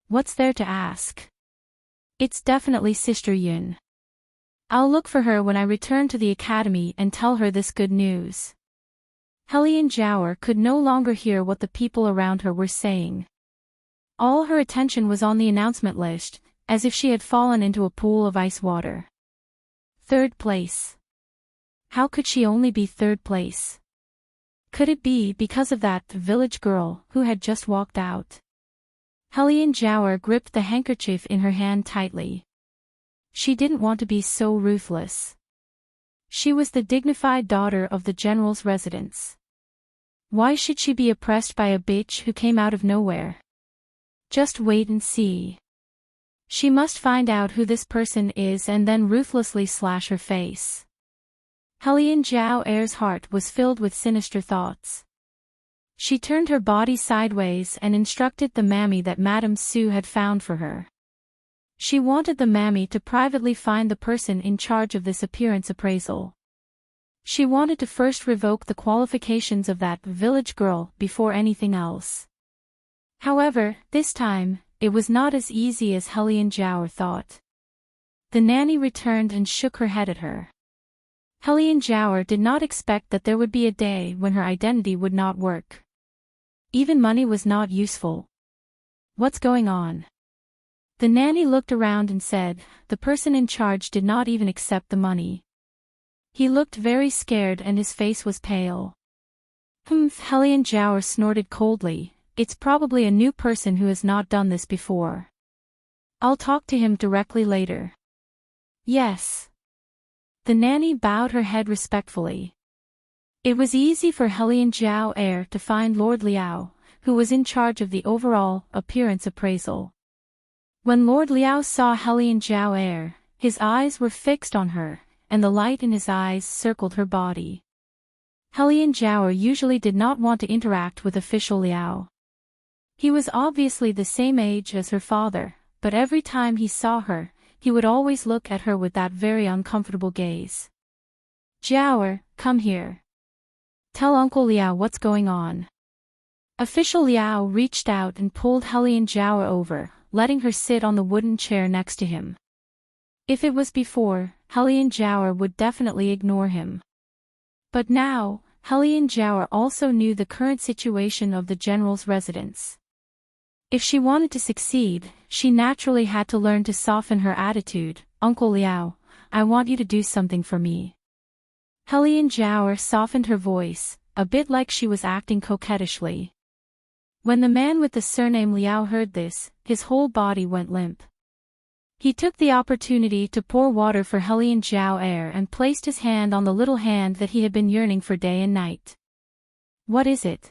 What's there to ask? It's definitely Sister Yun. I'll look for her when I return to the academy and tell her this good news. Hellion Jiao could no longer hear what the people around her were saying. All her attention was on the announcement list, as if she had fallen into a pool of ice water. Third place. How could she only be third place? Could it be because of that village girl who had just walked out? Hellion Jiao gripped the handkerchief in her hand tightly. She didn't want to be so ruthless. She was the dignified daughter of the general's residence. Why should she be oppressed by a bitch who came out of nowhere? Just wait and see. She must find out who this person is and then ruthlessly slash her face. Hellion Jiao's heart was filled with sinister thoughts. She turned her body sideways and instructed the mammy that Madame Su had found for her. She wanted the mammy to privately find the person in charge of this appearance appraisal. She wanted to first revoke the qualifications of that village girl before anything else. However, this time, it was not as easy as Hellion Jiao thought. The nanny returned and shook her head at her. Hellion Jiao did not expect that there would be a day when her identity would not work. Even money was not useful. What's going on? The nanny looked around and said, the person in charge did not even accept the money. He looked very scared and his face was pale. Hellion Jiao snorted coldly, it's probably a new person who has not done this before. I'll talk to him directly later. Yes. The nanny bowed her head respectfully. It was easy for Hellion Jiao to find Lord Liao, who was in charge of the overall appearance appraisal. When Lord Liao saw Hellion Jiao, his eyes were fixed on her, and the light in his eyes circled her body. Helian Jiao usually did not want to interact with official Liao. He was obviously the same age as her father, but every time he saw her, he would always look at her with that very uncomfortable gaze. Jiao, come here. Tell Uncle Liao what's going on. Official Liao reached out and pulled Helian Jiao over, letting her sit on the wooden chair next to him. If it was before, Helian Jiao would definitely ignore him. But now, Helian Jiao also knew the current situation of the general's residence. If she wanted to succeed, she naturally had to learn to soften her attitude. Uncle Liao, I want you to do something for me. Helian Jiao softened her voice, a bit like she was acting coquettishly. When the man with the surname Liao heard this, his whole body went limp. He took the opportunity to pour water for Helian Jiao and placed his hand on the little hand that he had been yearning for day and night. What is it?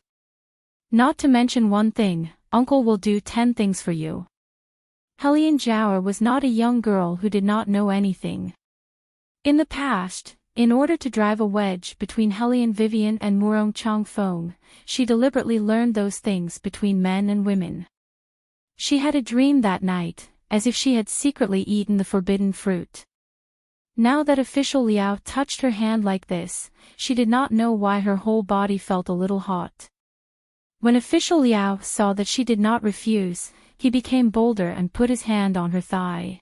Not to mention one thing, Uncle will do 10 things for you. Helian Jiao was not a young girl who did not know anything. In the past, in order to drive a wedge between Helian Vivian and Murong Changfeng, she deliberately learned those things between men and women. She had a dream that night, as if she had secretly eaten the forbidden fruit. Now that official Liao touched her hand like this, she did not know why her whole body felt a little hot. When official Liao saw that she did not refuse, he became bolder and put his hand on her thigh.